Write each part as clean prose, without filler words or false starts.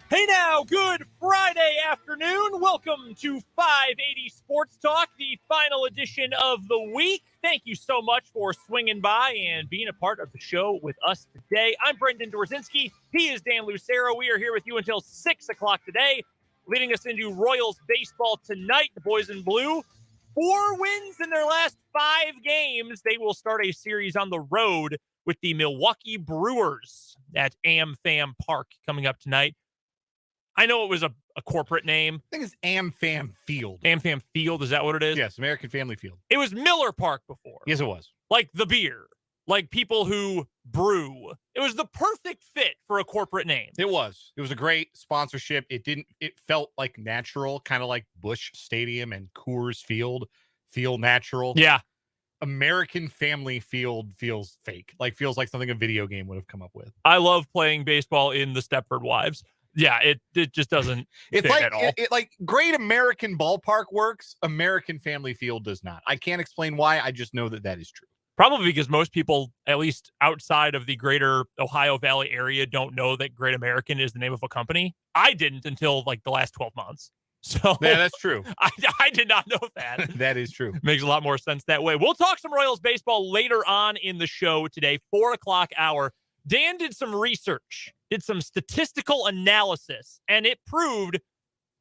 Hey now, good Friday afternoon. Welcome to 580 Sports Talk, the final edition of the week. Thank you so much for swinging by and being a part of the show with us today. I'm Brendan Dorzinski. He is Dan Lucero. We are here with you until 6 o'clock today, leading us into Royals baseball tonight. The boys in blue, 4 wins in their last 5 games. They will start a series on the road with the Milwaukee Brewers at AmFam Park coming up tonight. I know it was a corporate name. I think it's AmFam Field. AmFam Field, is that what it is? Yes, American Family Field. It was Miller Park before. Yes, it was. Like the beer. Like people who brew. It was the perfect fit for a corporate name. It was. It was a great sponsorship. It felt like natural, kind of like Busch Stadium and Coors Field feel natural. Yeah. American Family Field feels fake. Feels like something a video game would have come up with. I love playing baseball in the Stepford Wives. Yeah, it just doesn't it's fit like at all. It like great American ballpark works. American Family Field does not. I can't explain why. I just know that is true. Probably because most people, at least outside of the greater Ohio Valley area, don't know that Great American is the name of a company. I didn't until like the last 12 months. So yeah, that's true. I did not know that. That is true. Makes a lot more sense that way. We'll talk some Royals baseball later on in the show today, 4 o'clock hour. Dan did some research, did some statistical analysis, and it proved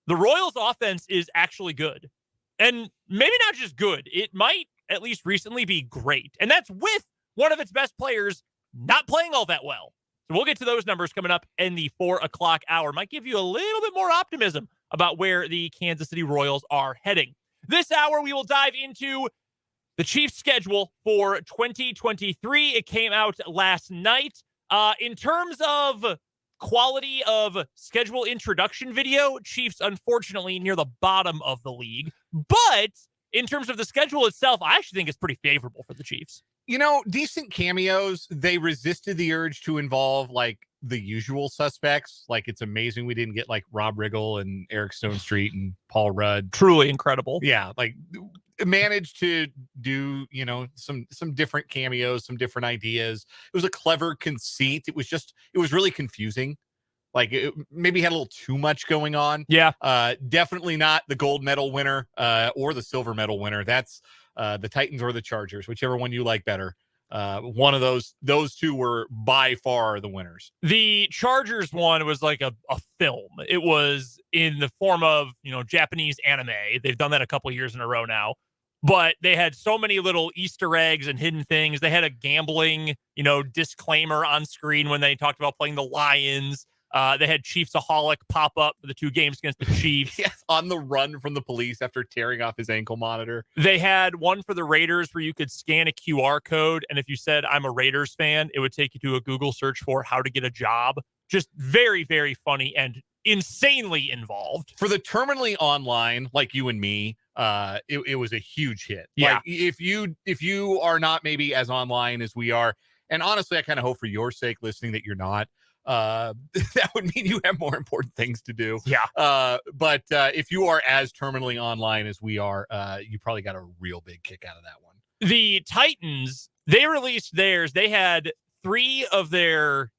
the Royals offense is actually good. And maybe not just good. It might at least recently be great. And that's with one of its best players not playing all that well. So we'll get to those numbers coming up in the 4 o'clock hour. Might give you a little bit more optimism about where the Kansas City Royals are heading. This hour, we will dive into the Chiefs' schedule for 2023. It came out last night. In terms of quality of schedule introduction video, Chiefs, unfortunately, near the bottom of the league. But in terms of the schedule itself, I actually think it's pretty favorable for the Chiefs. You know, decent cameos. They resisted the urge to involve the usual suspects. It's amazing we didn't get Rob Riggle and Eric Stone Street and Paul Rudd. Truly incredible. Yeah, managed to do some different cameos, some different ideas. It was a clever conceit. It was really confusing. It maybe had a little too much going on. Yeah. Definitely not the gold medal winner or the silver medal winner. That's the Titans or the Chargers, whichever one you like better. One of those two were by far the winners. The Chargers one was like a film. It was in the form of, Japanese anime. They've done that a couple years in a row now. But they had so many little Easter eggs and hidden things. They had a gambling, disclaimer on screen when they talked about playing the Lions. They had Chiefsaholic pop up for the 2 games against the Chiefs. Yes, on the run from the police after tearing off his ankle monitor. They had one for the Raiders where you could scan a QR code, and if you said, I'm a Raiders fan, it would take you to a Google search for how to get a job. Just very, very funny and insanely involved. For the terminally online, like you and me, it was a huge hit. Yeah. If you are not maybe as online as we are, and honestly, I kind of hope for your sake listening that you're not, that would mean you have more important things to do. Yeah. But if you are as terminally online as we are, you probably got a real big kick out of that one. The Titans, they released theirs. They had 3 of their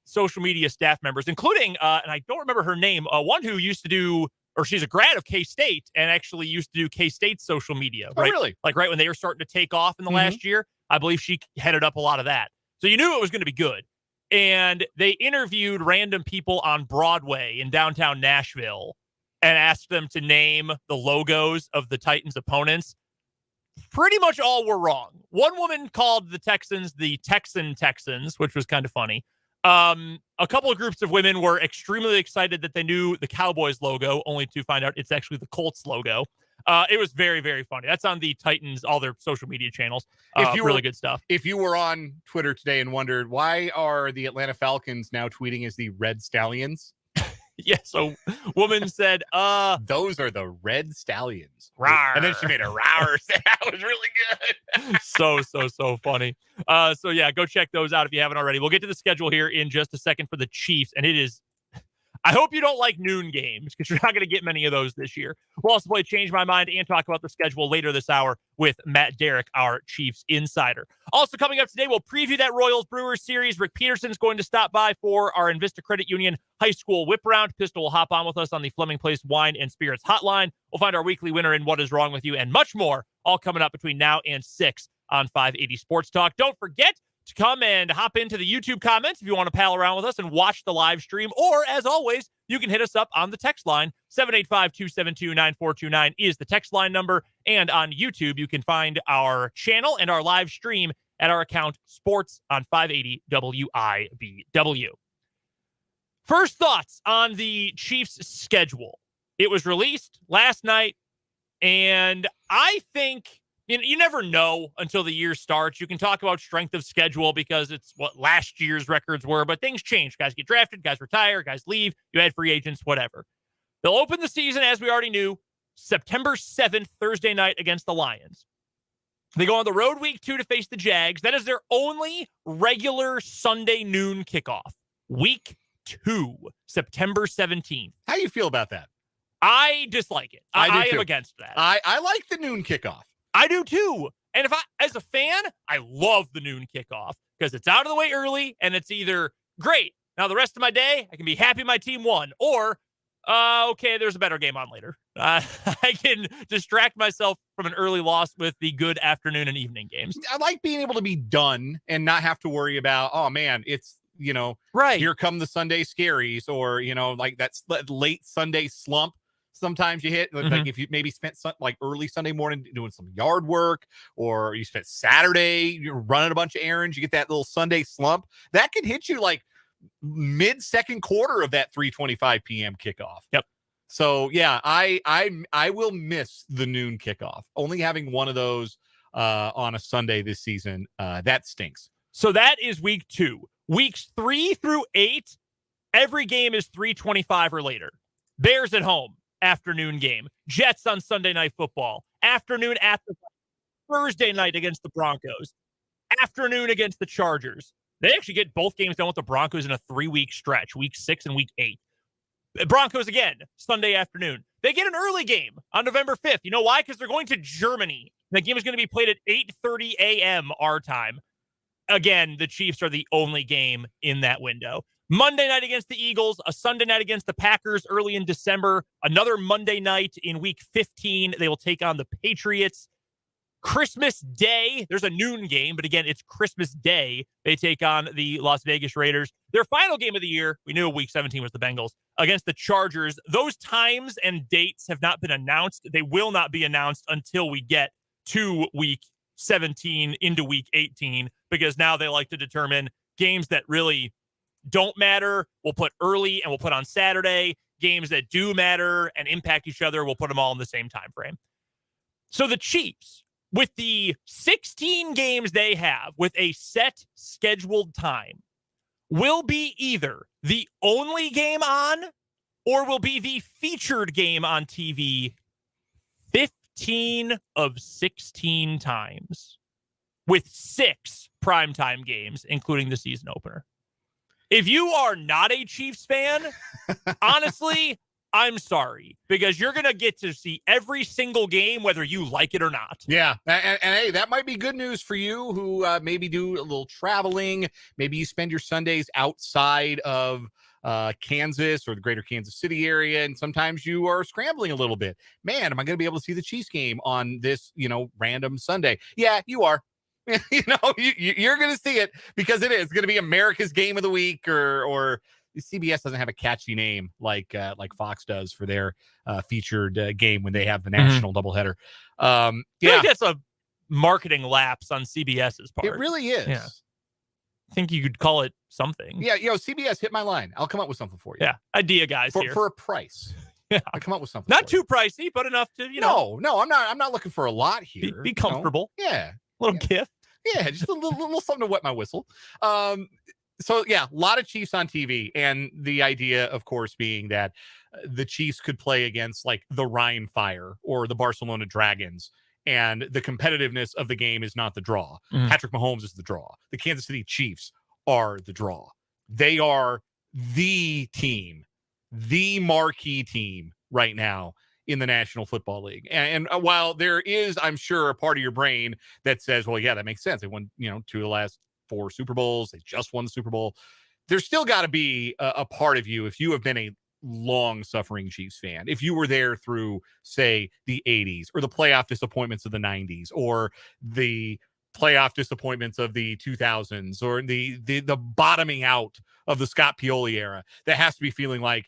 social media staff members, including, and I don't remember her name, one who used to do, or she's a grad of K-State and actually used to do K-State's social media. Right? Oh, really? Right when they were starting to take off in the last year, I believe she headed up a lot of that. So you knew it was going to be good. And they interviewed random people on Broadway in downtown Nashville and asked them to name the logos of the Titans' opponents. Pretty much all were wrong. One woman called the Texans the Texans, which was kind of funny. A couple of groups of women were extremely excited that they knew the Cowboys logo, only to find out it's actually the Colts logo. It was very, very funny. That's on the Titans, all their social media channels. Really good stuff. If you were on Twitter today and wondered, why are the Atlanta Falcons now tweeting as the Red Stallions? Yeah, so woman said, those are the Red Stallions. Rawr. And then she made a rawr. That was really good. So funny. So yeah, go check those out if you haven't already. We'll get to the schedule here in just a second for the Chiefs. And it is, I hope you don't like noon games because you're not going to get many of those this year. We'll also play Change My Mind and talk about the schedule later this hour with Matt Derrick, our Chiefs insider. Also coming up today, we'll preview that Royals-Brewers series. Rick Peterson's going to stop by for our Invista Credit Union High School Whip Round. Pistol will hop on with us on the Fleming Place Wine and Spirits hotline. We'll find our weekly winner in What Is Wrong With You and much more, all coming up between now and 6 on 580 Sports Talk. Don't forget to come and hop into the YouTube comments if you want to pal around with us and watch the live stream. Or, as always, you can hit us up on the text line. 785-272-9429 is the text line number. And on YouTube, you can find our channel and our live stream at our account Sports on 580 WIBW. First thoughts on the Chiefs' schedule. It was released last night, and I think you never know until the year starts. You can talk about strength of schedule because it's what last year's records were, but things change. Guys get drafted, guys retire, guys leave. You had free agents, whatever. They'll open the season, as we already knew, September 7th, Thursday night against the Lions. They go on the road week 2 to face the Jags. That is their only regular Sunday noon kickoff. Week 2, September 17th. How do you feel about that? I dislike it. I am against that. I like the noon kickoff. I do too. And as a fan, I love the noon kickoff because it's out of the way early and it's either great. Now the rest of my day, I can be happy my team won, or okay, there's a better game on later. I can distract myself from an early loss with the good afternoon and evening games. I like being able to be done and not have to worry about, oh man, it's, right. Here come the Sunday scaries, or, like that late Sunday slump. Sometimes you hit, like if you maybe spent like early Sunday morning doing some yard work, or you spent Saturday, you're running a bunch of errands, you get that little Sunday slump, that can hit you like mid second quarter of that 3:25 p.m. kickoff. Yep. So yeah, I will miss the noon kickoff. Only having one of those on a Sunday this season, that stinks. So that is week 2. Weeks 3 through 8, every game is 3:25 or later. Bears at home. Afternoon game. Jets on Sunday Night Football. Afternoon at the Thursday night against the Broncos. Afternoon against the Chargers. They actually get both games done with the Broncos in a 3-week stretch, week 6 and week 8. Broncos again, Sunday afternoon. They get an early game on November 5th. You know why? Because they're going to Germany. The game is going to be played at 8:30 a.m. our time. Again, the Chiefs are the only game in that window. Monday night against the Eagles, a Sunday night against the Packers early in December, another Monday night in week 15. They will take on the Patriots. Christmas Day, there's a noon game, but again, it's Christmas Day. They take on the Las Vegas Raiders. Their final game of the year, we knew week 17 was the Bengals, against the Chargers. Those times and dates have not been announced. They will not be announced until we get to week 17 into week 18, because now they like to determine games that really don't matter, we'll put early and we'll put on Saturday. Games that do matter and impact each other, we'll put them all in the same time frame. So the Chiefs, with the 16 games they have with a set scheduled time, will be either the only game on or will be the featured game on TV 15 of 16 times, with 6 primetime games, including the season opener. If you are not a Chiefs fan, honestly, I'm sorry, because you're going to get to see every single game, whether you like it or not. Yeah. And hey, that might be good news for you who maybe do a little traveling. Maybe you spend your Sundays outside of Kansas or the greater Kansas City area, and sometimes you are scrambling a little bit. Man, am I going to be able to see the Chiefs game on this, random Sunday? Yeah, you are. You're going to see it because it is going to be America's game of the week, or CBS doesn't have a catchy name like Fox does for their featured game when they have the national doubleheader. I think that's a marketing lapse on CBS's part. It really is. Yeah. I think you could call it something. Yeah, CBS, hit my line. I'll come up with something for you. Yeah, idea guys here. For a price. Yeah. I'll come up with something. Not too pricey, but enough to, No, I'm not looking for a lot here. Be comfortable. Yeah. Little gift. Yeah, just a little something to wet my whistle. So yeah, a lot of Chiefs on TV, and the idea, of course, being that the Chiefs could play against like the Rhine Fire or the Barcelona Dragons, and the competitiveness of the game is not the draw. Patrick Mahomes is the draw. The Kansas City Chiefs are the draw. They are the team the marquee team right now in the National Football League. And while there is, I'm sure, a part of your brain that says, well, yeah, that makes sense. They won, 2 of the last 4 Super Bowls. They just won the Super Bowl. There's still got to be a part of you, if you have been a long-suffering Chiefs fan, if you were there through, say, the 80s or the playoff disappointments of the 90s or the playoff disappointments of the 2000s or the bottoming out of the Scott Pioli era, that has to be feeling like,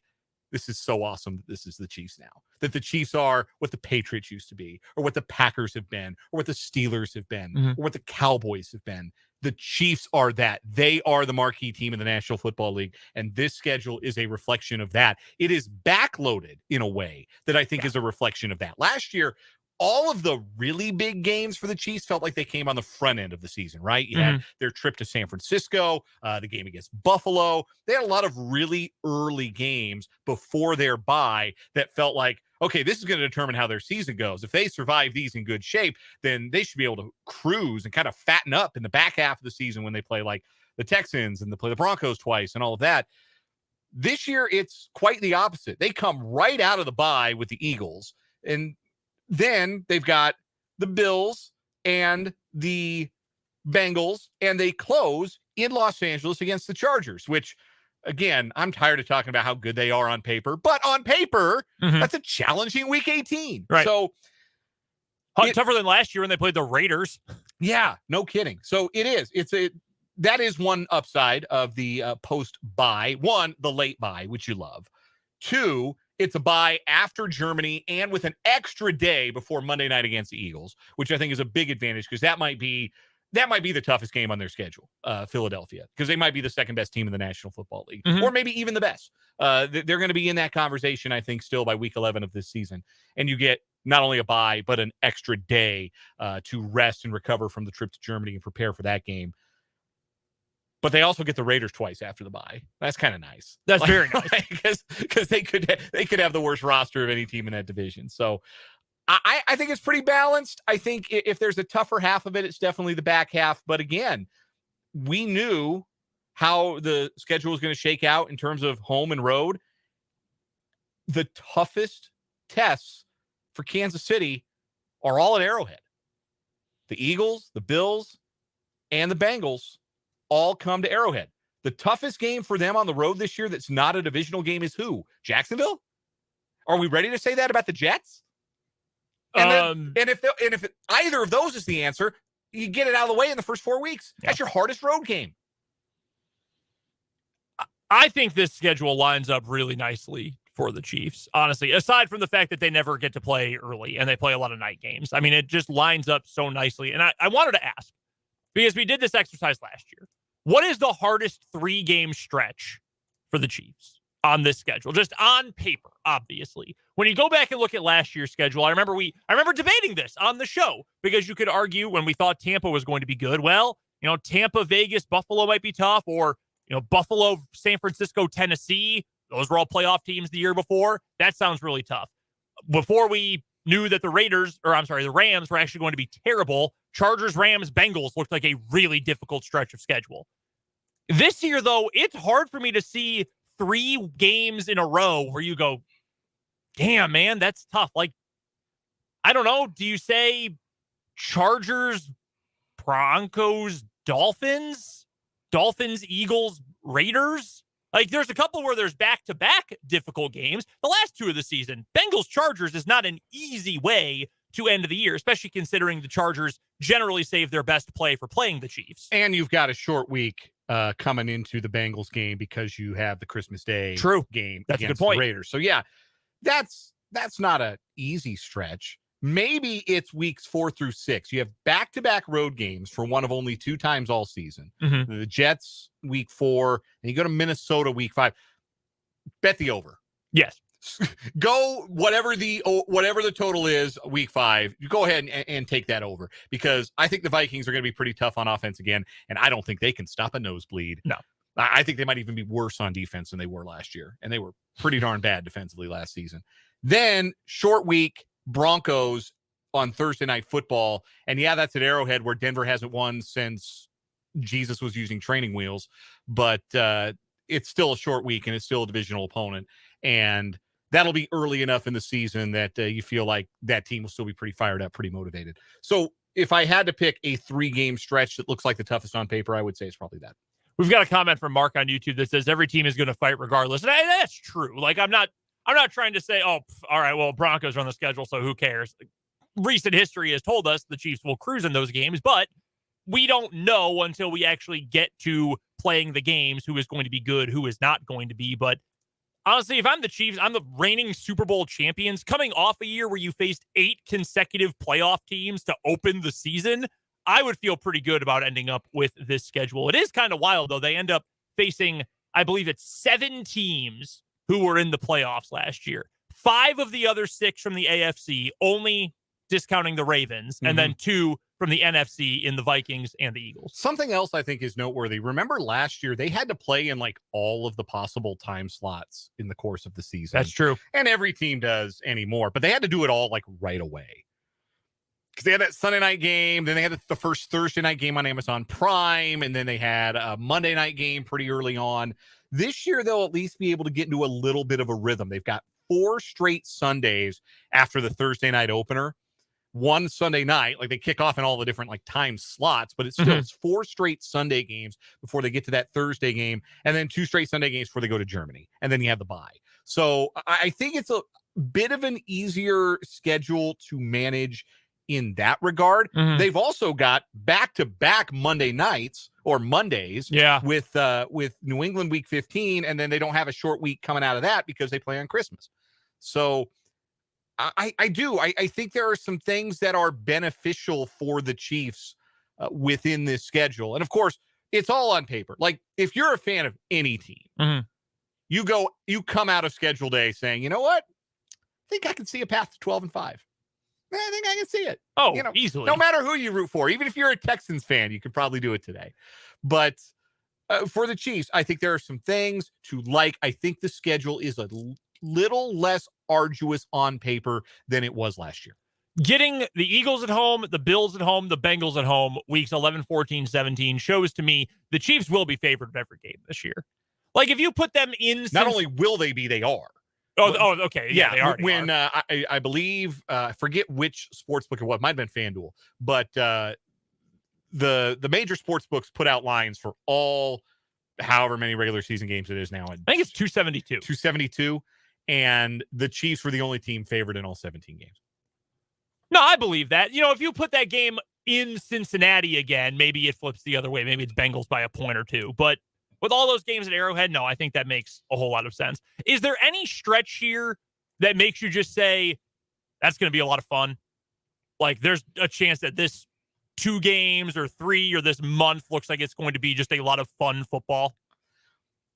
this is so awesome that this is the Chiefs now, that the Chiefs are what the Patriots used to be, or what the Packers have been, or what the Steelers have been, or what the Cowboys have been. The Chiefs are that. They are the marquee team in the National Football League, and this schedule is a reflection of that. It is backloaded in a way that I think is a reflection of that. Last year, all of the really big games for the Chiefs felt like they came on the front end of the season, right? You had their trip to San Francisco, the game against Buffalo. They had a lot of really early games before their bye that felt like, okay, this is going to determine how their season goes. If they survive these in good shape, then they should be able to cruise and kind of fatten up in the back half of the season when they play like the Texans and they play the Broncos twice and all of that. This year, it's quite the opposite. They come right out of the bye with the Eagles, and then they've got the Bills and the Bengals, and they close in Los Angeles against the Chargers, which, again, I'm tired of talking about how good they are on paper, but on paper, that's a challenging week 18. Right. So tougher than last year when they played the Raiders. Yeah, no kidding. So it is. That is one upside of the post-bye. One, the late bye, which you love. Two, it's a bye after Germany and with an extra day before Monday night against the Eagles, which I think is a big advantage because that might be the toughest game on their schedule, Philadelphia, because they might be the second best team in the National Football League, or maybe even the best. They're going to be in that conversation, I think, still by week 11 of this season. And you get not only a bye, but an extra day to rest and recover from the trip to Germany and prepare for that game. But they also get the Raiders twice after the bye. That's kind of nice. That's very nice. Because they could have the worst roster of any team in that division. So I think it's pretty balanced. I think if there's a tougher half of it, it's definitely the back half. But again, we knew how the schedule was going to shake out in terms of home and road. The toughest tests for Kansas City are all at Arrowhead. The Eagles, the Bills, and the Bengals all come to Arrowhead. The toughest game for them on the road this year that's not a divisional game is who? Jacksonville? Are we ready to say that about the Jets? And if either of those is the answer, you get it out of the way in the first 4 weeks. Yeah. That's your hardest road game. I think this schedule lines up really nicely for the Chiefs, honestly, aside from the fact that they never get to play early and they play a lot of night games. I mean, it just lines up so nicely. And I wanted to ask, because we did this exercise last year, what is the hardest 3-game stretch for the Chiefs on this schedule? Just on paper, obviously. When you go back and look at last year's schedule, I remember debating this on the show because you could argue when we thought Tampa was going to be good. Well, Tampa, Vegas, Buffalo might be tough, or Buffalo, San Francisco, Tennessee. Those were all playoff teams the year before. That sounds really tough. Before we knew that the Rams were actually going to be terrible, Chargers, Rams, Bengals looked like a really difficult stretch of schedule. This year, though, it's hard for me to see 3 games in a row where you go, damn, man, that's tough. Like, I don't know. Do you say Chargers, Broncos, Dolphins, Eagles, Raiders? Like, there's a couple where there's back-to-back difficult games. The last 2 of the season, Bengals, Chargers is not an easy way to end the year, especially considering the Chargers generally save their best play for playing the Chiefs. And you've got a short week coming into the Bengals game because you have the Christmas Day game That's against a good point. the Raiders. So yeah, that's not an easy stretch. Maybe it's weeks 4 through 6. You have back-to-back road games for one of only 2 times all season. The Jets week 4, and you go to Minnesota week 5. Bet the over. Yes. Go whatever the total is week 5. You go ahead and take that over, because I think the Vikings are going to be pretty tough on offense again, and I don't think they can stop a nosebleed. No. I think they might even be worse on defense than they were last year, and they were pretty darn bad defensively last season. Then short week, Broncos on Thursday Night Football, and yeah, that's at Arrowhead, where Denver hasn't won since Jesus was using training wheels. But it's still a short week and it's still a divisional opponent. And that'll be early enough in the season that you feel like that team will still be pretty fired up, pretty motivated. So if I had to pick a 3-game stretch that looks like the toughest on paper, I would say it's probably that. We've got a comment from Mark on YouTube that says every team is going to fight regardless. And that's true. Like, I'm not trying to say, all right, well, Broncos are on the schedule, so who cares? Recent history has told us the Chiefs will cruise in those games, but we don't know until we actually get to playing the games who is going to be good, who is not going to be. But honestly, if I'm the Chiefs, I'm the reigning Super Bowl champions coming off a year where you faced 8 consecutive playoff teams to open the season. I would feel pretty good about ending up with this schedule. It is kind of wild, though. They end up facing, I believe it's 7 teams who were in the playoffs last year. 5 of the other 6 from the AFC, only discounting the Ravens, and then 2 from the NFC in the Vikings and the Eagles. Something else I think is noteworthy. Remember last year, they had to play in like all of the possible time slots in the course of the season. That's true. And every team does anymore, but they had to do it all like right away. Because they had that Sunday night game, then they had the first Thursday night game on Amazon Prime, and then they had a Monday night game pretty early on. This year, they'll at least be able to get into a little bit of a rhythm. They've got 4 straight Sundays after the Thursday night opener. 1 Sunday night, like they kick off in all the different like time slots, but it's still it's 4 straight Sunday games before they get to that Thursday game, and then 2 straight Sunday games before they go to Germany, and then you have the bye. So I think it's a bit of an easier schedule to manage in that regard. They've also got back-to-back Monday nights or Mondays with New England week 15, and then they don't have a short week coming out of that because they play on Christmas. So I think there are some things that are beneficial for the Chiefs within this schedule. And of course, it's all on paper. Like if you're a fan of any team, you come out of schedule day saying, you know what? I think I can see a path to 12-5. I think I can see it. Oh, easily. No matter who you root for, even if you're a Texans fan, you could probably do it today. But for the Chiefs, I think there are some things to like. I think the schedule is a little less arduous on paper than it was last year. Getting the Eagles at home, the Bills at home, the Bengals at home, weeks 11, 14, 17, shows to me the Chiefs will be favored in every game this year. Like, if you put them in... Not only will they be, they are. Okay. Yeah, they already when are. I believe, I forget which sportsbook it was. It might have been FanDuel. But the major sportsbooks put out lines for all however many regular season games it is now. I think it's 272. 272. And the Chiefs were the only team favored in all 17 games. No, I believe that. You know, if you put that game in Cincinnati again, maybe it flips the other way. Maybe it's Bengals by a point or 2. But with all those games at Arrowhead, no, I think that makes a whole lot of sense. Is there any stretch here that makes you just say, that's going to be a lot of fun? Like, there's a chance that this 2 games or 3 or this month looks like it's going to be just a lot of fun football?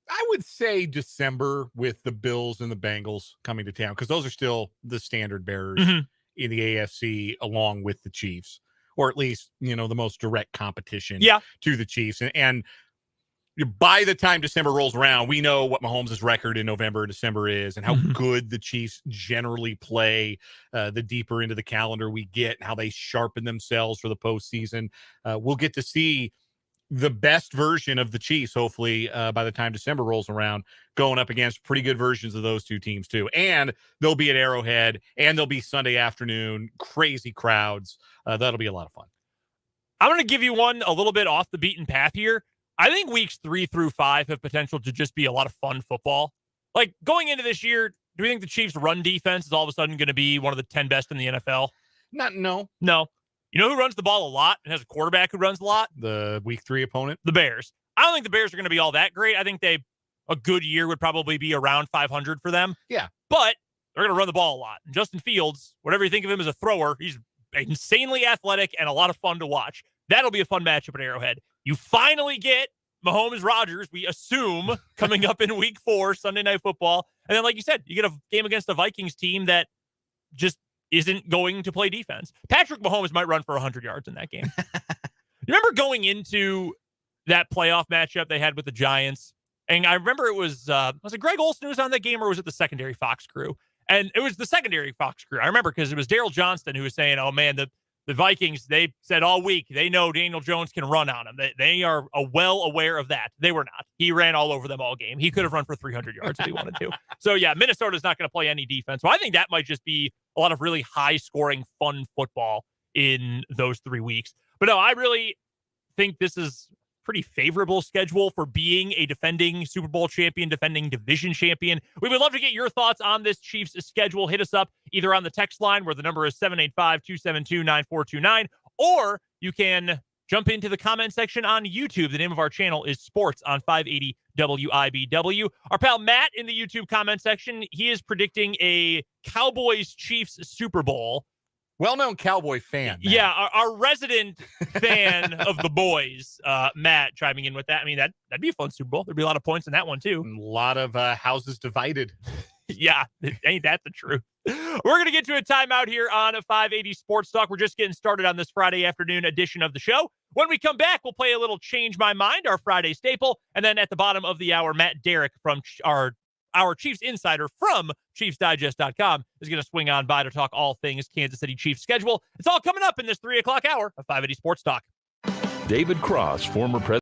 I would say December with the Bills and the Bengals coming to town, because those are still the standard bearers in the AFC along with the Chiefs, or at least, the most direct competition to the Chiefs. And by the time December rolls around, we know what Mahomes' record in November and December is and how good the Chiefs generally play the deeper into the calendar we get, and how they sharpen themselves for the postseason. We'll get to see the best version of the Chiefs, hopefully, by the time December rolls around, going up against pretty good versions of those 2 teams, too. And they'll be at Arrowhead, and they'll be Sunday afternoon, crazy crowds. That'll be a lot of fun. I'm going to give you one a little bit off the beaten path here. I think weeks 3 through 5 have potential to just be a lot of fun football. Like, going into this year, do we think the Chiefs' run defense is all of a sudden going to be one of the 10 best in the NFL? No. You know who runs the ball a lot and has a quarterback who runs a lot? The week 3 opponent? The Bears. I don't think the Bears are going to be all that great. I think a good year would probably be around 500 for them. Yeah. But they're going to run the ball a lot. And Justin Fields, whatever you think of him as a thrower, he's insanely athletic and a lot of fun to watch. That'll be a fun matchup at Arrowhead. You finally get Mahomes-Rodgers, we assume, coming up in week 4, Sunday Night Football. And then, like you said, you get a game against the Vikings team that just isn't going to play defense. Patrick Mahomes might run for 100 yards in that game. You remember going into that playoff matchup they had with the Giants? And I remember was it Greg Olsen who was on that game, or was it the secondary Fox crew? And it was the secondary Fox crew. I remember because it was Daryl Johnston who was saying, oh, man, The Vikings, they said all week, they know Daniel Jones can run on him. They are well aware of that. They were not. He ran all over them all game. He could have run for 300 yards if he wanted to. So, yeah, Minnesota's not going to play any defense. So I think that might just be a lot of really high-scoring, fun football in those 3 weeks. But no, I really think this is pretty favorable schedule for being a defending Super Bowl champion, defending division champion. We would love to get your thoughts on this Chiefs schedule. Hit us up either on the text line where the number is 785-272-9429, or you can jump into the comment section on YouTube. The name of our channel is Sports on 580 WIBW. Our pal Matt in the YouTube comment section, he is predicting a Cowboys-Chiefs Super Bowl. Well-known Cowboy fan. Matt. Yeah, our resident fan of the boys, Matt, chiming in with that. I mean, that'd be a fun Super Bowl. There'd be a lot of points in that one, too. A lot of houses divided. Yeah, ain't that the truth? We're going to get to a timeout here on 580 Sports Talk. We're just getting started on this Friday afternoon edition of the show. When we come back, we'll play a little Change My Mind, our Friday staple. And then at the bottom of the hour, Matt Derrick from our Chiefs insider from ChiefsDigest.com is going to swing on by to talk all things Kansas City Chiefs schedule. It's all coming up in this 3 o'clock hour of 580 Sports Talk. David Cross, former president.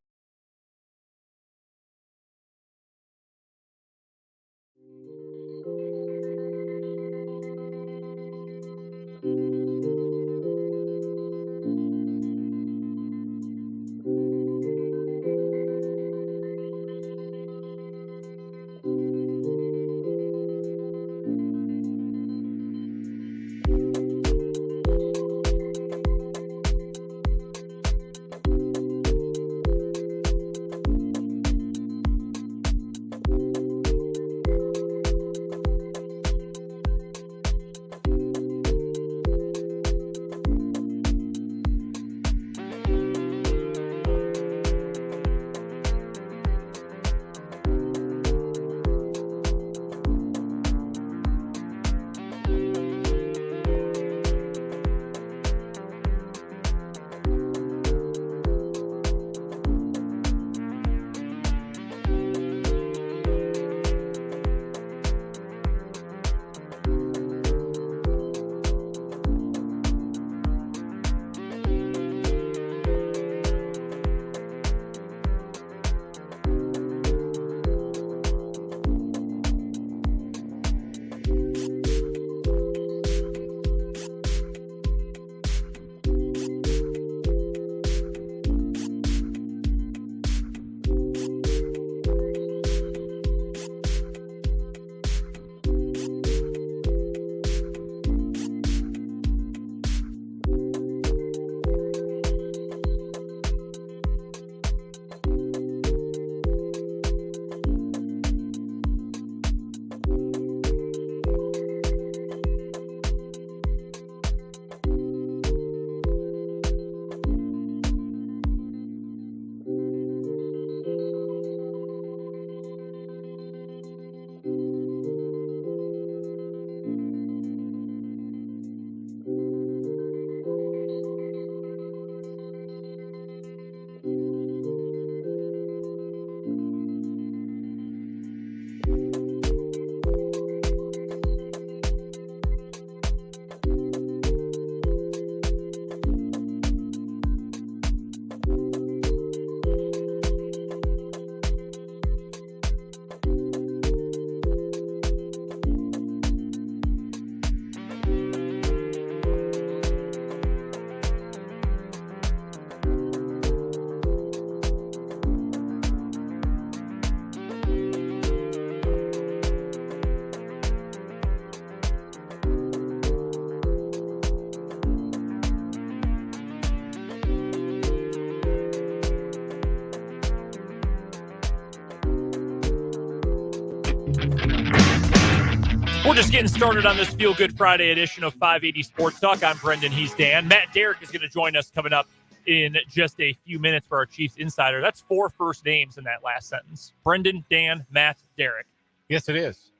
We're just getting started on this Feel Good Friday edition of 580 Sports Talk. I'm Brendan. He's Dan. Matt Derrick is going to join us coming up in just a few minutes for our Chiefs Insider. That's 4 first names in that last sentence. Brendan, Dan, Matt, Derrick. Yes, it is.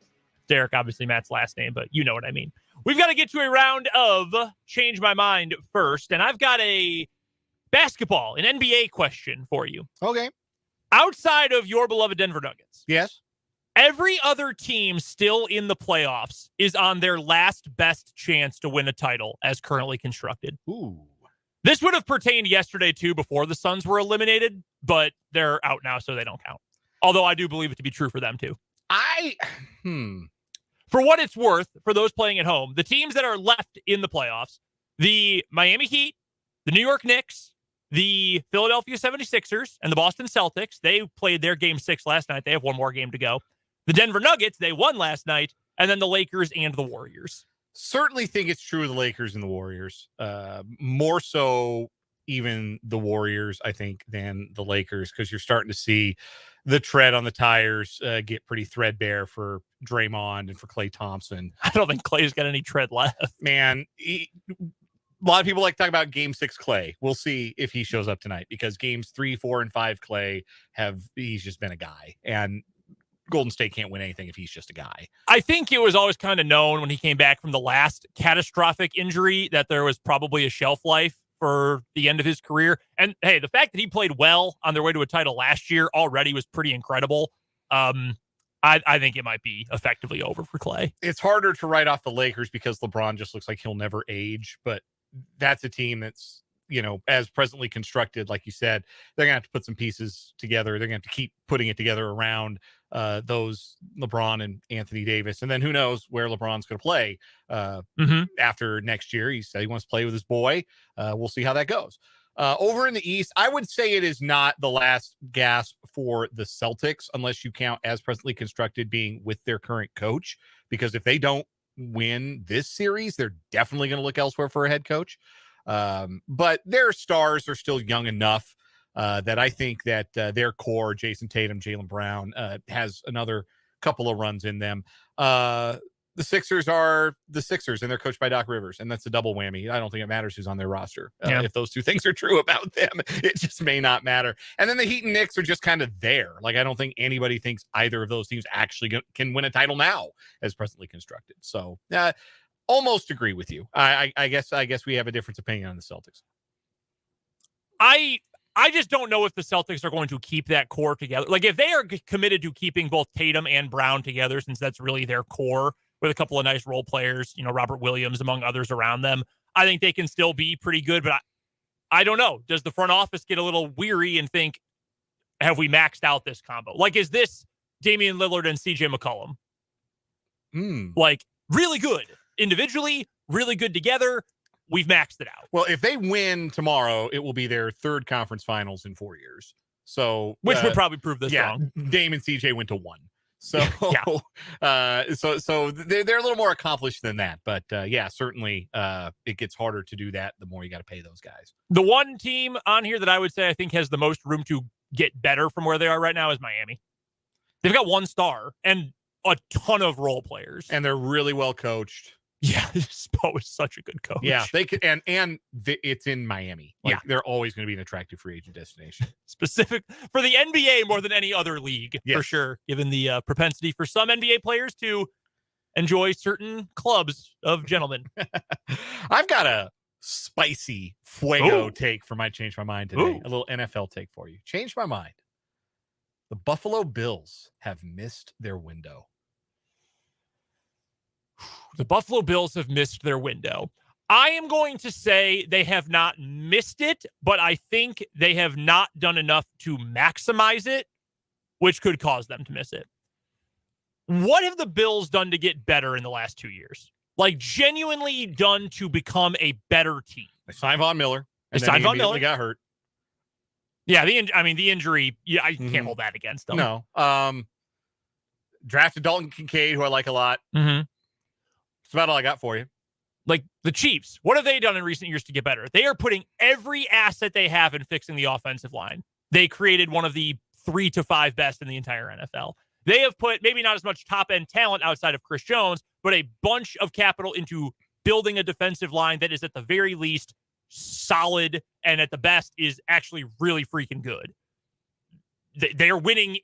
Derrick, obviously Matt's last name, but you know what I mean. We've got to get to a round of Change My Mind first, and I've got a basketball, an NBA question for you. Okay. Outside of your beloved Denver Nuggets. Yes. Every other team still in the playoffs is on their last best chance to win a title as currently constructed. Ooh. This would have pertained yesterday, too, before the Suns were eliminated, but they're out now, so they don't count. Although I do believe it to be true for them, too. For what it's worth, for those playing at home, the teams that are left in the playoffs, the Miami Heat, the New York Knicks, the Philadelphia 76ers, and the Boston Celtics, they played their game 6 last night. They have one more game to go. The Denver Nuggets, they won last night, and then the Lakers and the Warriors. Certainly think it's true of the Lakers and the Warriors. More so even the Warriors, I think, than the Lakers, because you're starting to see the tread on the tires get pretty threadbare for Draymond and for Klay Thompson. I don't think Klay's got any tread left. Man, a lot of people like to talk about Game 6 Klay. We'll see if he shows up tonight, because Games 3, 4, and 5 Klay he's just been a guy. And Golden State can't win anything if he's just a guy. I think it was always kind of known when he came back from the last catastrophic injury that there was probably a shelf life for the end of his career. And hey, the fact that he played well on their way to a title last year already was pretty incredible. I think it might be effectively over for Klay. It's harder to write off the Lakers because LeBron just looks like he'll never age, but that's a team that's, as presently constructed, like you said, they're going to have to put some pieces together. They're going to have to keep putting it together around those LeBron and Anthony Davis. And then who knows where LeBron's going to play after next year. He said he wants to play with his boy. We'll see how that goes. Over in the East, I would say it is not the last gasp for the Celtics, unless you count as presently constructed being with their current coach, because if they don't win this series, they're definitely going to look elsewhere for a head coach. But their stars are still young enough that I think that their core, Jason Tatum, Jaylen Brown, has another couple of runs in them. The Sixers are the Sixers, and they're coached by Doc Rivers, and that's a double whammy. I don't think it matters who's on their roster. If those two things are true about them, it just may not matter. And then the Heat and Knicks are just kind of there. Like, I don't think anybody thinks either of those teams actually can win a title now as presently constructed. So almost agree with you. I guess we have a different opinion on the Celtics. I just don't know if the Celtics are going to keep that core together. Like, if they are committed to keeping both Tatum and Brown together, since that's really their core, with a couple of nice role players, Robert Williams, among others around them, I think they can still be pretty good. But I don't know. Does the front office get a little weary and think, have we maxed out this combo? Like, is this Damian Lillard and CJ McCollum? Like, really good individually, really good together. We've maxed it out. Well, if they win tomorrow, it will be their third conference finals in 4 years. So, which would probably prove this wrong. Dame and CJ went to 1. So, so they're a little more accomplished than that. But certainly it gets harder to do that the more you got to pay those guys. The one team on here that I would say I think has the most room to get better from where they are right now is Miami. They've got one star and a ton of role players, and they're really well coached. Yeah, Spo is such a good coach. Yeah, they could, and it's in Miami. They're always going to be an attractive free agent destination. Specific for the NBA more than any other league, for sure, given the propensity for some NBA players to enjoy certain clubs of gentlemen. I've got a spicy fuego take for my Change My Mind today. A little NFL take for you. Change my mind. The Buffalo Bills have missed their window. The Buffalo Bills have missed their window. I am going to say they have not missed it, but I think they have not done enough to maximize it, which could cause them to miss it. What have the Bills done to get better in the last 2 years? Like, genuinely done to become a better team? They signed Von Miller. And then he immediately got hurt. Yeah, the injury, I can't hold that against them. No. Drafted Dalton Kincaid, who I like a lot. Mm-hmm. That's about all I got for you. Like the Chiefs, what have they done in recent years to get better? They are putting every asset they have in fixing the offensive line. They created one of the 3 to 5 best in the entire NFL. They have put maybe not as much top-end talent outside of Chris Jones, but a bunch of capital into building a defensive line that is at the very least solid and at the best is actually really freaking good. They are winning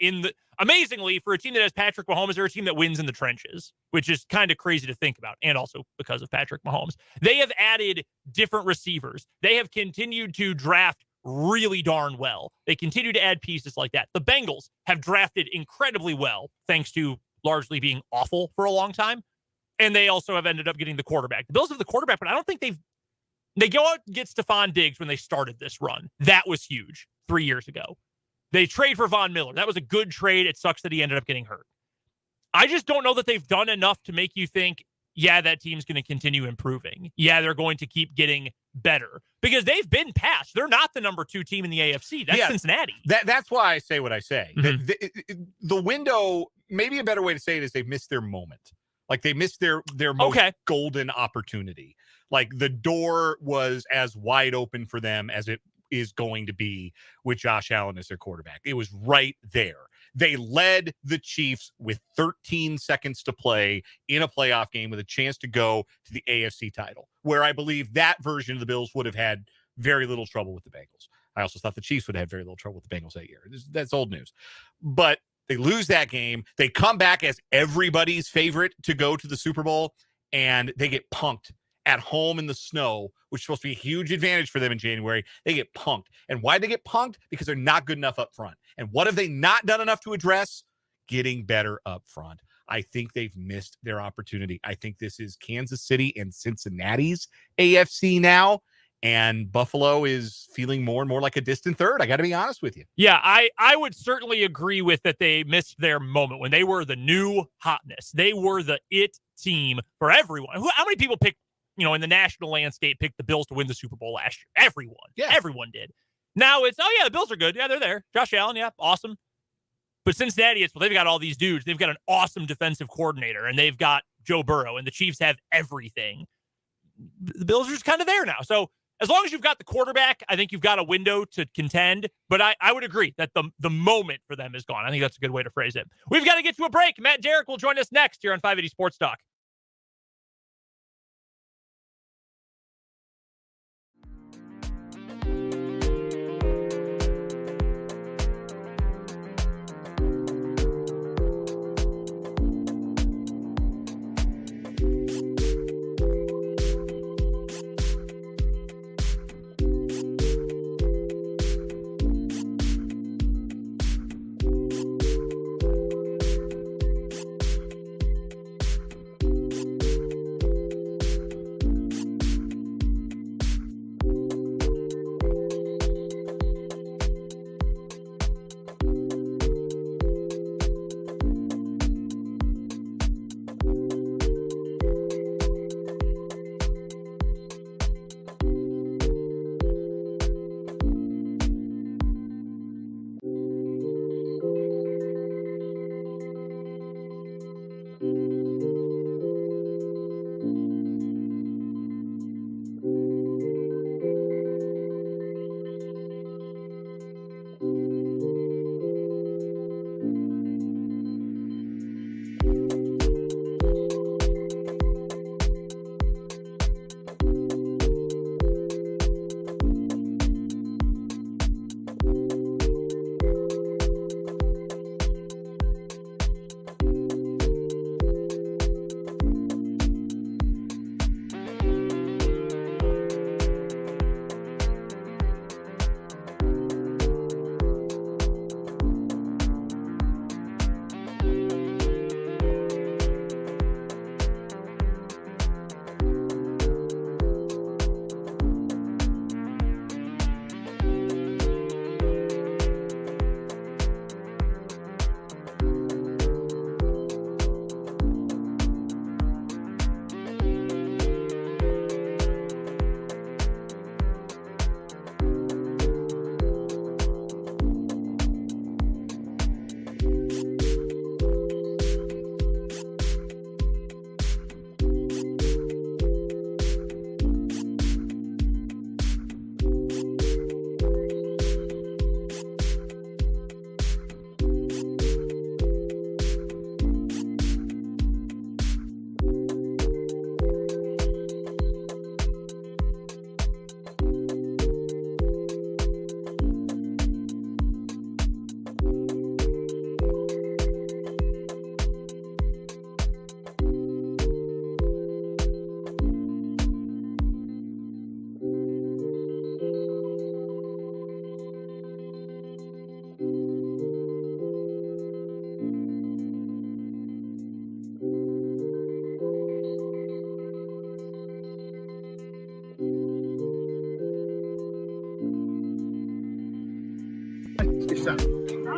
amazingly, for a team that has Patrick Mahomes, they're a team that wins in the trenches, which is kind of crazy to think about. And also because of Patrick Mahomes, they have added different receivers. They have continued to draft really darn well. They continue to add pieces like that. The Bengals have drafted incredibly well, thanks to largely being awful for a long time. And they also have ended up getting the quarterback. The Bills have the quarterback, but I don't think they've They go out and get Stephon Diggs when they started this run. That was huge 3 years ago. They trade for Von Miller. That was a good trade. It sucks that he ended up getting hurt. I just don't know that they've done enough to make you think, yeah, that team's going to continue improving. Yeah, they're going to keep getting better because they've been passed. They're not the number 2 team in the AFC. That's Cincinnati. That's why I say what I say. Mm-hmm. The window, maybe a better way to say it is they've missed their moment. Like they missed their most golden opportunity. Like the door was as wide open for them as it is going to be with Josh Allen as their quarterback. It was right there. They led the Chiefs with 13 seconds to play in a playoff game with a chance to go to the AFC title, where I believe that version of the Bills would have had very little trouble with the Bengals. I also thought the Chiefs would have very little trouble with the Bengals that year. That's old news. But they lose that game. They come back as everybody's favorite to go to the Super Bowl, and they get punked at home in the snow, which is supposed to be a huge advantage for them in January. They get punked. And why they get punked? Because they're not good enough up front. And what have they not done enough to address? Getting better up front. I think they've missed their opportunity. I think this is Kansas City and Cincinnati's AFC now. And Buffalo is feeling more and more like a distant third. I got to be honest with you. Yeah, I would certainly agree with that. They missed their moment when they were the new hotness. They were the it team for everyone. How many people picked, in the national landscape, picked the Bills to win the Super Bowl last year? Everyone. Yeah. Everyone did. Now it's, the Bills are good. Yeah, they're there. Josh Allen, yeah, awesome. But Cincinnati, they've got all these dudes. They've got an awesome defensive coordinator, and they've got Joe Burrow, and the Chiefs have everything. The Bills are just kind of there now. So as long as you've got the quarterback, I think you've got a window to contend. But I would agree that the moment for them is gone. I think that's a good way to phrase it. We've got to get to a break. Matt Derrick will join us next here on 580 Sports Talk.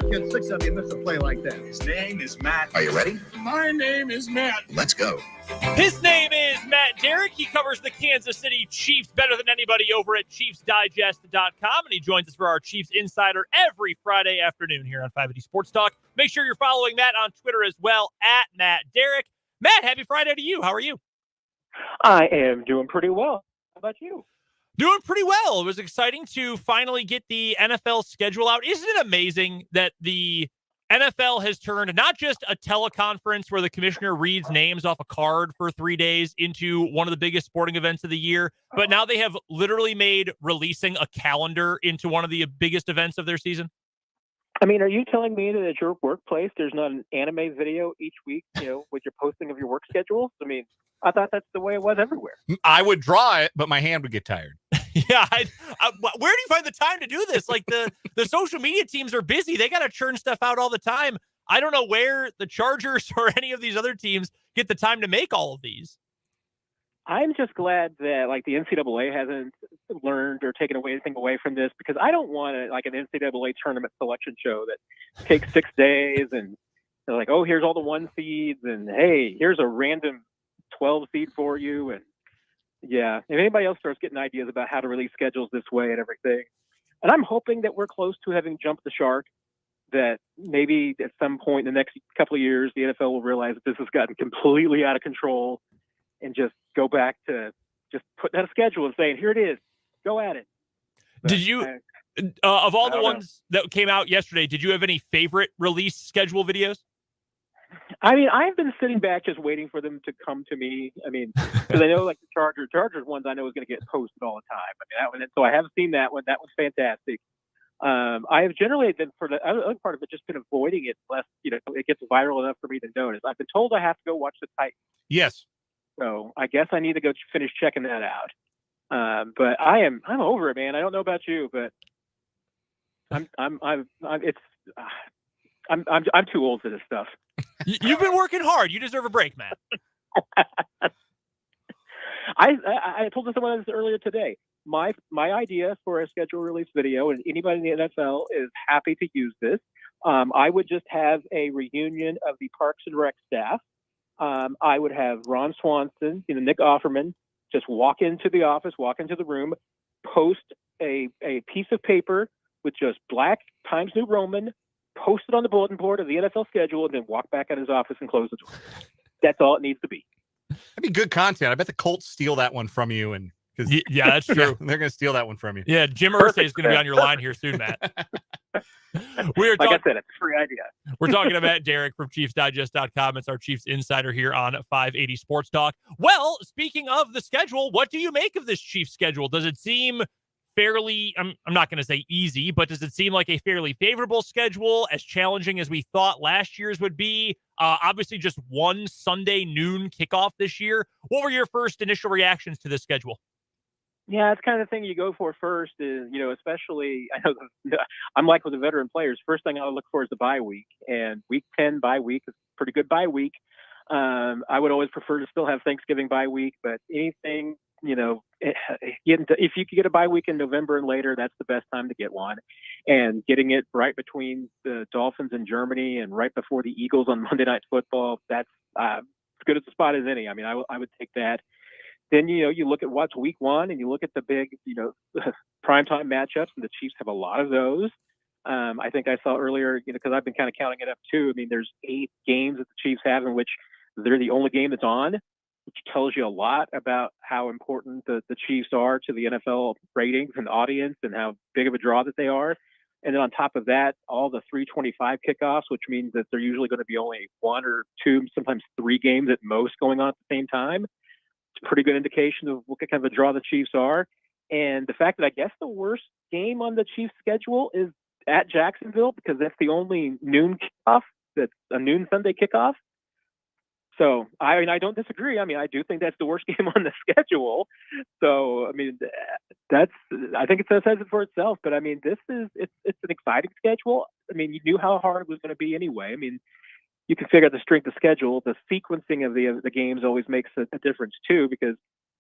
get 6 of you miss a play like that. His name is Matt. Are you ready? My name is Matt. Let's go. His name is Matt Derrick. He covers the Kansas City Chiefs better than anybody over at ChiefsDigest.com, and he joins us for our Chiefs Insider every Friday afternoon here on 580 Sports Talk. Make sure you're following Matt on Twitter as well, at Matt Derrick. Matt, happy Friday to you. How are you? I am doing pretty well. How about you? Doing pretty well. It was exciting to finally get the NFL schedule out. Isn't it amazing that the NFL has turned not just a teleconference where the commissioner reads names off a card for 3 days into one of the biggest sporting events of the year, but now they have literally made releasing a calendar into one of the biggest events of their season? I mean, are you telling me that at your workplace there's not an anime video each week, with your posting of your work schedules? I mean, I thought that's the way it was everywhere. I would draw it, but my hand would get tired. Yeah. Where do you find the time to do this? Like the social media teams are busy. They got to churn stuff out all the time. I don't know where the Chargers or any of these other teams get the time to make all of these. I'm just glad that the NCAA hasn't learned or taken anything away from this, because I don't want an NCAA tournament selection show that takes 6 days and they're like, oh, here's all the 1 seeds and hey, here's a random 12 seed for you. And yeah, if anybody else starts getting ideas about how to release schedules this way and everything, and I'm hoping that we're close to having jumped the shark, that maybe at some point in the next couple of years, the NFL will realize that this has gotten completely out of control and just go back to just putting out a schedule and saying, here it is, go at it. But did you, of all the ones that came out yesterday, did you have any favorite release schedule videos? I mean, I've been sitting back just waiting for them to come to me. I mean, because I know the Chargers ones I know is going to get posted all the time. I mean, that one, so I have seen that one. That one's fantastic. I have generally been, for the other part of it, just been avoiding it unless, it gets viral enough for me to notice. I've been told I have to go watch the Titans. Yes. So I guess I need to go finish checking that out. But I'm over it, man. I don't know about you, but I'm too old for this stuff. You've been working hard. You deserve a break, Matt. I told someone this earlier today. My idea for a schedule release video, and anybody in the NFL is happy to use this. I would just have a reunion of the Parks and Rec staff. I would have Ron Swanson, Nick Offerman, just walk into the office, walk into the room, post a piece of paper with just black Times New Roman, post it on the bulletin board of the NFL schedule, and then walk back at his office and close the door. That's all it needs to be. That'd be good content. I bet the Colts steal that one from you, and yeah, that's true. They're going to steal that one from you. Yeah, Jim Irsay is going to be on your line here soon, Matt. Like I said, it's a free idea. We're talking to Matt Derrick from ChiefsDigest.com. It's our Chiefs Insider here on 580 Sports Talk. Well, speaking of the schedule, what do you make of this Chiefs schedule? Does it seem fairly, I'm not going to say easy, but does it seem like a fairly favorable schedule, as challenging as we thought last year's would be? Obviously, just one Sunday noon kickoff this year. What were your first initial reactions to this schedule? Yeah, it's kind of the thing you go for first is, especially, I know I'm like with the veteran players. First thing I look for is the bye week, and week 10 bye week is a pretty good bye week. I would always prefer to still have Thanksgiving bye week, but anything, if you could get a bye week in November and later, that's the best time to get one. And getting it right between the Dolphins and Germany and right before the Eagles on Monday Night Football, that's as good as a spot as any. I mean, I would take that. Then, you look at what's week one and you look at the big, primetime matchups, and the Chiefs have a lot of those. I think I saw earlier, because I've been kind of counting it up too. I mean, there's 8 games that the Chiefs have in which they're the only game that's on, which tells you a lot about how important the Chiefs are to the NFL ratings and audience and how big of a draw that they are. And then on top of that, all the 3:25 kickoffs, which means that they're usually going to be only 1 or 2, sometimes 3 games at most going on at the same time. It's a pretty good indication of what kind of a draw the Chiefs are. And the fact that I guess the worst game on the Chiefs schedule is at Jacksonville, because that's the only noon kickoff, that's a noon Sunday kickoff. So, I don't disagree. I mean, I do think that's the worst game on the schedule. So, I mean, I think it says it for itself. But, I mean, it's an exciting schedule. I mean, you knew how hard it was going to be anyway. I mean, you can figure out the strength of schedule. The sequencing of the games always makes a difference, too, because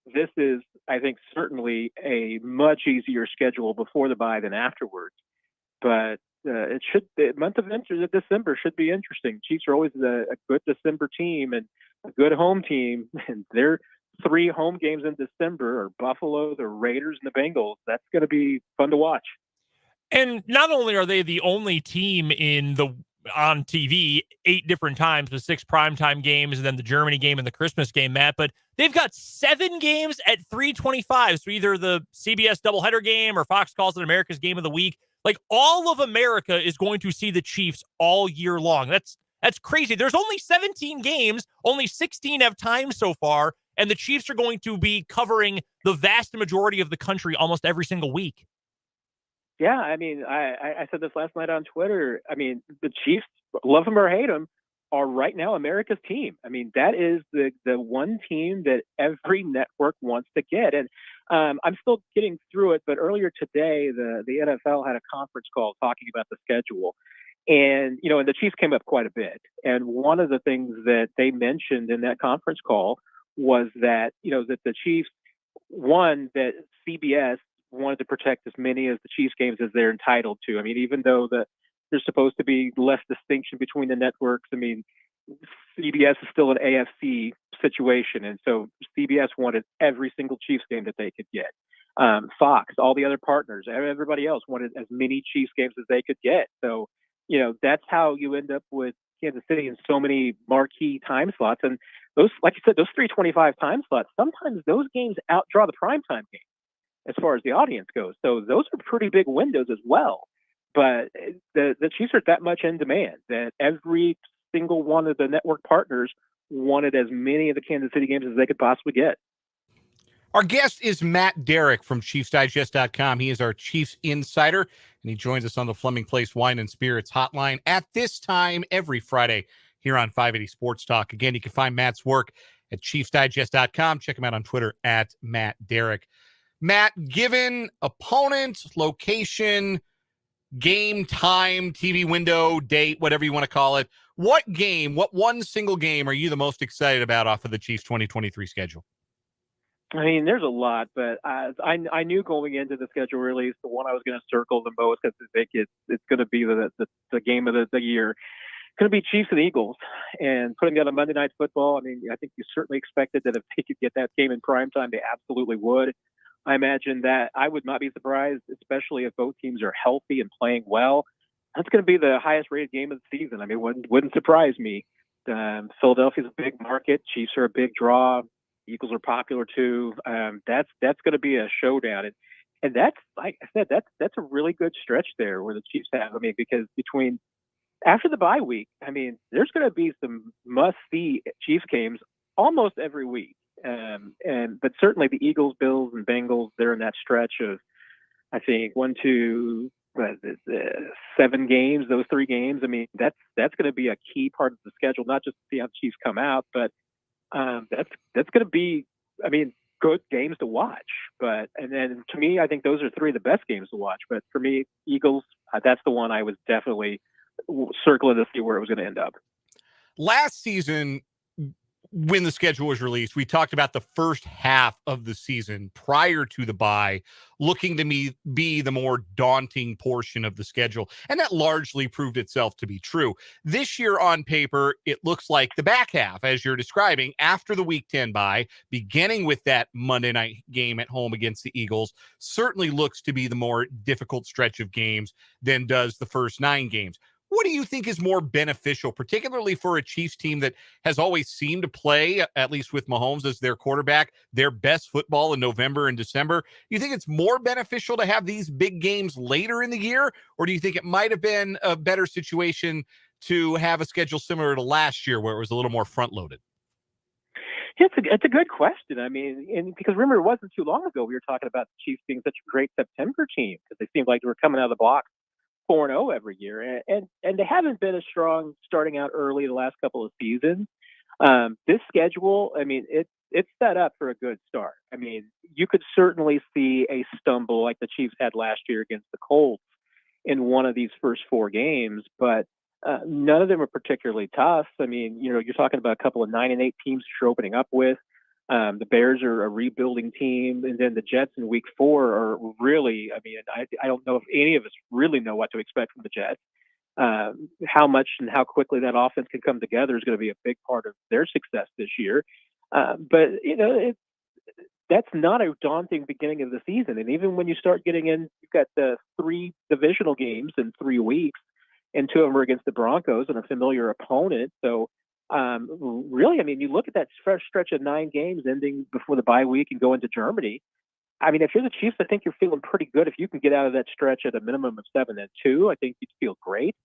this is, I think, certainly a much easier schedule before the bye than afterwards. But the month of December should be interesting. Chiefs are always a good December team and a good home team, and their 3 home games in December are Buffalo, the Raiders, and the Bengals. That's going to be fun to watch. And not only are they the only team on TV 8 different times with 6 primetime games and then the Germany game and the Christmas game, Matt, but they've got 7 games at 3:25. So either the CBS doubleheader game or Fox calls it America's Game of the Week. Like, all of America is going to see the Chiefs all year long. That's crazy. There's only 17 games. Only 16 have time so far. And the Chiefs are going to be covering the vast majority of the country almost every single week. Yeah, I mean, I said this last night on Twitter. I mean, the Chiefs, love them or hate them, are right now America's team. I mean, that is the one team that every network wants to get. And I'm still getting through it, but earlier today, the NFL had a conference call talking about the schedule. And, and the Chiefs came up quite a bit. And one of the things that they mentioned in that conference call was that, that the Chiefs, one, that CBS wanted to protect as many of the Chiefs games as they're entitled to. I mean, even though there's supposed to be less distinction between the networks, I mean, CBS is still an AFC situation. And so CBS wanted every single Chiefs game that they could get. Fox, all the other partners, everybody else wanted as many Chiefs games as they could get. So, that's how you end up with Kansas City in so many marquee time slots. And those, like you said, those 3:25 time slots, sometimes those games outdraw the primetime game as far as the audience goes. So those are pretty big windows as well. But the Chiefs are that much in demand that every single one of the network partners wanted as many of the Kansas City games as they could possibly get. Our guest is Matt Derrick from ChiefsDigest.com. He is our Chiefs insider, and he joins us on the Fleming Place Wine and Spirits hotline at this time every Friday here on 580 Sports Talk. Again, you can find Matt's work at ChiefsDigest.com. Check him out on Twitter at Matt Derrick. Matt, given opponent, location, game time, TV window, date, whatever you want to call it, what one single game are you the most excited about off of the Chiefs 2023 schedule? I mean, there's a lot, but I knew going into the schedule release, the one I was going to circle the most because I think it's going to be the game of the year. It's going to be Chiefs and Eagles, and putting that on Monday Night Football. I mean, I think you certainly expected that if they could get that game in prime time, they absolutely would. I imagine that I would not be surprised, especially if both teams are healthy and playing well. That's going to be the highest rated game of the season. I mean, wouldn't surprise me. Philadelphia's a big market. Chiefs are a big draw. Eagles are popular too. That's going to be a showdown, and that's, like I said, that's a really good stretch there where the Chiefs have. I mean, because after the bye week, I mean, there's going to be some must-see Chiefs games almost every week. But certainly the Eagles, Bills, and Bengals, they're in that stretch of, I think, 7 games. Those 3 games. I mean, that's going to be a key part of the schedule, not just to see how the Chiefs come out, but that's going to be, I mean, good games to watch. And then to me, I think those are 3 of the best games to watch. But for me, Eagles, that's the one I was definitely circling to see where it was going to end up. Last season, when the schedule was released, we talked about the first half of the season prior to the bye looking to be the more daunting portion of the schedule. And that largely proved itself to be true. This year on paper, it looks like the back half, as you're describing, after the Week 10 bye, beginning with that Monday night game at home against the Eagles, certainly looks to be the more difficult stretch of games than does the first 9 games. What do you think is more beneficial, particularly for a Chiefs team that has always seemed to play, at least with Mahomes as their quarterback, their best football in November and December? You think it's more beneficial to have these big games later in the year, or do you think it might have been a better situation to have a schedule similar to last year where it was a little more front-loaded? It's a good question. I mean, and because remember, it wasn't too long ago we were talking about the Chiefs being such a great September team because they seemed like they were coming out of the block 4-0 every year, and they haven't been as strong starting out early the last couple of seasons. This schedule, I mean, it's set up for a good start. I mean, you could certainly see a stumble like the Chiefs had last year against the Colts in one of these first 4 games, but none of them are particularly tough. I mean, you're talking about a couple of 9-8 teams you're opening up with. The Bears are a rebuilding team, and then the Jets in Week 4 are really. I mean, I don't know if any of us really know what to expect from the Jets. How much and how quickly that offense can come together is going to be a big part of their success this year. But that's not a daunting beginning of the season. And even when you start getting in, you've got the 3 divisional games in 3 weeks, and 2 of them are against the Broncos and a familiar opponent. So really, I mean, you look at that fresh stretch of 9 games ending before the bye week and go into Germany. I mean, if you're the Chiefs, I think you're feeling pretty good. If you can get out of that stretch at a minimum of 7-2, I think you'd feel great.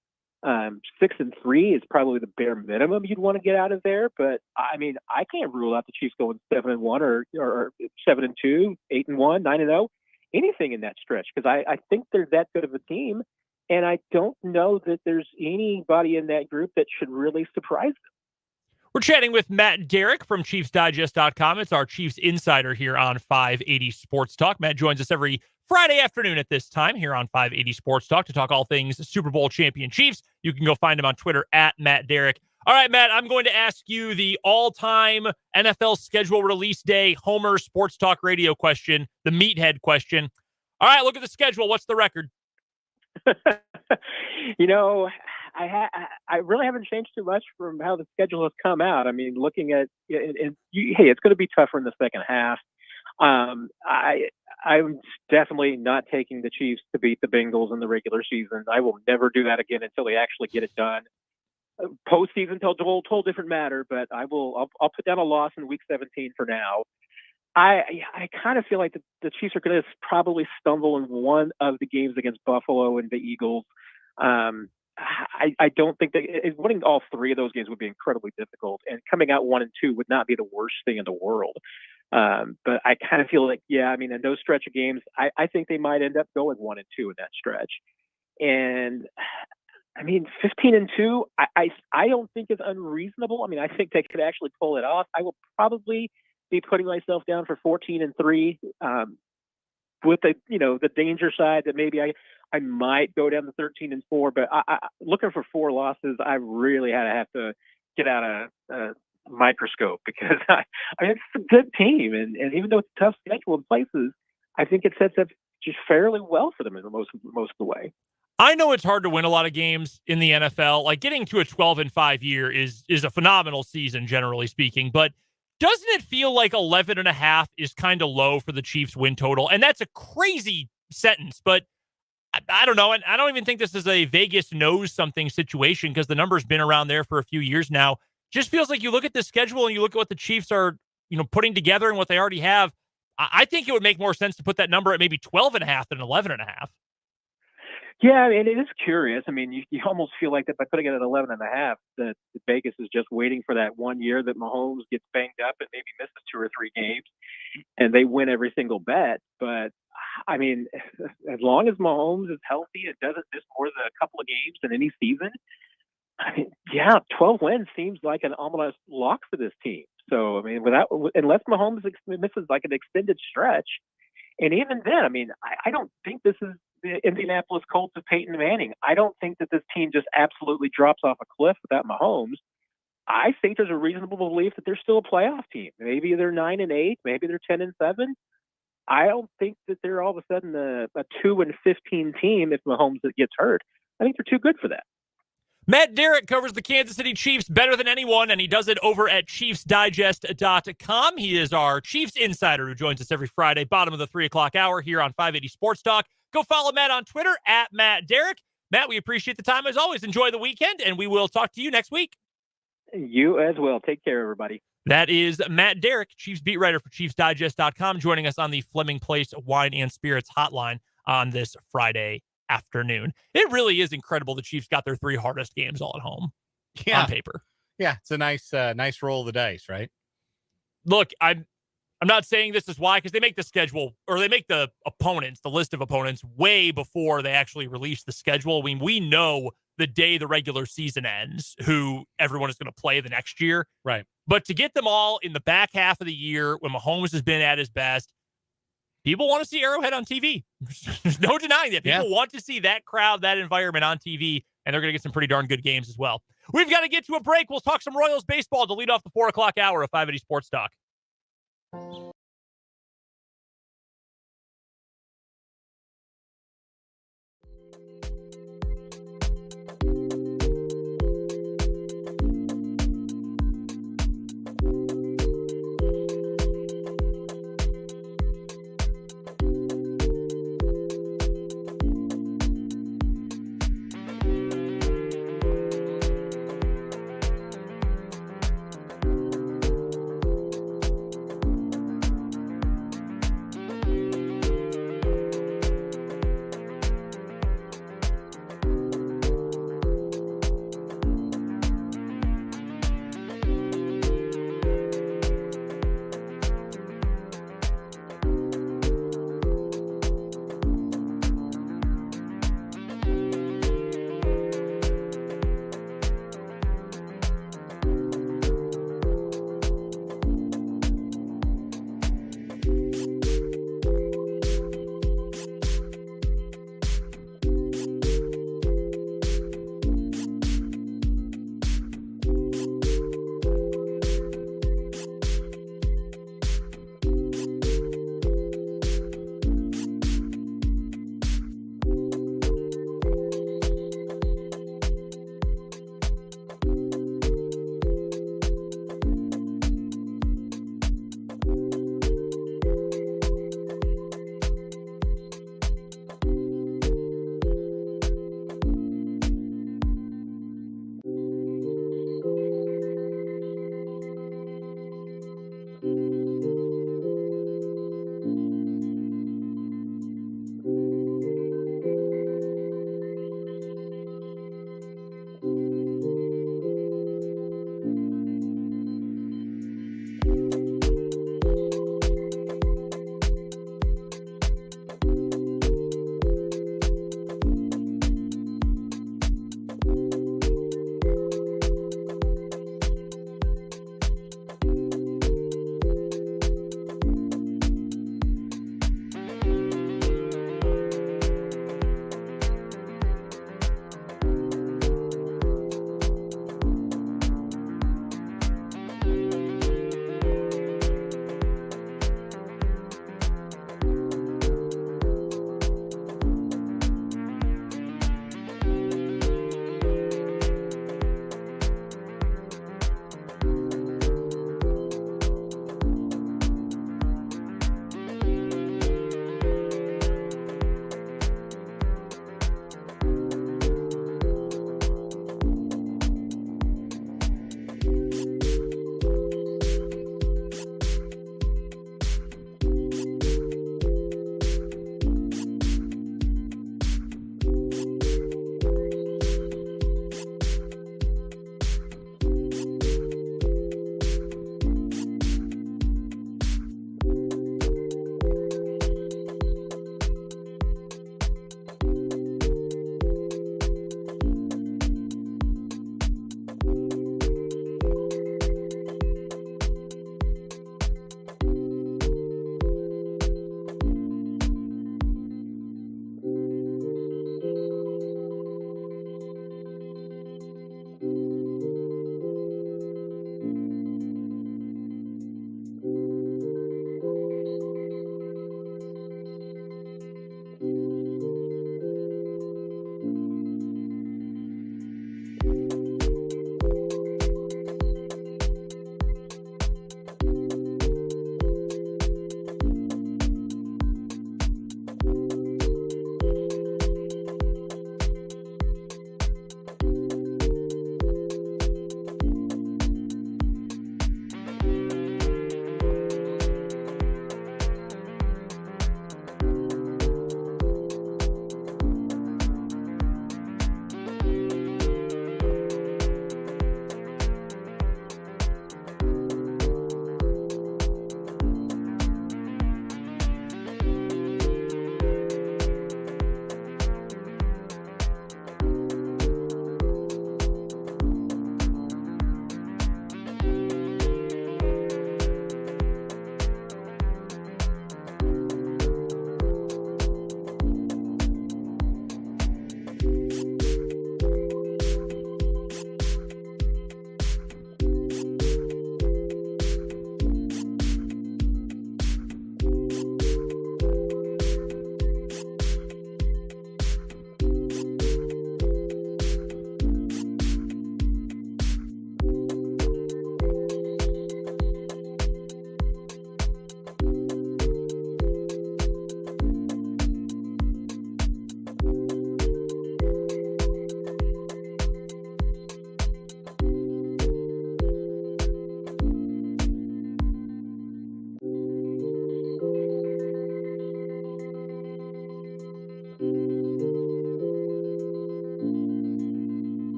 6-3 is probably the bare minimum you'd want to get out of there. But I mean, I can't rule out the Chiefs going 7-1 or 7-2, 8-1, 9-0, anything in that stretch, because I think they're that good of a team, and I don't know that there's anybody in that group that should really surprise them. We're chatting with Matt Derrick from ChiefsDigest.com. It's our Chiefs insider here on 580 Sports Talk. Matt joins us every Friday afternoon at this time here on 580 Sports Talk to talk all things Super Bowl champion Chiefs. You can go find him on Twitter at Matt Derrick. All right, Matt, I'm going to ask you the all-time NFL schedule release day Homer Sports Talk radio question, the meathead question. All right, look at the schedule. What's the record? I really haven't changed too much from how the schedule has come out. I mean, looking at hey, it's going to be tougher in the second half. I'm definitely not taking the Chiefs to beat the Bengals in the regular season. I will never do that again until they actually get it done. Postseason, whole different matter, but I'll put down a loss in Week 17 for now. I kind of feel like the Chiefs are going to probably stumble in one of the games against Buffalo and the Eagles. I don't think that winning all 3 of those games would be incredibly difficult, and coming out 1-2 would not be the worst thing in the world. But I kind of feel like, I mean, in those stretch of games, I think they might end up going 1-2 in that stretch. And I mean, 15-2, I don't think is unreasonable. I mean, I think they could actually pull it off. I will probably be putting myself down for 14-3, with the danger side that maybe I might go down to 13-4. But I looking for 4 losses, I really have to get out a microscope, because I mean, it's a good team, and even though it's a tough schedule in places, I think it sets up just fairly well for them in most of the way. I know it's hard to win a lot of games in the NFL. Like, getting to a 12-5 year is a phenomenal season, generally speaking. But doesn't it feel like 11.5 is kind of low for the Chiefs win total? And that's a crazy sentence, but I don't know. And I don't even think this is a Vegas knows something situation, because the number's been around there for a few years now. Just feels like you look at the schedule and you look at what the Chiefs are, putting together and what they already have. I think it would make more sense to put that number at maybe 12.5 than 11.5. Yeah, and it is curious. I mean, you almost feel like that by putting it at 11.5, that Vegas is just waiting for that one year that Mahomes gets banged up and maybe misses 2 or 3 games, and they win every single bet. But I mean, as long as Mahomes is healthy and doesn't miss more than a couple of games in any season, I mean, 12 wins seems like an almost lock for this team. So I mean, unless Mahomes misses like an extended stretch, and even then, I mean, I don't think this is the Indianapolis Colts of Peyton Manning. I don't think that this team just absolutely drops off a cliff without Mahomes. I think there's a reasonable belief that they're still a playoff team. Maybe they're 9-8, maybe they're 10-7. I don't think that they're all of a sudden a 2-15 team if Mahomes gets hurt. I think they're too good for that. Matt Derrick covers the Kansas City Chiefs better than anyone, and he does it over at ChiefsDigest.com. He is our Chiefs insider who joins us every Friday, bottom of the 3 o'clock hour here on 580 Sports Talk. Go follow Matt on Twitter at Matt Derrick. Matt, we appreciate the time as always. Enjoy the weekend, and we will talk to you next week. You as well. Take care, everybody. That is Matt Derrick, Chiefs beat writer for ChiefsDigest.com, joining us on the Fleming Place Wine and Spirits hotline on this Friday afternoon. It really is incredible the Chiefs got their 3 hardest games all at home on paper. Yeah, it's a nice roll of the dice, right? Look, I'm not saying this is why, because they make the schedule, or they make the list of opponents way before they actually release the schedule. I mean, we know the day the regular season ends who everyone is going to play the next year. Right. But to get them all in the back half of the year when Mahomes has been at his best, people want to see Arrowhead on TV. There's no denying that. People want to see that crowd, that environment on TV, and they're going to get some pretty darn good games as well. We've got to get to a break. We'll talk some Royals baseball to lead off the 4 o'clock hour of 580 Sports Talk.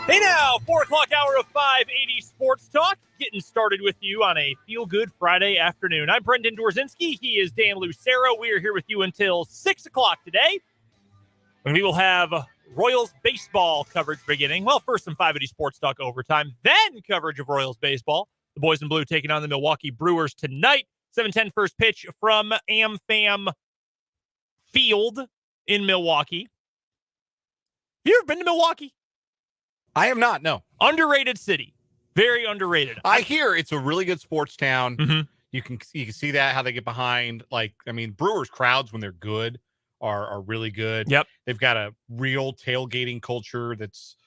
Hey now, 4 o'clock hour of 580 Sports Talk, getting started with you on a feel-good Friday afternoon. I'm Brendan Dorzinski. He is Dan Lucero. We are here with you until 6 o'clock today, when we will have Royals baseball coverage beginning. Well, first some 580 Sports Talk overtime, then coverage of Royals baseball. The boys in blue taking on the Milwaukee Brewers tonight. 7:10 first pitch from AmFam Field in Milwaukee. Have you ever been to Milwaukee? I am not, no. Underrated city. Very underrated. I hear it's a really good sports town. Mm-hmm. You can see that, how they get behind. Brewers crowds, when they're good, are really good. Yep. They've got a real tailgating culture that's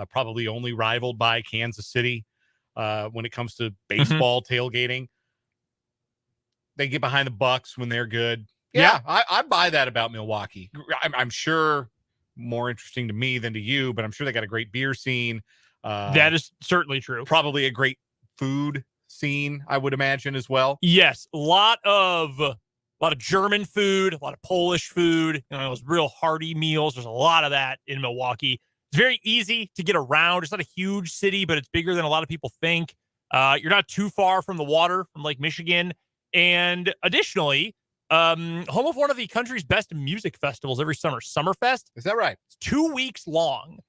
probably only rivaled by Kansas City when it comes to baseball tailgating. They get behind the Bucks when they're good. Yeah. I buy that about Milwaukee. I'm sure more interesting to me than to you, but I'm sure they got a great beer scene. That is certainly true. Probably a great food scene, I would imagine, as well. Yes, a lot of German food, a lot of Polish food. Those real hearty meals. There's a lot of that in Milwaukee. It's very easy to get around. It's not a huge city, but it's bigger than a lot of people think. You're not too far from the water, from Lake Michigan, and additionally, home of one of the country's best music festivals every summer, Summerfest. Is that right? It's 2 weeks long,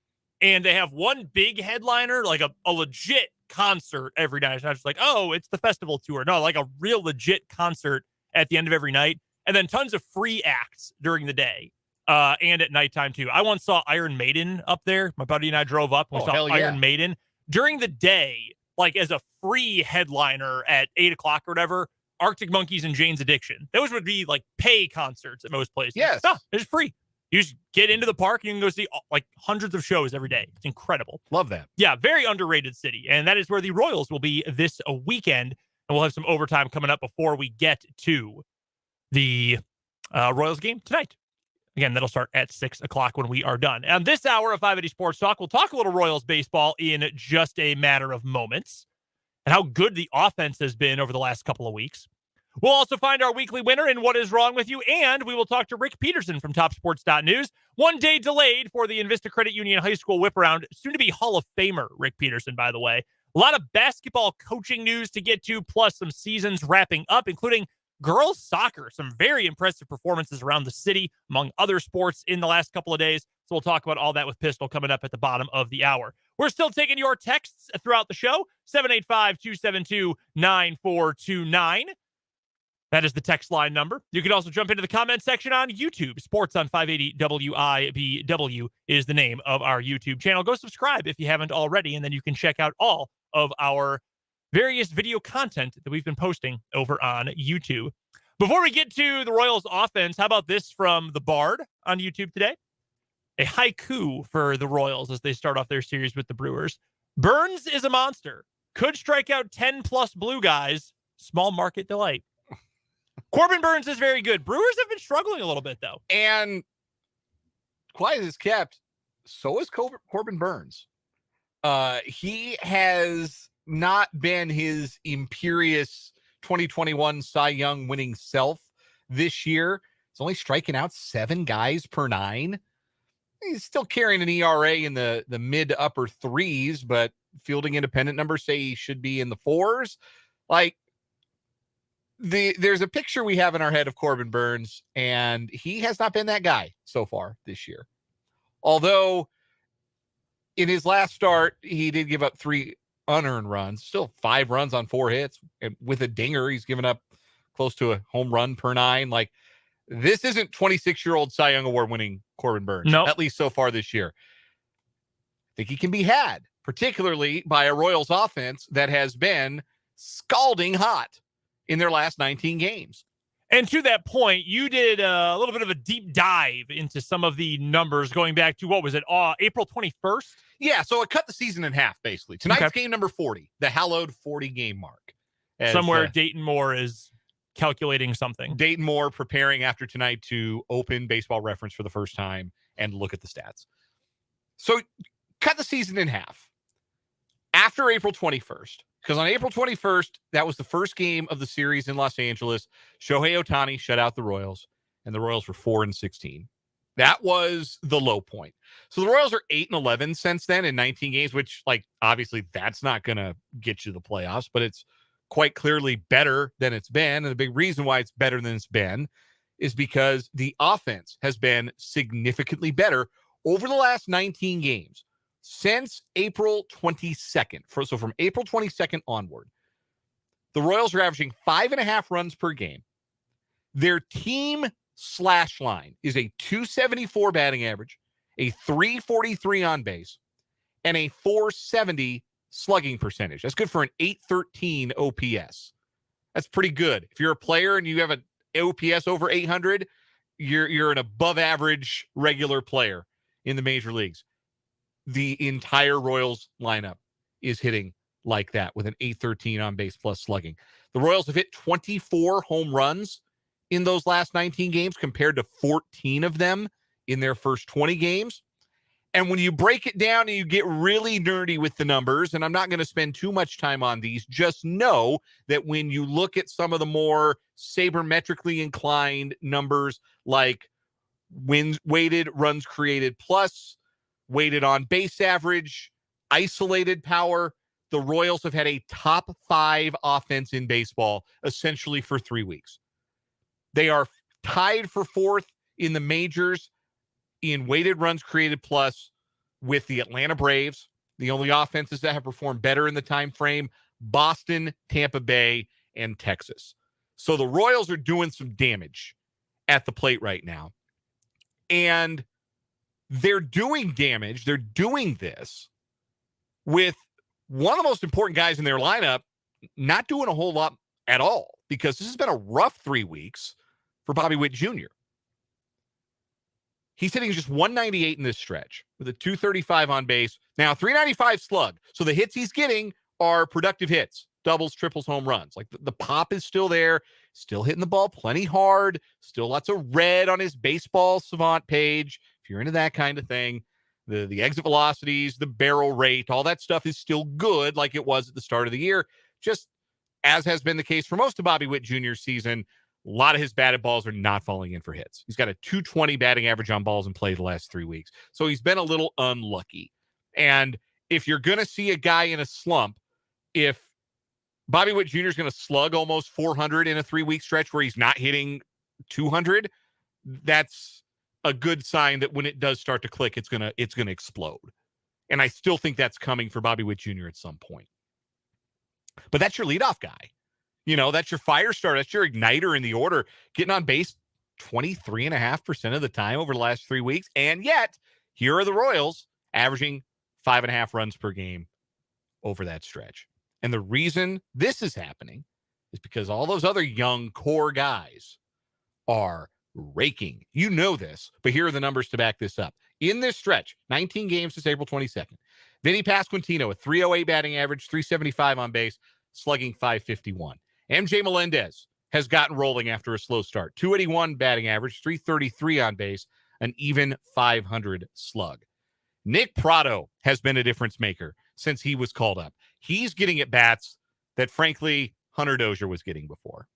and they have one big headliner, like a legit concert every night. It's not just like, oh, it's the festival tour. No, like a real legit concert at the end of every night, and then tons of free acts during the day and at nighttime too. I once saw Iron Maiden up there. My buddy and I drove up. We saw Iron Maiden during the day, like as a free headliner at 8 o'clock or whatever. Arctic Monkeys and Jane's Addiction. Those would be like pay concerts at most places. Yes. No, it's free. You just get into the park and you can go see like hundreds of shows every day. It's incredible. Love that. Yeah, very underrated city. And that is where the Royals will be this weekend. And we'll have some overtime coming up before we get to the Royals game tonight. Again, that'll start at 6 o'clock when we are done. And this hour of 580 Sports Talk, we'll talk a little Royals baseball in just a matter of moments and how good the offense has been over the last couple of weeks. We'll also find our weekly winner in What Is Wrong With You, and we will talk to Rick Peterson from TopSports.News. 1 day delayed for the Invista Credit Union High School whip-around. Soon-to-be Hall of Famer Rick Peterson, by the way. A lot of basketball coaching news to get to, plus some seasons wrapping up, including girls soccer. Some very impressive performances around the city, among other sports in the last couple of days. So we'll talk about all that with Pistol coming up at the bottom of the hour. We're still taking your texts throughout the show, 785-272-9429. That is the text line number. You can also jump into the comment section on YouTube. Sports on 580 WIBW is the name of our YouTube channel. Go subscribe if you haven't already, and then you can check out all of our various video content that we've been posting over on YouTube. Before we get to the Royals offense, how about this from the Bard on YouTube today? A haiku for the Royals as they start off their series with the Brewers. Burns is a monster. Could strike out 10-plus blue guys. Small market delight. Corbin Burns is very good. Brewers have been struggling a little bit, though. And quiet as kept, so is Corbin Burns. He has not been his imperious 2021 Cy Young winning self this year. He's only striking out 7 guys per 9. He's still carrying an ERA in the mid to upper 3s, but fielding independent numbers say he should be in the 4s. Like, there's a picture we have in our head of Corbin Burns, and he has not been that guy so far this year. Although in his last start, he did give up 3 unearned runs, still 5 runs on 4 hits. And with a dinger, he's given up close to a home run per 9. Like, this isn't 26-year-old Cy Young Award winning Corbin Burns, at least so far this year. I think he can be had, particularly by a Royals offense that has been scalding hot in their last 19 games. And to that point, you did a little bit of a deep dive into some of the numbers going back to, what was it, April 21st? Yeah, so it cut the season in half, basically. Tonight's game number 40, the hallowed 40-game mark. Somewhere Dayton Moore is calculating something. Dayton Moore preparing after tonight to open Baseball Reference for the first time and look at the stats. So cut the season in half. After April 21st, because on April 21st, that was the first game of the series in Los Angeles. Shohei Ohtani shut out the Royals, and the Royals were 4-16. That was the low point. So the Royals are 8-11 since then in 19 games, which, like, obviously that's not going to get you the playoffs, but it's quite clearly better than it's been. And the big reason why it's better than it's been is because the offense has been significantly better over the last 19 games since April 22nd. So from April 22nd onward, the Royals are averaging 5.5 runs per game. Their team slash line is a 274 batting average, a 343 on base, and a 470 slugging percentage. That's good for an 813 OPS. That's pretty good. If you're a player and you have an OPS over 800, you're an above average regular player in the major leagues. The entire Royals lineup is hitting like that with an 813 on base plus slugging. The Royals have hit 24 home runs in those last 19 games compared to 14 of them in their first 20 games. And when you break it down and you get really nerdy with the numbers, and I'm not going to spend too much time on these, just know that when you look at some of the more sabermetrically inclined numbers like weighted runs created plus, weighted on base average, isolated power, the Royals have had a top 5 offense in baseball essentially for 3 weeks. They are tied for 4th in the majors in weighted runs created plus with the Atlanta Braves. The only offenses that have performed better in the time frame, Boston, Tampa Bay, and Texas. So the Royals are doing some damage at the plate right now. And they're doing damage. They're doing this with one of the most important guys in their lineup not doing a whole lot at all, because this has been a rough 3 weeks for Bobby Witt Jr. He's hitting just 198 in this stretch with a 235 on base. Now, 395 slug. So the hits he's getting are productive hits, doubles, triples, home runs. Like the pop is still there, still hitting the ball plenty hard, still lots of red on his baseball savant page. If you're into that kind of thing, the exit velocities, the barrel rate, all that stuff is still good like it was at the start of the year. Just as has been the case for most of Bobby Witt Jr.'s season, a lot of his batted balls are not falling in for hits. He's got a 220 batting average on balls in play the last 3 weeks. So he's been a little unlucky. And if you're going to see a guy in a slump, if Bobby Witt Jr. is going to slug almost 400 in a 3-week stretch where he's not hitting 200, that's a good sign that when it does start to click, it's going to explode. And I still think that's coming for Bobby Witt Jr. at some point. But that's your leadoff guy. You know, that's your fire starter. That's your igniter in the order, getting on base 23.5% of the time over the last 3 weeks. And yet, here are the Royals averaging 5.5 runs per game over that stretch. And the reason this is happening is because all those other young core guys are raking. You know this, but here are the numbers to back this up. In this stretch, 19 games since April 22nd, Vinny Pasquantino, a 308 batting average, 375 on base, slugging 551. MJ Melendez has gotten rolling after a slow start. 281 batting average, 333 on base, an even 500 slug. Nick Pratto has been a difference maker since he was called up. He's getting at bats that, frankly, Hunter Dozier was getting before.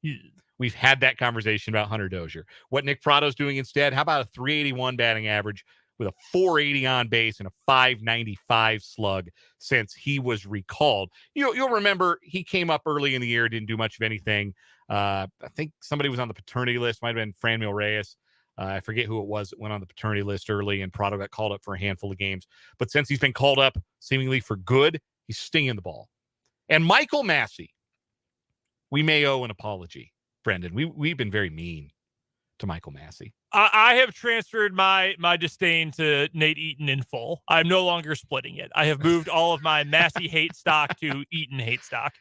We've had that conversation about Hunter Dozier. What Nick Pratto's doing instead, how about a 381 batting average with a 480 on base and a 595 slug since he was recalled? You'll remember he came up early in the year, didn't do much of anything. I think somebody was on the paternity list, might have been Franmil Reyes. I forget who it was that went on the paternity list early, and Pratto got called up for a handful of games. But since he's been called up seemingly for good, he's stinging the ball. And Michael Massey, we may owe an apology, Brendan. We've been very mean to Michael Massey. I have transferred my disdain to Nate Eaton in full. I'm no longer splitting it. I have moved all of my Massey hate stock to Eaton hate stock.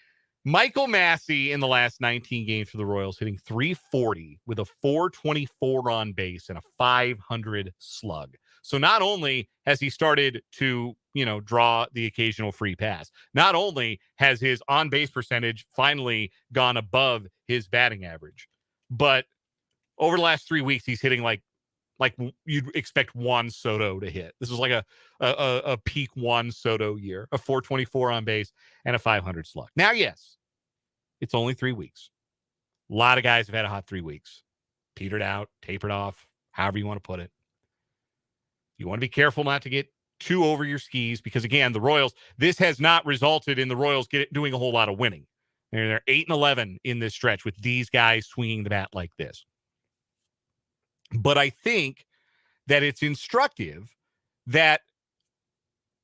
Michael Massey in the last 19 games for the Royals hitting 340 with a 424 on base and a 500 slug. So not only has he started to, draw the occasional free pass, not only has his on-base percentage finally gone above his batting average, but over the last 3 weeks, he's hitting like you'd expect Juan Soto to hit. This was like a peak Juan Soto year, a 424 on base and a 500 slug. Now, yes, it's only 3 weeks. A lot of guys have had a hot 3 weeks. Petered out, tapered off, however you want to put it. You want to be careful not to get too over your skis because, again, the Royals, this has not resulted in the Royals doing a whole lot of winning. They're 8-11 in this stretch with these guys swinging the bat like this. But I think that it's instructive that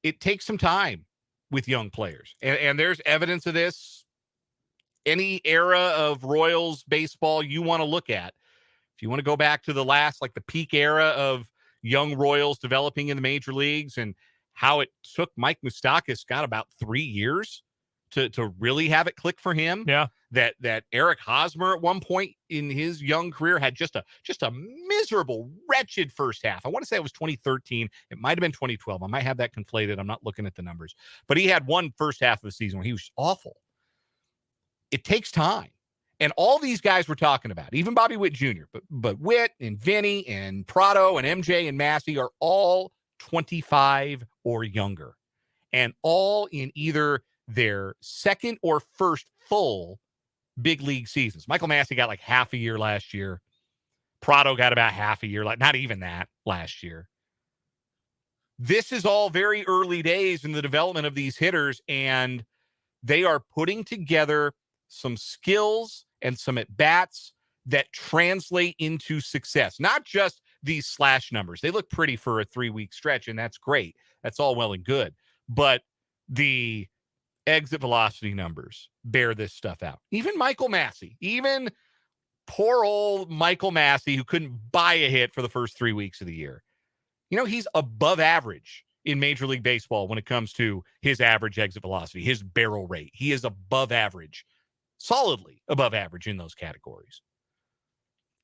it takes some time with young players. And there's evidence of this. Any era of Royals baseball you want to look at, if you want to go back to the last, like the peak era of young Royals developing in the major leagues and how it took Mike Moustakas, got about 3 years to really have it click for him. Yeah. That Eric Hosmer at one point in his young career had just a miserable, wretched first half. I want to say it was 2013. It might have been 2012. I might have that conflated. I'm not looking at the numbers. But he had one first half of the season where he was awful. It takes time. And all these guys we're talking about, even Bobby Witt Jr., but Witt and Vinny and Prado and MJ and Massey are all 25 or younger. And all in either their second or first full big league seasons. Michael Massey got like half a year last year. Prado got about half a year, like not even that last year. This is all very early days in the development of these hitters, and they are putting together some skills and some at-bats that translate into success. Not just these slash numbers. They look pretty for a 3-week stretch, and that's great. That's all well and good. But the exit velocity numbers bear this stuff out. Even Michael Massey, even poor old Michael Massey, who couldn't buy a hit for the first 3 weeks of the year. You know, he's above average in Major League Baseball when it comes to his average exit velocity, his barrel rate. He is above average, solidly above average in those categories.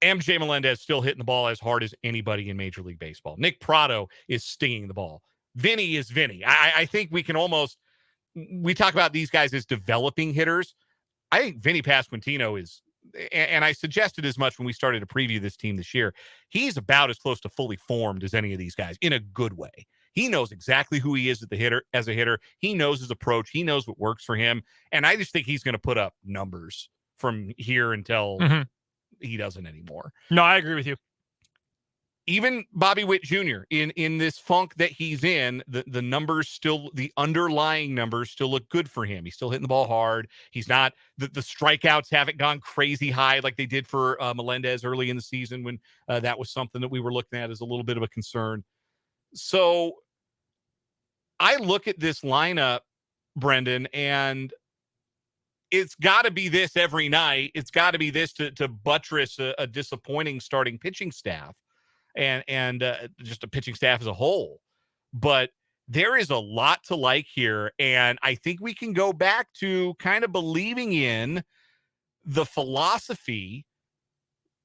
MJ Melendez still hitting the ball as hard as anybody in Major League Baseball. Nick Prado is stinging the ball. Vinny is Vinny. I think we can almost, we talk about these guys as developing hitters. I think Vinny Pasquantino is, and I suggested as much when we started to preview this team this year, he's about as close to fully formed as any of these guys in a good way. He knows exactly who he is as a hitter. He knows his approach. He knows what works for him. And I just think he's going to put up numbers from here until he doesn't anymore. No, I agree with you. Even Bobby Witt Jr. in this funk that he's in, the numbers still, the underlying numbers still look good for him. He's still hitting the ball hard. He's not, the strikeouts haven't gone crazy high like they did for Melendez early in the season when that was something that we were looking at as a little bit of a concern. So I look at this lineup, Brendan, and it's got to be this every night. It's got to be this to buttress a disappointing starting pitching staff. And just a pitching staff as a whole. But there is a lot to like here, and I think we can go back to kind of believing in the philosophy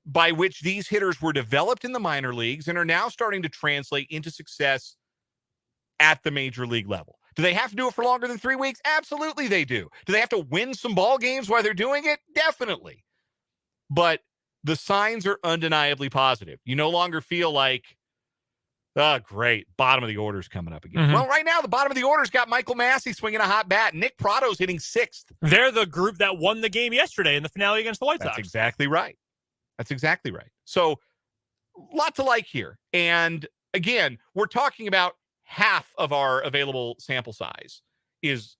by which these hitters were developed in the minor leagues and are now starting to translate into success at the major league level. Do they have to do it for longer than 3 weeks? Absolutely they do. Do they have to win some ball games while they're doing it? Definitely. But the signs are undeniably positive. You no longer feel like, oh, great, bottom of the order's coming up again. Well, right now, the bottom of the order's got Michael Massey swinging a hot bat. Nick Prado's hitting 6th. They're the group that won the game yesterday in the finale against the White Sox. That's exactly right. That's exactly right. So, a lot to like here. And again, we're talking about half of our available sample size is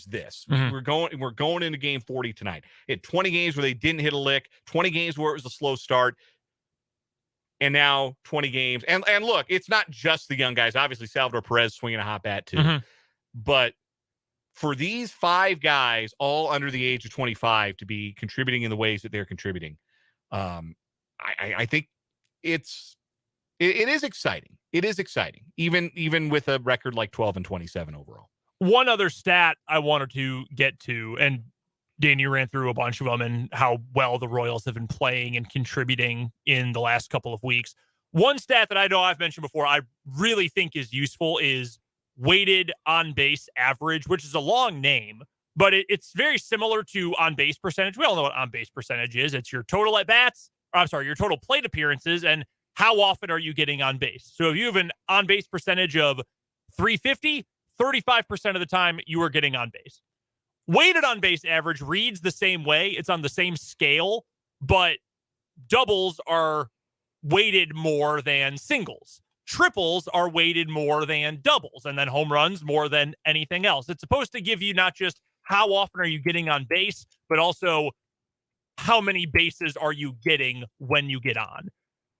this. We're going into game 40 tonight. It 20 games where they didn't hit a lick, 20 games where it was a slow start, and now 20 games. And look, it's not just the young guys. Obviously, Salvador Perez swinging a hot bat too. But for these 5 guys, all under the age of 25, to be contributing in the ways that they're contributing, I think it is exciting. It is exciting, even with a record like 12-27 overall. One other stat I wanted to get to, and Dan, you ran through a bunch of them and how well the Royals have been playing and contributing in the last couple of weeks. One stat that I know I've mentioned before I really think is useful is weighted on-base average, which is a long name, but it's very similar to on-base percentage. We all know what on-base percentage is. It's your total at-bats, your total plate appearances, and how often are you getting on base. So if you have an on-base percentage of 350, 35% of the time you are getting on base. Weighted on base average reads the same way. It's on the same scale, but doubles are weighted more than singles. triples are weighted more than doubles, and then home runs more than anything else. It's supposed to give you not just how often are you getting on base, but also how many bases are you getting when you get on.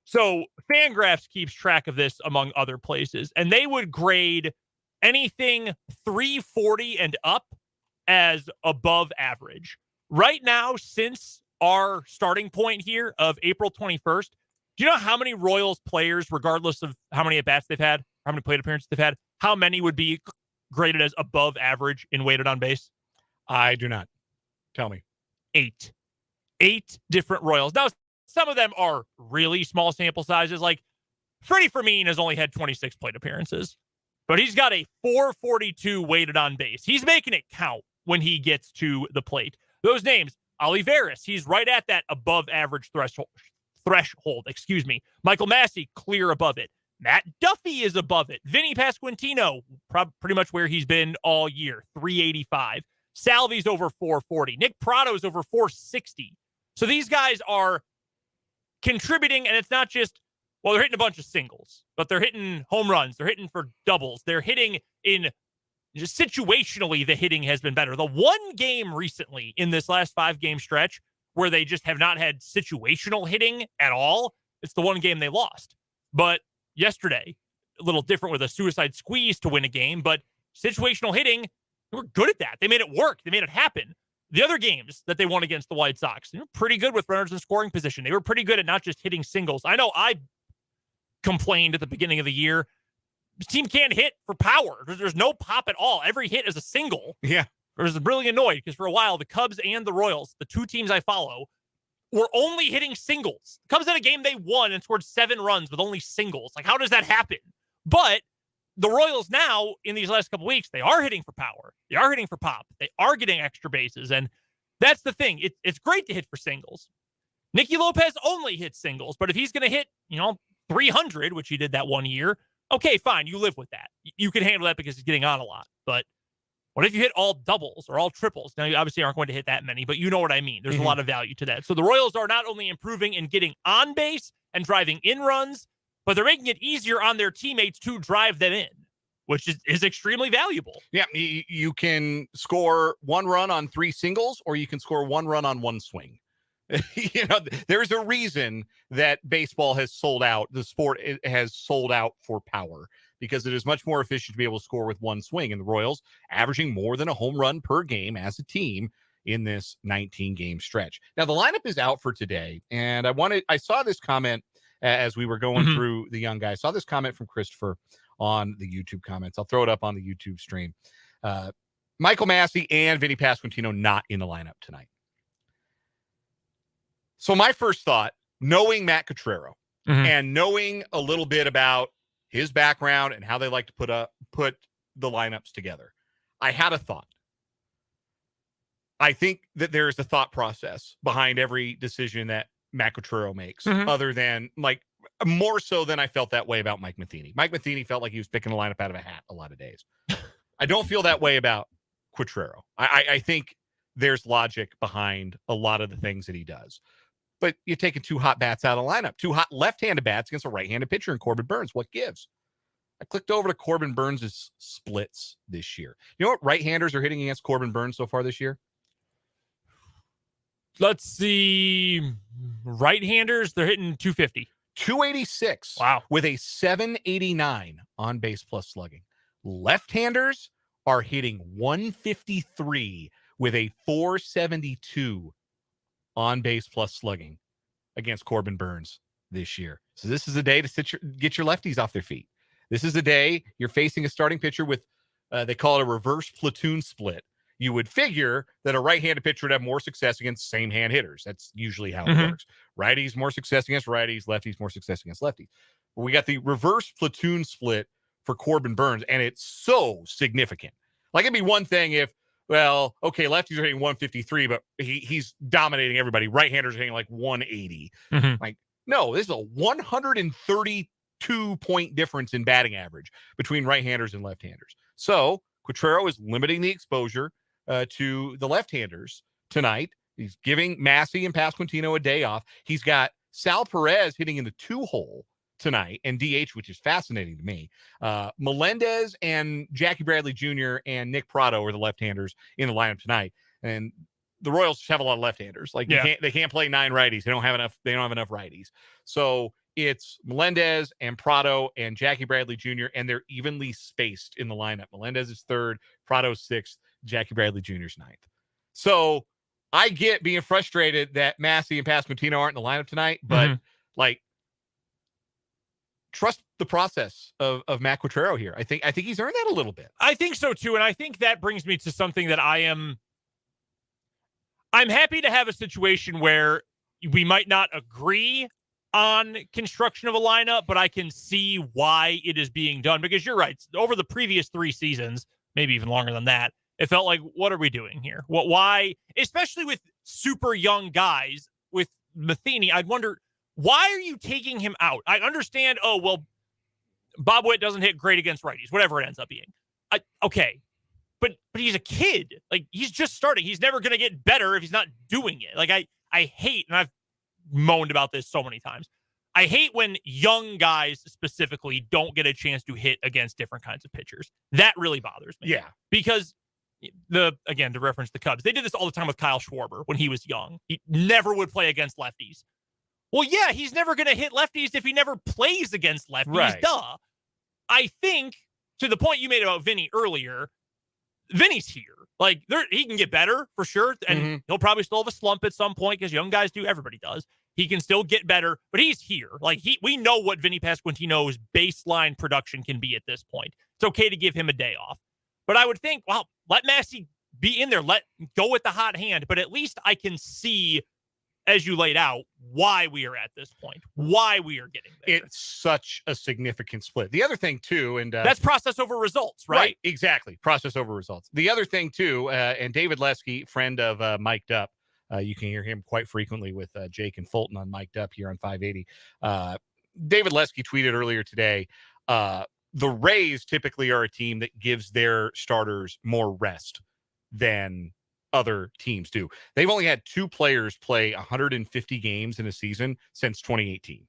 So Fangraphs keeps track of this among other places, and they would grade anything 340 and up as above average. Right now, since our starting point here of April 21st, do you know how many Royals players, regardless of how many at-bats they've had, how many plate appearances they've had, how many would be graded as above average in weighted on base? I do not. Tell me. 8. 8 different Royals. Now, some of them are really small sample sizes. Like Freddie Fermin has only had 26 plate appearances, but he's got a 442 weighted on base. He's making it count when he gets to the plate. Those names, Olivares, he's right at that above average threshold. Michael Massey, clear above it. Matt Duffy is above it. Vinny Pasquantino, pretty much where he's been all year, 385. Salvi's over 440. Nick Prado's over 460. So these guys are contributing, and it's not just, well, they're hitting a bunch of singles, but they're hitting home runs. They're hitting for doubles. They're hitting in just situationally, the hitting has been better. The one game recently in this last 5-game stretch where they just have not had situational hitting at all, it's the one game they lost. But yesterday, a little different with a suicide squeeze to win a game, but situational hitting, they were good at that. They made it work. They made it happen. The other games that they won against the White Sox, they were pretty good with runners in scoring position. They were pretty good at not just hitting singles. I know I complained at the beginning of the year, this team can't hit for power. There's no pop at all. Every hit is a single. Yeah. I was really annoyed because for a while, the Cubs and the Royals, the two teams I follow, were only hitting singles. The Cubs had a game they won and scored 7 runs with only singles. Like, how does that happen? But the Royals now, in these last couple weeks, they are hitting for power. They are hitting for pop. They are getting extra bases. And that's the thing. It's great to hit for singles. Nicky Lopez only hits singles. But if he's going to hit, 300, which he did that one year, okay, fine. You live with that. You can handle that because he's getting on a lot. But what if you hit all doubles or all triples? Now, you obviously aren't going to hit that many, but you know what I mean. There's a lot of value to that. So the Royals are not only improving in getting on base and driving in runs, but they're making it easier on their teammates to drive them in, which is extremely valuable. Yeah, you can score 1 run on 3 singles, or you can score 1 run on 1 swing. There's a reason that baseball has sold out. The sport has sold out for power because it is much more efficient to be able to score with 1 swing. And the Royals averaging more than a home run per game as a team in this 19-game stretch. Now, the lineup is out for today, and I saw this comment as we were going through the young guys. I saw this comment from Christopher on the YouTube comments. I'll throw it up on the YouTube stream. Michael Massey and Vinny Pasquantino not in the lineup tonight. So my first thought, knowing Matt Cottrero and knowing a little bit about his background and how they like to put the lineups together, I had a thought. I think that there is a thought process behind every decision that Matt Cottrero makes, other than more so than I felt that way about Mike Matheny. Mike Matheny felt like he was picking the lineup out of a hat a lot of days. I don't feel that way about Cottrero. I think there's logic behind a lot of the things that he does. But you're taking 2 hot bats out of the lineup, 2 hot left-handed bats against a right-handed pitcher in Corbin Burns. What gives? I clicked over to Corbin Burns' splits this year. You know what right-handers are hitting against Corbin Burns so far this year? Let's see. Right-handers, they're hitting 250. 286. Wow. With a 789 on base plus slugging. Left-handers are hitting 153 with a 472 on base plus slugging against Corbin Burns this year. So this is a day to get your lefties off their feet. This is a day you're facing a starting pitcher with, they call it a reverse platoon split. You would figure that a right-handed pitcher would have more success against same-hand hitters. That's usually how it works. Righties, more success against righties. Lefties, more success against lefties. But we got the reverse platoon split for Corbin Burns, and it's so significant. Like, it'd be one thing if, well, okay, lefties are hitting 153, but he's dominating everybody. Right-handers are hitting like 180. Like, no, this is a 132-point difference in batting average between right-handers and left-handers. So Cottrero is limiting the exposure to the left-handers tonight. He's giving Massey and Pasquantino a day off. He's got Sal Perez hitting in the 2-hole tonight and DH, which is fascinating to me. Melendez and Jackie Bradley Jr. and Nick Pratto are the left-handers in the lineup tonight. And the Royals have a lot of left-handers. Like they can't play 9 righties. They don't have enough righties. So it's Melendez and Pratto and Jackie Bradley Jr. and they're evenly spaced in the lineup. Melendez is 3rd, Pratto's 6th, Jackie Bradley Jr.'s 9th. So I get being frustrated that Massey and Pasquantino aren't in the lineup tonight, but trust the process of Matt Quatraro here. I think he's earned that a little bit. I think so too, and I think that brings me to something that I'm happy to have a situation where we might not agree on construction of a lineup, but I can see why it is being done, because you're right. Over the previous 3 seasons, maybe even longer than that, it felt like, what are we doing here? Why, especially with super young guys, with Matheny, I'd wonder, why are you taking him out? I understand, Bob Witt doesn't hit great against righties, whatever it ends up being. Okay. But he's a kid. Like, he's just starting. He's never going to get better if he's not doing it. Like, I hate, and I've moaned about this so many times, I hate when young guys specifically don't get a chance to hit against different kinds of pitchers. That really bothers me. Yeah. Because, again, to reference the Cubs, they did this all the time with Kyle Schwarber when he was young. He never would play against lefties. Well, yeah, he's never going to hit lefties if he never plays against lefties. Right. Duh. I think, to the point you made about Vinny earlier, Vinny's here. Like, he can get better for sure, and he'll probably still have a slump at some point because young guys do. Everybody does. He can still get better, but he's here. Like, we know what Vinny Pasquantino's baseline production can be at this point. It's okay to give him a day off. But I would think, well, let Massey be in there. Let go with the hot hand. But at least I can see, as you laid out, why we are at this point, why we are getting there. It's such a significant split. The other thing, too, and that's process over results, right? Right, exactly. Process over results. The other thing, too, and David Lesky, friend of Mic'd Up, you can hear him quite frequently with Jake and Fulton on Mic'd Up here on 580. David Lesky tweeted earlier today, the Rays typically are a team that gives their starters more rest than other teams do. They've only had 2 players play 150 games in a season since 2018.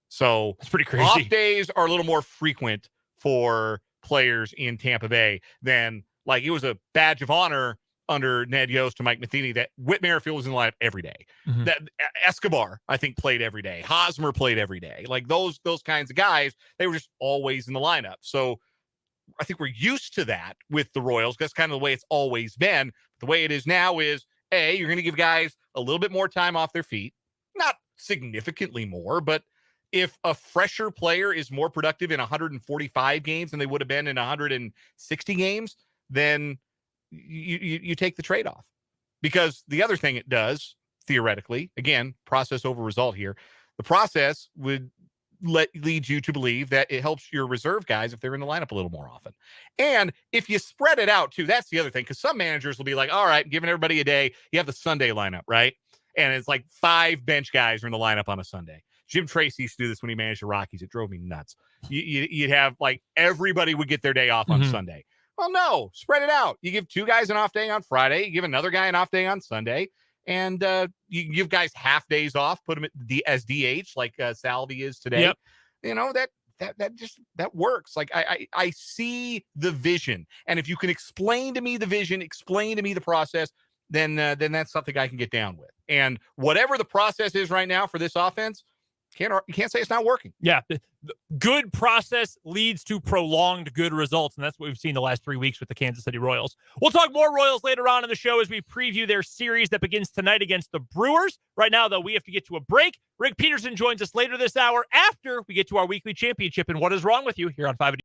So it's pretty crazy. Off days are a little more frequent for players in Tampa Bay than, like, it was a badge of honor under Ned Yost and Mike Matheny that Whit Merrifield was in the lineup every day. That Escobar, I think, played every day. Hosmer played every day. Like, those kinds of guys, they were just always in the lineup. So I think we're used to that with the Royals. That's kind of the way it's always been. The way it is now is, you're going to give guys a little bit more time off their feet. Not significantly more, but if a fresher player is more productive in 145 games than they would have been in 160 games, then you take the trade-off. Because the other thing it does, theoretically, again, process over result here, the process would lead you to believe that it helps your reserve guys if they're in the lineup a little more often. And if you spread it out too, that's the other thing, because some managers will be like, all right, giving everybody a day, you have the Sunday lineup, right? And it's like 5 bench guys are in the lineup on a Sunday. Jim Tracy used to do this when he managed the Rockies. It drove me nuts. You'd have, like, everybody would get their day off on Sunday. Well, no, spread it out. You give 2 guys an off day on Friday, you give another guy an off day on Sunday, and you give guys half days off, put them as DH like Salvi is today. Yep. You know, that works. Like, I see the vision, and if you can explain to me the vision, explain to me the process, then that's something I can get down with. And whatever the process is right now for this offense, you can't say it's not working. Yeah. The good process leads to prolonged good results, and that's what we've seen the last 3 weeks with the Kansas City Royals. We'll talk more Royals later on in the show as we preview their series that begins tonight against the Brewers. Right now, though, we have to get to a break. Rick Peterson joins us later this hour after we get to our weekly championship and What Is Wrong With You here on 580.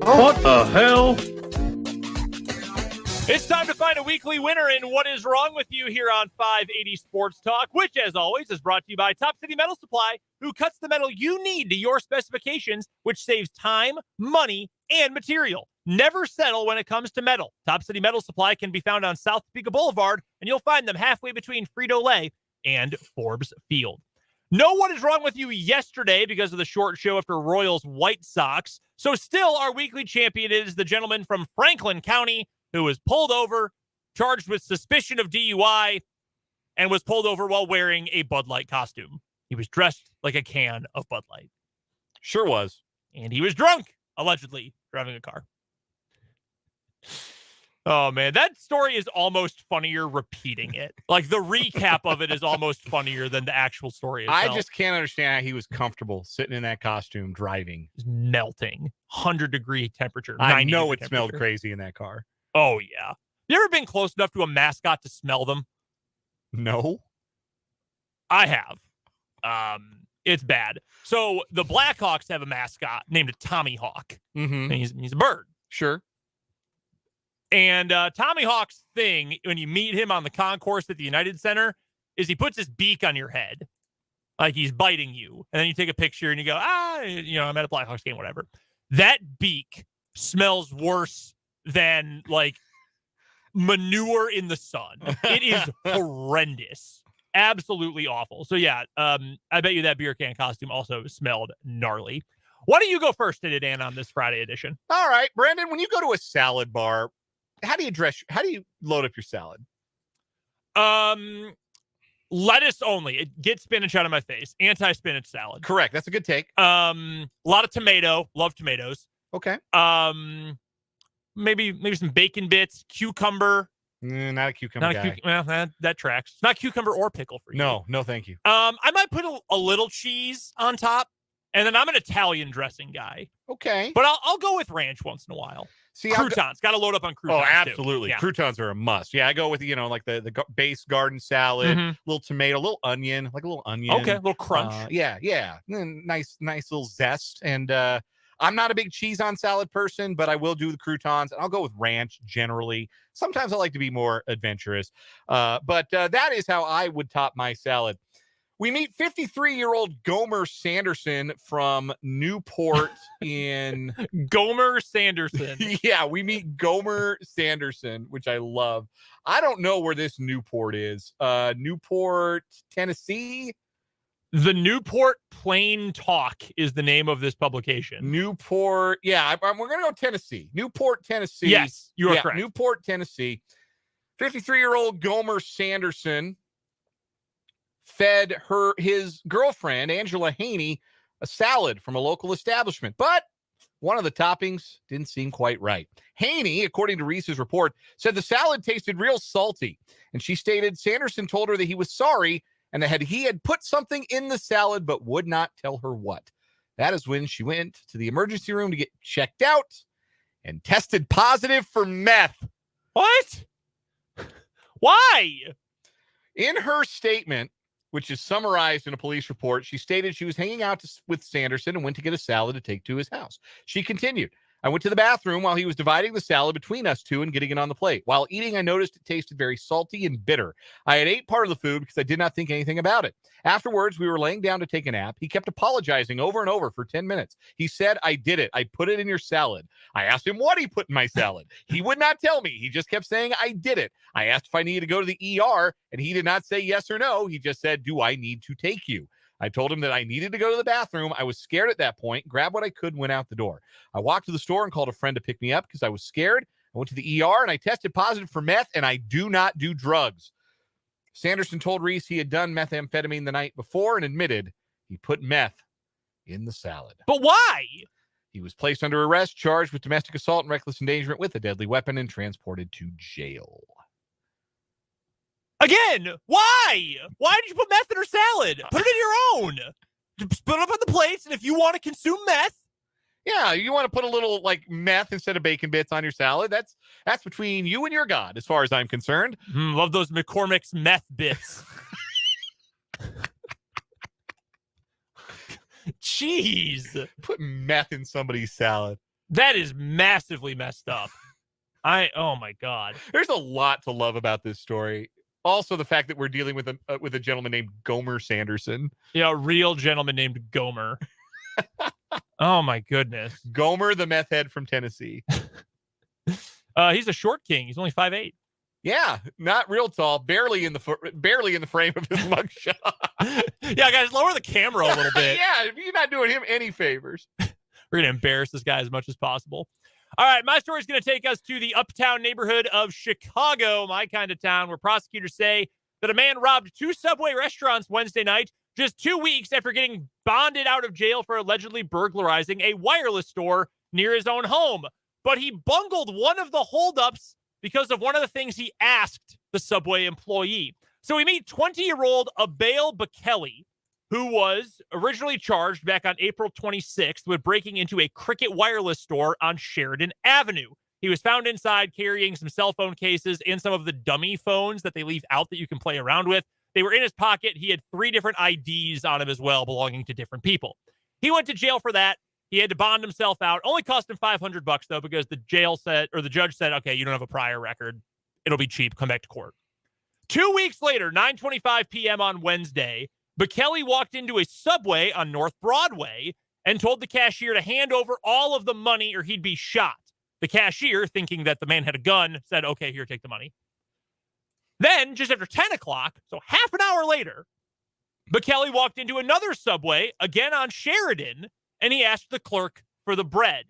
What the hell? It's time to find a weekly winner in What Is Wrong With You here on 580 Sports Talk, which, as always, is brought to you by Top City Metal Supply, who cuts the metal you need to your specifications, which saves time, money, and material. Never settle when it comes to metal. Top City Metal Supply can be found on South Topeka Boulevard, and you'll find them halfway between Frito-Lay and Forbes Field. Know what is wrong with you yesterday because of the short show after Royals White Sox. So still, our weekly champion is the gentleman from Franklin County who was pulled over, charged with suspicion of DUI, and was pulled over while wearing a Bud Light costume. He was dressed like a can of Bud Light. Sure was. And he was drunk, allegedly, driving a car. Oh, man, that story is almost funnier repeating it. Like, the recap of it is almost funnier than the actual story itself. I just can't understand how he was comfortable sitting in that costume driving. It's melting. 100-degree temperature. I know it smelled crazy in that car. Oh, yeah. You ever been close enough to a mascot to smell them? No. I have. It's bad. So the Blackhawks have a mascot named Tommy Hawk. Mm-hmm. And he's a bird. Sure. And Tommy Hawk's thing, when you meet him on the concourse at the United Center, is he puts his beak on your head. Like he's biting you. And then you take a picture and you go, I'm at a Blackhawks game, whatever. That beak smells worse than like manure in the sun. It is horrendous. Absolutely awful. So yeah, I bet you that beer can costume also smelled gnarly. Why don't you go first today, Dan, on this Friday edition? All right, Brandon, when you go to a salad bar, how do you load up your salad? Lettuce only. Get spinach out of my face. Anti-spinach salad. Correct. That's a good take. A lot of tomato. Love tomatoes. Okay. Maybe some bacon bits, cucumber. Not a cucumber guy. That tracks. It's not cucumber or pickle for you. No, thank you. I might put a little cheese on top, and then I'm an Italian dressing guy. Okay. But I'll go with ranch once in a while. See, croutons. Got to load up on croutons. Oh, absolutely. Yeah. Croutons are a must. Yeah, I go with, like the base garden salad, little tomato, little onion, like a little onion. Okay, a little crunch. Yeah. Nice little zest. And I'm not a big cheese on salad person, but I will do the croutons. And I'll go with ranch generally. Sometimes I like to be more adventurous. But that is how I would top my salad. We meet 53-year-old Gomer Sanderson from Newport in... Gomer Sanderson. Yeah, we meet Gomer Sanderson, which I love. I don't know where this Newport is. Newport, Tennessee? The Newport Plain Talk is the name of this publication. Newport. Yeah, we're going to go Tennessee. Newport, Tennessee. Yes, you are correct. Newport, Tennessee. 53-year-old Gomer Sanderson fed his girlfriend, Angela Haney, a salad from a local establishment. But one of the toppings didn't seem quite right. Haney, according to Reese's report, said the salad tasted real salty. And she stated Sanderson told her that he was sorry and that he had put something in the salad but would not tell her what. That is when she went to the emergency room to get checked out and tested positive for meth. What? Why? In her statement, which is summarized in a police report, she stated she was hanging out with Sanderson and went to get a salad to take to his house. She continued, I went to the bathroom while he was dividing the salad between us two and getting it on the plate. While eating, I noticed it tasted very salty and bitter. I had ate part of the food because I did not think anything about it. Afterwards, we were laying down to take a nap. He kept apologizing over and over for 10 minutes. He said, I did it. I put it in your salad. I asked him what he put in my salad. He would not tell me. He just kept saying, I did it. I asked if I needed to go to the ER, and he did not say yes or no. He just said, do I need to take you? I told him that I needed to go to the bathroom. I was scared at that point, grabbed what I could, and went out the door. I walked to the store and called a friend to pick me up because I was scared. I went to the ER and I tested positive for meth, and I do not do drugs. Sanderson told Reese he had done methamphetamine the night before and admitted he put meth in the salad. But why? He was placed under arrest, charged with domestic assault and reckless endangerment with a deadly weapon, and transported to jail. Again, why? Why did you put meth in her salad? Put it in your own. Split it up on the plates, and if you want to consume meth. Yeah, you want to put a little like meth instead of bacon bits on your salad. That's between you and your God, as far as I'm concerned. Love those McCormick's meth bits. Jeez. Put meth in somebody's salad. That is massively messed up. Oh my God. There's a lot to love about this story. Also, the fact that we're dealing with a gentleman named Gomer Sanderson. Yeah, a real gentleman named Gomer. Oh my goodness. Gomer, the meth head from Tennessee. He's a short king. He's only 5'8". Yeah, not real tall, barely in the frame of his mugshot. Yeah, guys, lower the camera a little bit. Yeah, you're not doing him any favors. We're going to embarrass this guy as much as possible. All right, my story is going to take us to the uptown neighborhood of Chicago, my kind of town, where prosecutors say that a man robbed 2 Subway restaurants Wednesday night, just 2 weeks after getting bonded out of jail for allegedly burglarizing a wireless store near his own home. But he bungled one of the holdups because of one of the things he asked the Subway employee. So we meet 20-year-old Abel Bekele, who was originally charged back on April 26th with breaking into a Cricket wireless store on Sheridan Avenue. He was found inside carrying some cell phone cases and some of the dummy phones that they leave out that you can play around with. They were in his pocket. He had 3 different IDs on him as well, belonging to different people. He went to jail for that. He had to bond himself out. Only cost him $500 though, because the judge said, okay, you don't have a prior record. It'll be cheap. Come back to court. 2 weeks later, 9:25 p.m. on Wednesday, Bekele walked into a Subway on North Broadway and told the cashier to hand over all of the money or he'd be shot. The cashier, thinking that the man had a gun, said, okay, here, take the money. Then, just after 10 o'clock, so half an hour later, Bekele walked into another Subway, again on Sheridan, and he asked the clerk for the bread.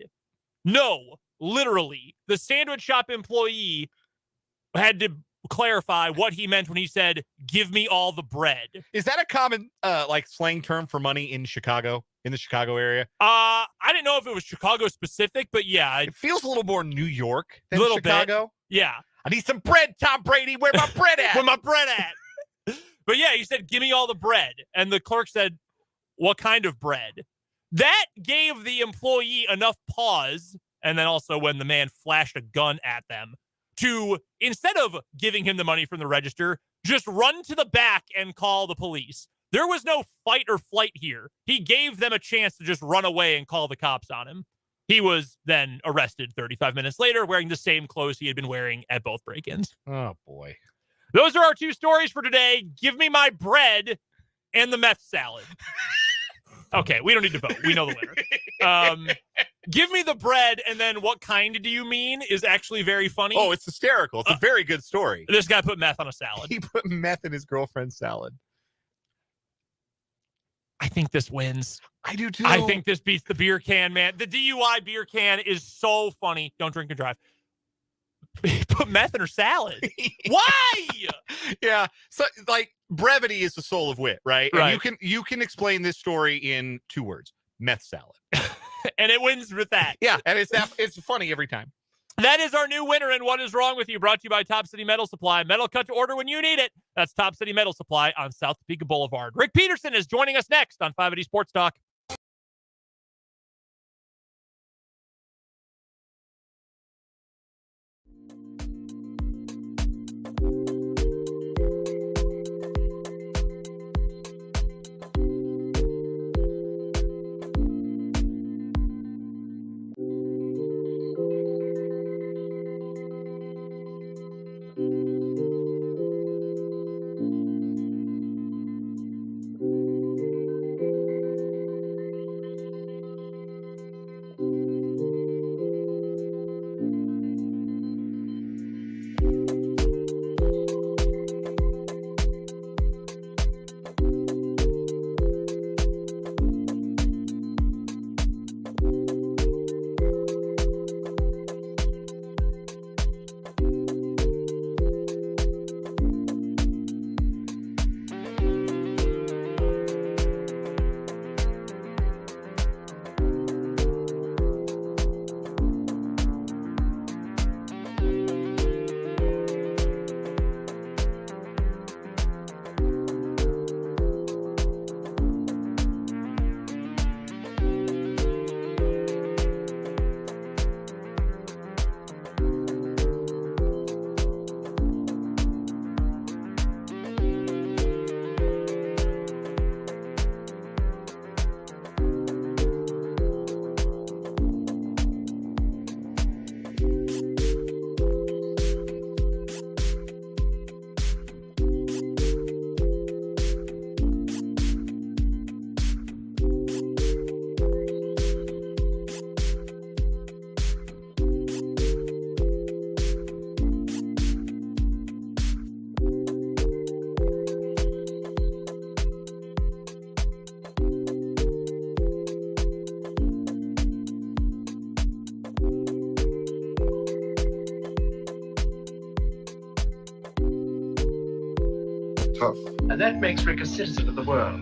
No, literally, the sandwich shop employee had to clarify what he meant when he said, give me all the bread. Is that a common slang term for money in Chicago, in the Chicago area? I didn't know if it was Chicago specific, but yeah. It feels a little more New York than Bit. Chicago. Yeah. I need some bread, Tom Brady. Where my bread at? Where my bread at? But yeah, he said, give me all the bread. And the clerk said, what kind of bread? That gave the employee enough pause, and then also when the man flashed a gun at them, to, instead of giving him the money from the register, just run to the back and call the police. There was no fight or flight here. He gave them a chance to just run away and call the cops on him. He was then arrested 35 minutes later wearing the same clothes he had been wearing at both break-ins. Oh, boy. Those are our 2 stories for today. Give me my bread and the meth salad. Okay, we don't need to vote. We know the winner. Give me the bread, and then what kind do you mean is actually very funny. Oh, it's hysterical. It's a very good story. This guy put meth on a salad. He put meth in his girlfriend's salad. I think this wins. I do, too. I think this beats the beer can, man. The DUI beer can is so funny. Don't drink and drive. He put meth in her salad. Why? Yeah. So, brevity is the soul of wit, right? Right. And you can explain this story in 2 words: meth salad. And it wins with that. Yeah, and it's funny every time. That is our new winner in What Is Wrong With You, brought to you by Top City Metal Supply. Metal cut to order when you need it. That's Top City Metal Supply on South Topeka Boulevard. Rick Peterson is joining us next on 580 Sports Talk. tough. And that makes Rick a citizen of the world.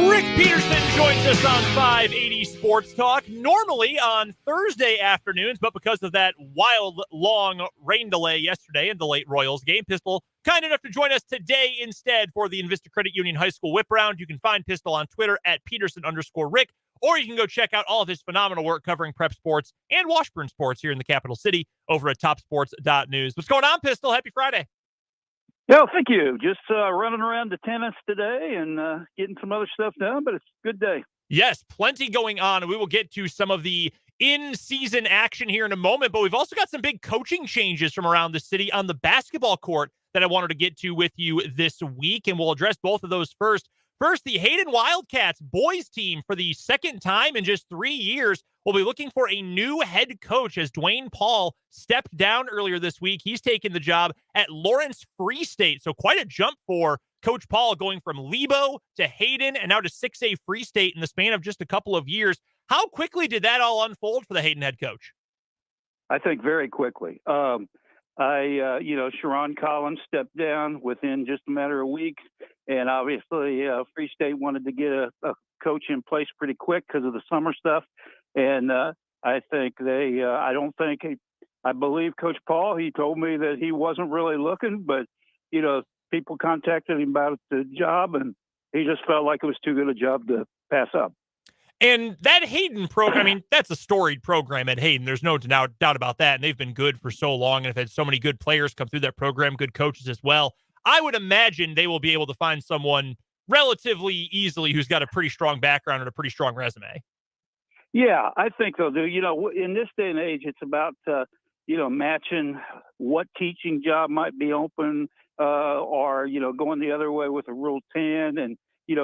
Rick Peterson joins us on 580 Sports Talk, normally on Thursday afternoons, but because of that wild, long rain delay yesterday in the late Royals game, Pistol kind enough to join us today instead for the Invista Credit Union High School Whip Round. You can find Pistol on Twitter at Peterson_Rick, or you can go check out all of his phenomenal work covering prep sports and Washburn sports here in the capital city over at topsports.news. What's going on, Pistol? Happy Friday. Yeah, thank you. Just running around the tennis today and getting some other stuff done, but it's a good day. Yes, plenty going on, and we will get to some of the in-season action here in a moment, but we've also got some big coaching changes from around the city on the basketball court that I wanted to get to with you this week, and we'll address both of those first. First, the Hayden Wildcats boys team for the second time in just 3 years will be looking for a new head coach as Dwayne Paul stepped down earlier this week. He's taken the job at Lawrence Free State. So quite a jump for Coach Paul going from Lebo to Hayden and now to 6A Free State in the span of just a couple of years. How quickly did that all unfold for the Hayden head coach? I think very quickly. Sharon Collins stepped down within just a matter of weeks, and obviously Free State wanted to get a coach in place pretty quick because of the summer stuff. And I think I believe Coach Paul, he told me that he wasn't really looking, but, people contacted him about the job, and he just felt like it was too good a job to pass up. And that Hayden program, I mean, that's a storied program at Hayden. There's no doubt about that. And they've been good for so long and have had so many good players come through that program, good coaches as well. I would imagine they will be able to find someone relatively easily who's got a pretty strong background and a pretty strong resume. Yeah, I think they'll do. In this day and age, it's about, matching what teaching job might be open or, going the other way with a Rule 10 and,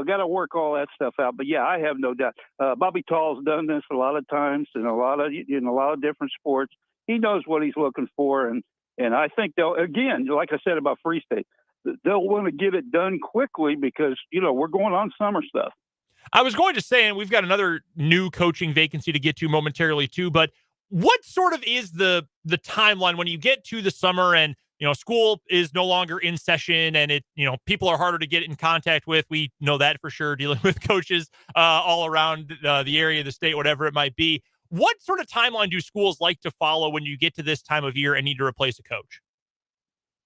got to work all that stuff out. But yeah, I have no doubt. Bobby Tall's done this a lot of times in a lot of different sports. He knows what he's looking for, and I think they'll, again, like I said about Free State, they'll want to get it done quickly because we're going on summer stuff. I was going to say, and we've got another new coaching vacancy to get to momentarily too, but what sort of is the timeline when you get to the summer and school is no longer in session and it, people are harder to get in contact with. We know that for sure, dealing with coaches all around the area, the state, whatever it might be. What sort of timeline do schools like to follow when you get to this time of year and need to replace a coach?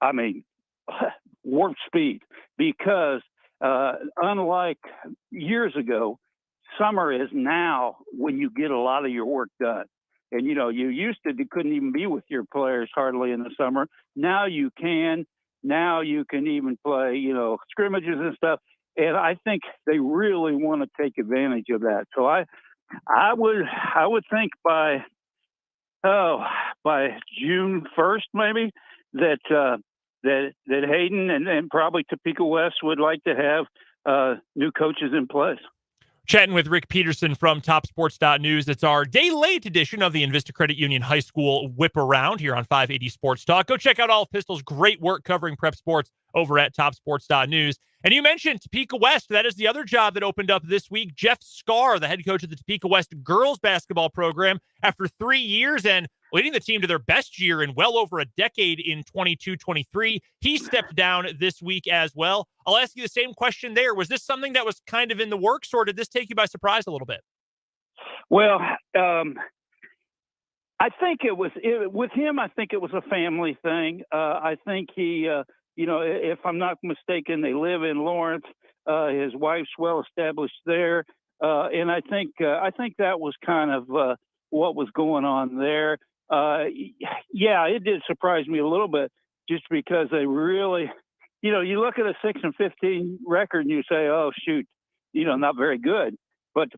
I mean, warp speed, because unlike years ago, summer is now when you get a lot of your work done. And, you used to, you couldn't even be with your players hardly in the summer. Now you can. Now you can even play, scrimmages and stuff. And I think they really want to take advantage of that. So I would think by June 1st, maybe, that Hayden and probably Topeka West would like to have new coaches in place. Chatting with Rick Peterson from topsports.news. It's our day late edition of the Invista Credit Union High School Whip Around here on 580 Sports Talk. Go check out all of Pistol's great work covering prep sports over at topsports.news. And you mentioned Topeka West. That is the other job that opened up this week. Jeff Scarr, the head coach of the Topeka West girls basketball program, after 3 years and leading the team to their best year in well over a decade in 22-23. He stepped down this week as well. I'll ask you the same question there. Was this something that was kind of in the works, or did this take you by surprise a little bit? Well, I think with him, I think it was a family thing. I think he, if I'm not mistaken, they live in Lawrence. His wife's well established there. And I think that was kind of what was going on there. Yeah, it did surprise me a little bit just because they really, you look at a 6-15 record and you say, oh, shoot, not very good. But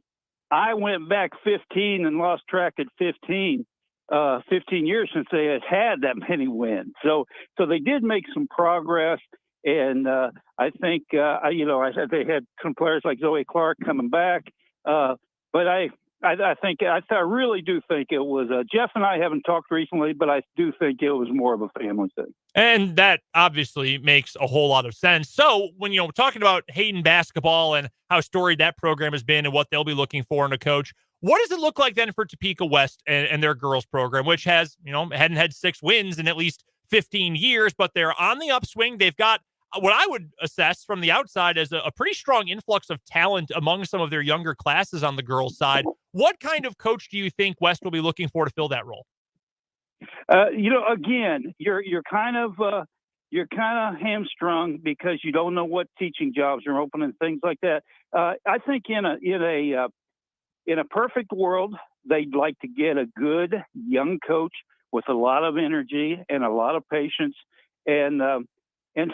I went back 15 and lost track at 15 years since they had that many wins. So they did make some progress. And I think, I said they had some players like Zoe Clark coming back. But I really do think it was Jeff and I haven't talked recently, but I do think it was more of a family thing. And that obviously makes a whole lot of sense. So when, we're talking about Hayden basketball and how storied that program has been and what they'll be looking for in a coach, what does it look like then for Topeka West and their girls program, which has, hadn't had 6 wins in at least 15 years, but they're on the upswing. They've got, what I would assess from the outside as a pretty strong influx of talent among some of their younger classes on the girls' side. What kind of coach do you think West will be looking for to fill that role? Again, you're kind of hamstrung because you don't know what teaching jobs are open and things like that. I think in a perfect world, they'd like to get a good young coach with a lot of energy and a lot of patience, and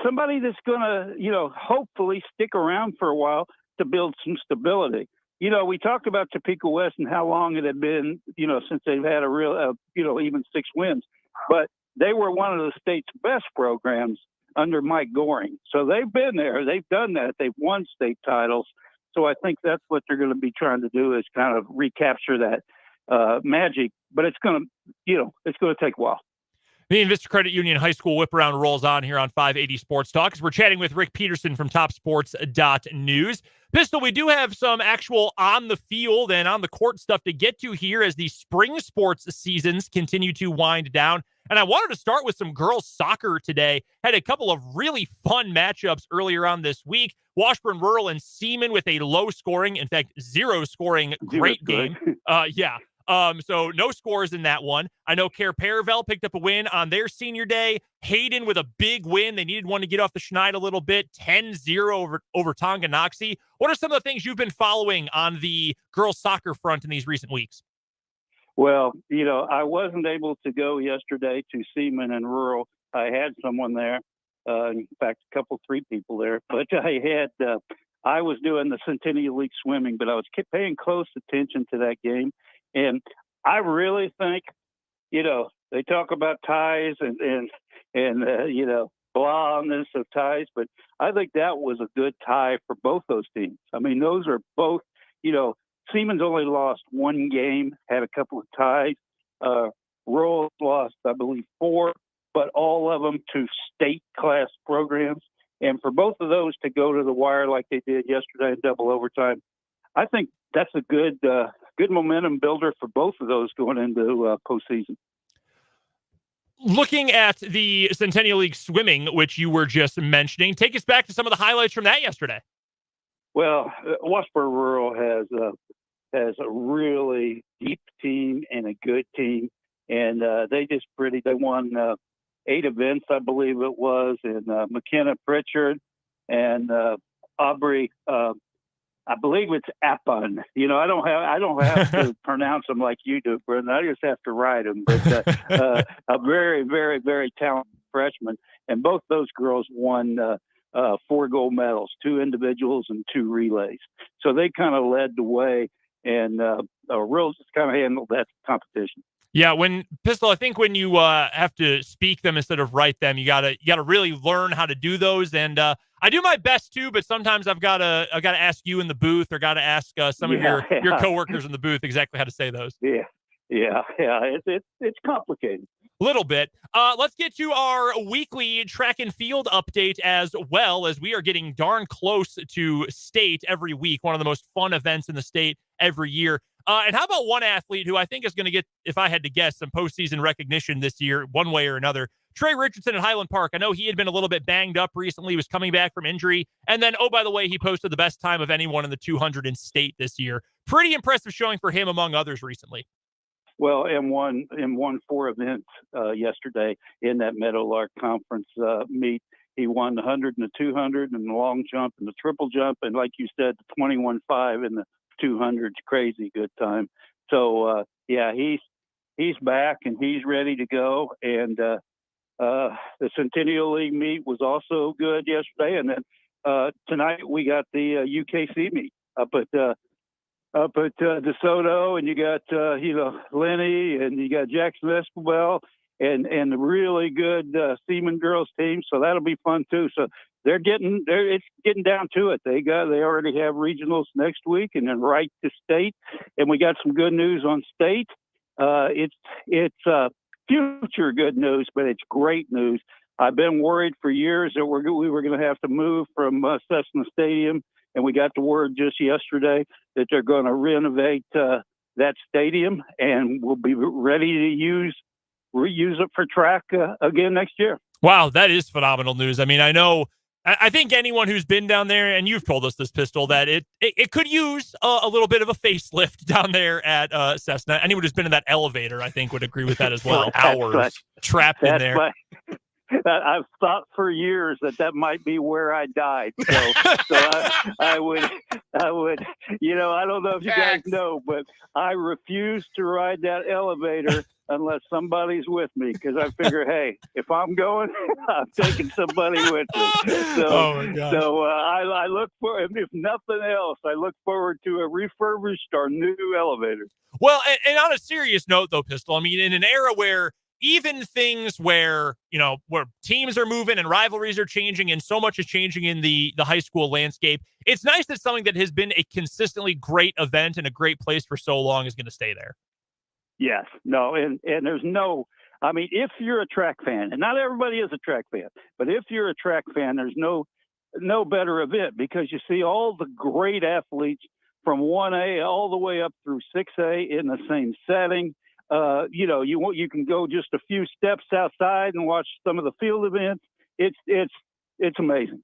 somebody that's going to, hopefully stick around for a while to build some stability. We talked about Topeka West and how long it had been, since they've had a real, even 6 wins. But they were one of the state's best programs under Mike Goring. So they've been there. They've done that. They've won state titles. So I think that's what they're going to be trying to do is kind of recapture that magic. But it's going to take a while. Me and Vista Credit Union High School Whip Around rolls on here on 580 Sports Talk as we're chatting with Rick Peterson from TopSports.news. Pistol, we do have some actual on the field and on the court stuff to get to here as the spring sports seasons continue to wind down. And I wanted to start with some girls soccer today. Had a couple of really fun matchups earlier on this week. Washburn Rural and Seaman with a low scoring, in fact, 0 scoring, great game. So no scores in that one. I know Care Paravel picked up a win on their senior day. Hayden with a big win. They needed one to get off the schneid a little bit. 10-0 over Tonganoxie. What are some of the things you've been following on the girls soccer front in these recent weeks? Well, I wasn't able to go yesterday to Seaman and Rural. I had someone there. In fact, 3 people there. But I was doing the Centennial League swimming, but I was paying close attention to that game. And I really think, they talk about ties and blahness of ties, but I think that was a good tie for both those teams. I mean, those are both, Siemens only lost 1 game, had a couple of ties. Rural lost, I believe, 4, but all of them to state class programs. And for both of those to go to the wire like they did yesterday in double overtime, I think that's a good momentum builder for both of those going into postseason. Looking at the Centennial League swimming, which you were just mentioning, take us back to some of the highlights from that yesterday. Well, Washburn Rural has a really deep team and a good team, and they won 8 events, I believe it was, and McKenna Pritchard and Aubrey. I believe it's Appon. I don't have to pronounce them like you do, Brendan. I just have to write them. But a very, very, very talented freshman, and both those girls won 4 gold medals, 2 individuals and 2 relays. So they kind of led the way, and Rural just kind of handled that competition. Yeah, Pistol, I think when you have to speak them instead of write them, you gotta really learn how to do those. And I do my best too, but sometimes I've gotta ask you in the booth, or gotta ask some of your coworkers in the booth exactly how to say those. Yeah. It's complicated. Little bit. Let's get to our weekly track and field update as well, as we are getting darn close to state every week. One of the most fun events in the state every year. And how about one athlete who I think is going to get, if I had to guess, some postseason recognition this year, one way or another? Trey Richardson at Highland Park. I know he had been a little bit banged up recently. He was coming back from injury. And then, oh, by the way, he posted the best time of anyone in the 200 in state this year. Pretty impressive showing for him among others recently. Well, and won 4 events yesterday in that Meadowlark Conference meet. He won the 100 and the 200 and the long jump and the triple jump. And like you said, the 21.5 in the 200's crazy good time. So, he's back and he's ready to go. And the Centennial League meet was also good yesterday. And then tonight we got the UKC meet up at DeSoto, and you got Lenny, and you got Jackson Escobar, and the really good Seaman girls team. So that'll be fun too. So it's getting down to it. They already have regionals next week, and then right to state. And we got some good news on state. It's future good news, but it's great news. I've been worried for years that we were going to have to move from Cessna Stadium, and we got the word just yesterday that they're going to renovate that stadium, and we'll be ready to reuse it for track again next year. Wow, that is phenomenal news. I mean, I know I think anyone who's been down there, and you've told us this, Pistol, that it could use a little bit of a facelift down there at Cessna. Anyone who's been in that elevator, I think, would agree with that as well. Hours trapped in there. I've thought for years that might be where I died. So I would, I don't know if you guys know, but I refuse to ride that elevator unless somebody's with me, because I figure, hey, if I'm going, I'm taking somebody with me. So, I look for, if nothing else, I look forward to a refurbished or new elevator. Well, and on a serious note, though, Pistol, I mean, in an era where even things where teams are moving and rivalries are changing and so much is changing in the high school landscape, it's nice that something that has been a consistently great event and a great place for so long is going to stay there. Yes, no, and there's no, I mean, if you're a track fan, and not everybody is a track fan, but if you're a track fan, there's no better event, because you see all the great athletes from 1A all the way up through 6A in the same setting. You can go just a few steps outside and watch some of the field events. It's amazing.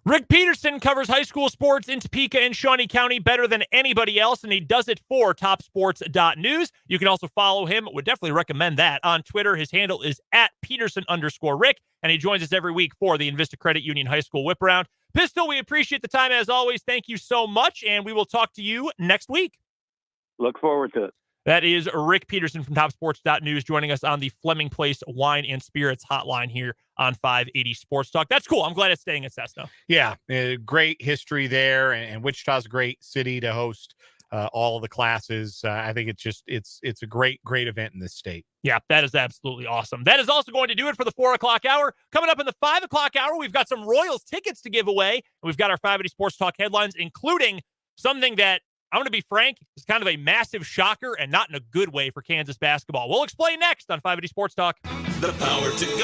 Rick Peterson covers high school sports in Topeka and Shawnee County better than anybody else, and he does it for topsports.news. You can also follow him. Would definitely recommend that on Twitter. His handle is @Peterson_Rick, and he joins us every week for the Invista Credit Union High School Whip Around. Pistol, we appreciate the time as always. Thank you so much, and we will talk to you next week. Look forward to it. That is Rick Peterson from topsports.news joining us on the Fleming Place Wine and Spirits hotline here on 580 Sports Talk. That's cool. I'm glad it's staying at Cessna. Yeah, great history there, and Wichita's a great city to host all of the classes. I think it's a great event in this state. Yeah, that is absolutely awesome. That is also going to do it for the 4 o'clock hour. Coming up in the 5 o'clock hour, we've got some Royals tickets to give away. And we've got our 580 Sports Talk headlines, including something that, I'm going to be frank, it's kind of a massive shocker, and not in a good way for Kansas basketball. We'll explain next on 580 Sports Talk. The power to go.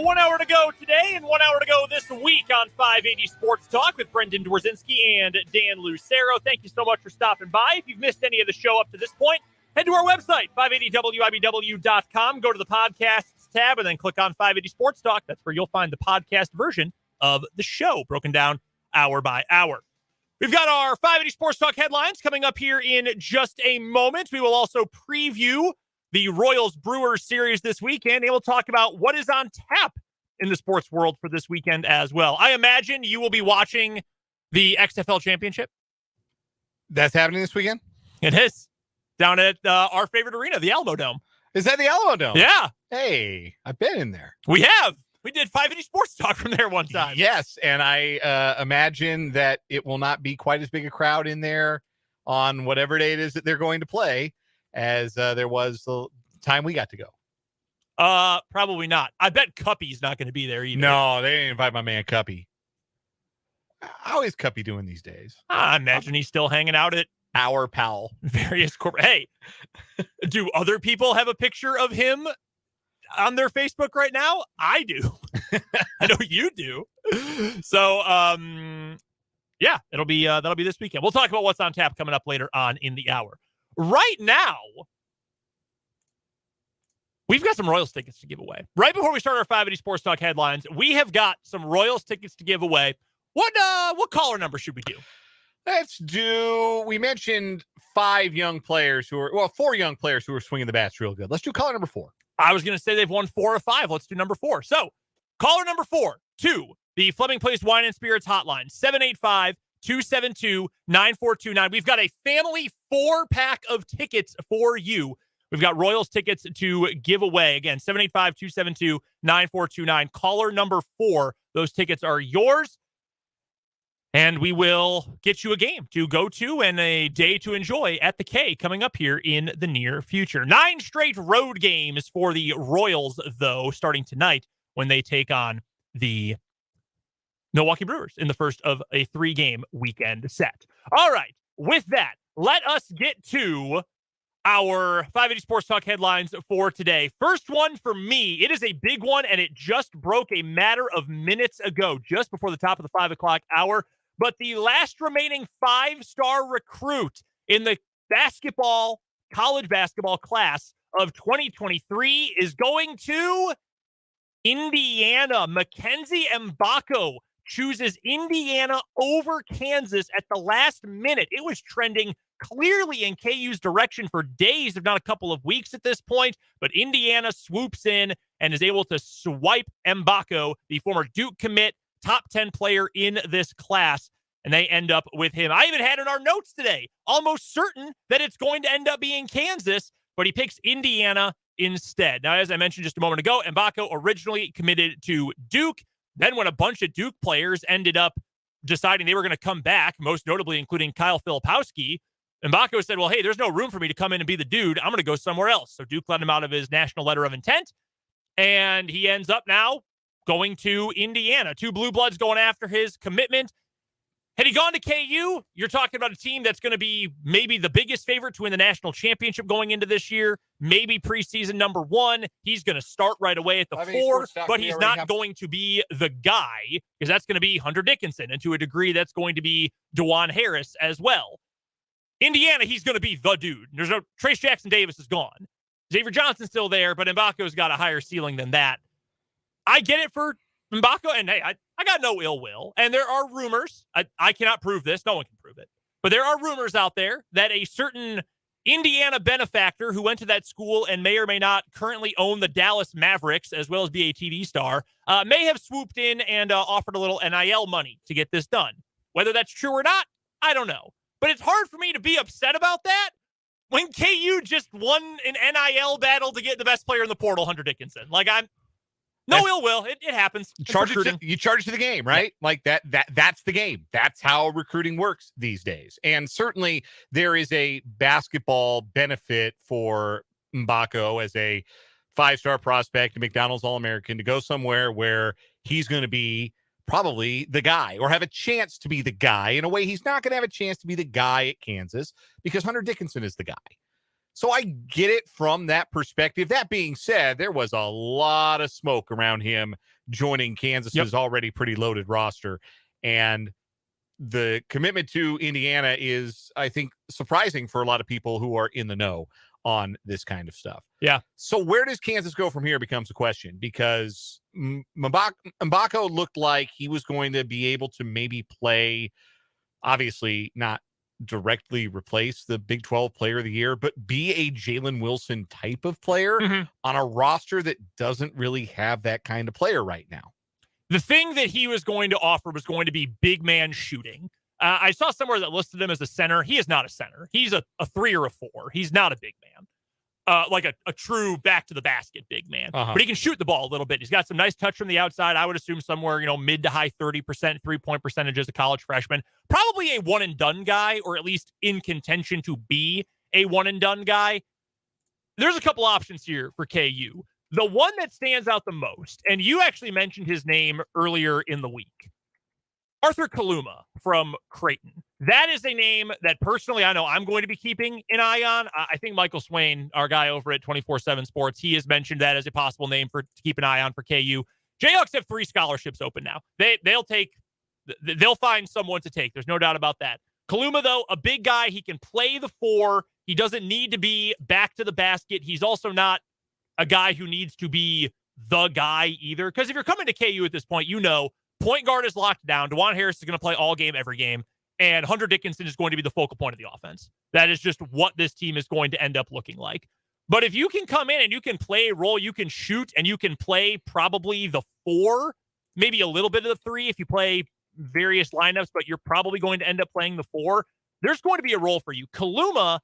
1 hour to go today and 1 hour to go this week on 580 Sports Talk with Brendan Dworzynski and Dan Lucero. Thank you so much for stopping by. If you've missed any of the show up to this point, head to our website, 580wibw.com. Go to the podcasts tab and then click on 580 Sports Talk. That's where you'll find the podcast version of the show, broken down hour by hour. We've got our 580 Sports Talk headlines coming up here in just a moment. We will also preview the Royals-Brewers series this weekend, and we'll talk about what is on tap in the sports world for this weekend as well. I imagine you will be watching the XFL Championship. That's happening this weekend? It is. Down at our favorite arena, the Alamo Dome. Is that the Alamo Dome? Yeah. Hey, I've been in there. We have. We did 580 Sports Talk from there one time. Yes, and I imagine that it will not be quite as big a crowd in there on whatever day it is that they're going to play as there was the time we got to go. Probably not. I bet Cuppy's not going to be there either. No, they didn't invite my man Cuppy. How is Cuppy doing these days? I imagine he's still hanging out at Our pal. various corporate. Hey, do other people have a picture of him on their Facebook right now? I do. I know you do. So, yeah, that'll be this weekend. We'll talk about what's on tap coming up later on in the hour. Right now, we've got some Royals tickets to give away. Right before we start our 580 Sports Talk headlines, we have got some Royals tickets to give away. What caller number should we do? Let's do, we mentioned 4 young players who are swinging the bats real good. Let's do caller number 4. I was going to say they've won 4 or 5. Let's do number 4. So, caller number 4 to the Fleming Place Wine and Spirits hotline, 785-272-9429. We've got a family 4-pack of tickets for you. We've got Royals tickets to give away. Again, 785-272-9429. Caller number 4. Those tickets are yours. And we will get you a game to go to and a day to enjoy at the K coming up here in the near future. 9 straight road games for the Royals, though, starting tonight when they take on the Milwaukee Brewers in the first of a 3-game weekend set. All right. With that, let us get to our 580 Sports Talk headlines for today. First one for me, it is a big one, and it just broke a matter of minutes ago, just before the top of the 5 o'clock hour. But the last remaining 5-star recruit in the college basketball class of 2023 is going to Indiana. Mackenzie Mbako chooses Indiana over Kansas at the last minute. It was trending clearly in KU's direction for days, if not a couple of weeks at this point. But Indiana swoops in and is able to swipe Mbako, the former Duke commit, top 10 player in this class, and they end up with him. I even had in our notes today, almost certain that it's going to end up being Kansas, but he picks Indiana instead. Now, as I mentioned just a moment ago, Mbako originally committed to Duke. Then when a bunch of Duke players ended up deciding they were going to come back, most notably including Kyle Filipowski, Mbako said, well, hey, there's no room for me to come in and be the dude. I'm going to go somewhere else. So Duke let him out of his national letter of intent, and he ends up now going to Indiana. 2 Blue Bloods going after his commitment. Had he gone to KU, you're talking about a team that's going to be maybe the biggest favorite to win the national championship going into this year, maybe preseason number 1. He's going to start right away at the 4, but he's not going to be the guy, because that's going to be Hunter Dickinson, and to a degree, that's going to be DeJuan Harris as well. Indiana, he's going to be the dude. There's no Trace Jackson Davis is gone. Xavier Johnson's still there, but Mbako's got a higher ceiling than that. I get it for Mbako, and hey, I got no ill will. And there are rumors. I cannot prove this. No one can prove it. But there are rumors out there that a certain Indiana benefactor who went to that school and may or may not currently own the Dallas Mavericks, as well as be a TV star, may have swooped in and offered a little NIL money to get this done. Whether that's true or not, I don't know. But it's hard for me to be upset about that when KU just won an NIL battle to get the best player in the portal, Hunter Dickinson. Like, no ill will. It happens. You charge it to the game, right? Yeah. Like that's the game. That's how recruiting works these days. And certainly there is a basketball benefit for Mbako as a 5-star prospect, a McDonald's All-American, to go somewhere where he's going to be probably the guy, or have a chance to be the guy. In a way, he's not going to have a chance to be the guy at Kansas because Hunter Dickinson is the guy. So I get it from that perspective. That being said, there was a lot of smoke around him joining Kansas's already pretty loaded roster. And the commitment to Indiana is, I think, surprising for a lot of people who are in the know on this kind of stuff. Yeah. So where does Kansas go from here becomes a question, because Mbako looked like he was going to be able to maybe play, obviously not directly replace the Big 12 Player of the Year, but be a Jalen Wilson type of player on a roster that doesn't really have that kind of player right now. The thing that he was going to offer was going to be big man shooting. I saw somewhere that listed him as a center. He is not a center. He's a 3 or a 4. He's not a big man, like a true back to the basket big man. But he can shoot the ball a little bit. He's got some nice touch from the outside. I would assume somewhere, mid to high 30% 3-point percentage as a college freshman. Probably a one and done guy, or at least in contention to be a one and done guy. There's a couple options here for KU. The one that stands out the most, and you actually mentioned his name earlier in the week, Arthur Kaluma from Creighton. That is a name that personally I know I'm going to be keeping an eye on. I think Michael Swain, our guy over at 24/7 Sports, he has mentioned that as a possible name to keep an eye on for KU. Jayhawks have 3 scholarships open now. They'll find someone to take. There's no doubt about that. Kaluma, though, a big guy. He can play the 4. He doesn't need to be back to the basket. He's also not a guy who needs to be the guy either. Because if you're coming to KU at this point, point guard is locked down. DeJuan Harris is going to play all game, every game. And Hunter Dickinson is going to be the focal point of the offense. That is just what this team is going to end up looking like. But if you can come in and you can play a role, you can shoot, and you can play probably the 4, maybe a little bit of the 3 if you play various lineups, but you're probably going to end up playing the 4, there's going to be a role for you. Kaluma,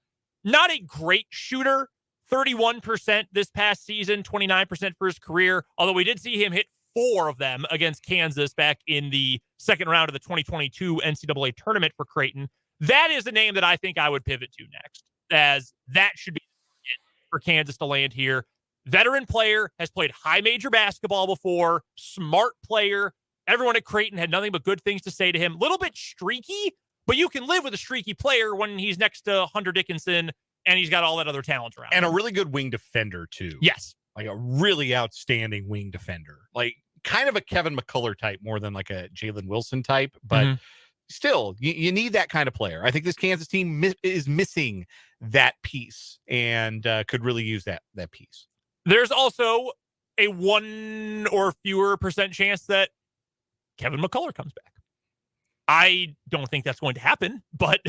not a great shooter, 31% this past season, 29% for his career, although we did see him hit 4 of them against Kansas back in the second round of the 2022 NCAA tournament for Creighton. That is a name that I think I would pivot to next, as that should be it for Kansas to land here. Veteran player, has played high major basketball before, smart player. Everyone at Creighton had nothing but good things to say to him. A little bit streaky, but you can live with a streaky player when he's next to Hunter Dickinson and he's got all that other talent around. And a really good wing defender, too. Yes. Like a really outstanding wing defender. Like kind of a Kevin McCullough type more than like a Jalen Wilson type. But still, you need that kind of player. I think this Kansas team is missing that piece and could really use that piece. There's also a 1 or fewer % chance that Kevin McCullough comes back. I don't think that's going to happen, but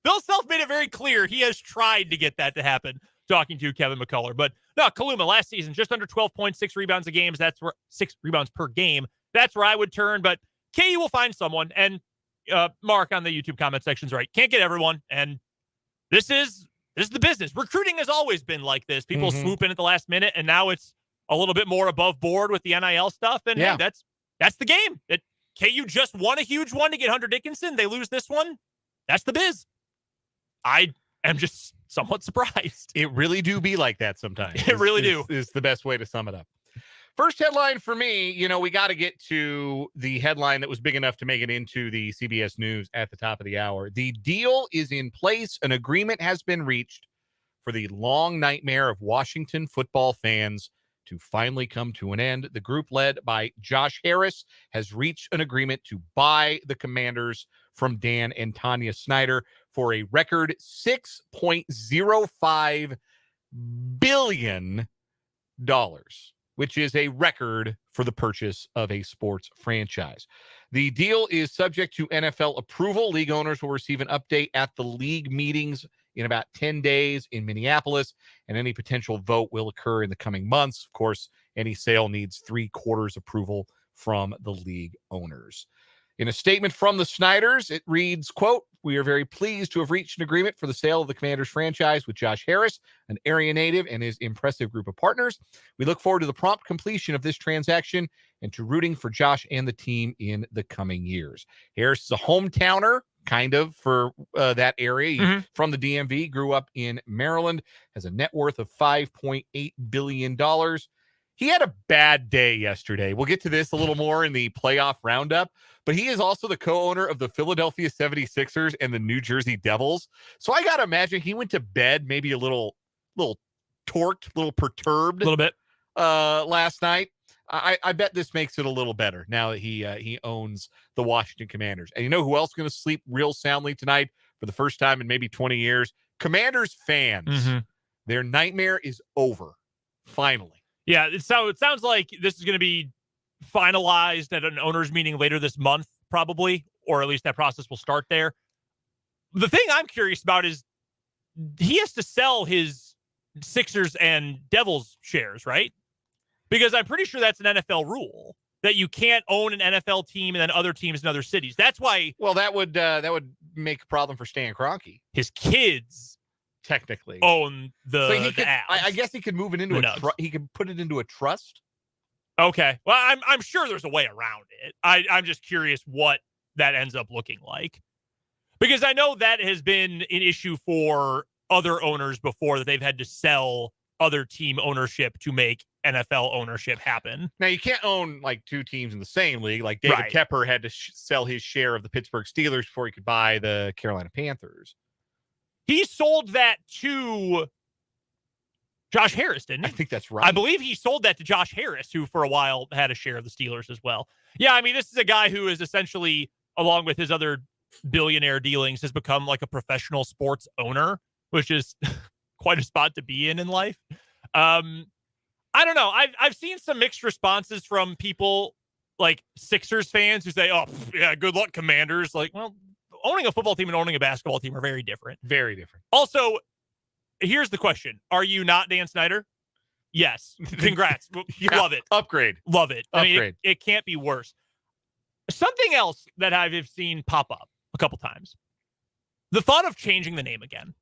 Bill Self made it very clear he has tried to get that to happen, talking to Kevin McCullough. But no, Kaluma last season, just under 12 points, 6 rebounds a game. That's where 6 rebounds per game. That's where I would turn, but KU will find someone. And Mark on the YouTube comment section's right. Can't get everyone. And this is the business. Recruiting has always been like this. People swoop in at the last minute, and now it's a little bit more above board with the NIL stuff. And hey, that's the game. KU just won a huge one to get Hunter Dickinson. They lose this one. That's the biz. I am just somewhat surprised. It really do be like that sometimes. It really do. Is the best way to sum it up. First headline for me, we got to get to the headline that was big enough to make it into the CBS News at the top of the hour. The deal is in place. An agreement has been reached for the long nightmare of Washington football fans to finally come to an end. The group led by Josh Harris has reached an agreement to buy the Commanders from Dan and Tanya Snyder for a record $6.05 billion, which is a record for the purchase of a sports franchise. The deal is subject to NFL approval. League owners will receive an update at the league meetings in about 10 days in Minneapolis, and any potential vote will occur in the coming months. Of course, any sale needs 3/4 approval from the league owners. In a statement from the Snyders, it reads, quote, "We are very pleased to have reached an agreement for the sale of the Commanders franchise with Josh Harris, an area native, and his impressive group of partners. We look forward to the prompt completion of this transaction and to rooting for Josh and the team in the coming years." Harris is a hometowner, kind of, for that area. From the DMV, grew up in Maryland, has a net worth of $5.8 billion. He had a bad day yesterday. We'll get to this a little more in the playoff roundup, but he is also the co-owner of the Philadelphia 76ers and the New Jersey Devils. So I got to imagine he went to bed maybe a little torqued, a little perturbed a little bit last night. I bet this makes it a little better now that he owns the Washington Commanders. And you know who else is going to sleep real soundly tonight for the first time in maybe 20 years? Commanders fans. Mm-hmm. Their nightmare is over. Finally. Yeah, it sounds like this is going to be finalized at an owners meeting later this month, probably, or at least that process will start there. The thing I'm curious about is he has to sell his Sixers and Devils shares, right? Because I'm pretty sure that's an NFL rule that you can't own an NFL team and then other teams in other cities. That's why. Well, that would make a problem for Stan Kroenke. His kids technically own the Avs. I guess he could move it into he could put it into a trust. Okay. Well, I'm sure there's a way around it. I'm just curious what that ends up looking like. Because I know that has been an issue for other owners before, that they've had to sell other team ownership to make NFL ownership happen. Now, you can't own like two teams in the same league. Like David Tepper had to sell his share of the Pittsburgh Steelers before he could buy the Carolina Panthers. He sold that to Josh Harris, didn't he? I think that's right. I believe he sold that to Josh Harris, who for a while had a share of the Steelers as well. Yeah, I mean, this is a guy who is essentially, along with his other billionaire dealings, has become like a professional sports owner, which is quite a spot to be in life. I don't know. I've seen some mixed responses from people like Sixers fans who say, "Oh, yeah, good luck, Commanders." Like, well, owning a football team and owning a basketball team are very different. Very different. Also, here's the question: are you not Dan Snyder? Yes. Congrats. Yeah, love it. Upgrade. Love it. Upgrade. I mean, it can't be worse. Something else that I've seen pop up a couple times: the thought of changing the name again.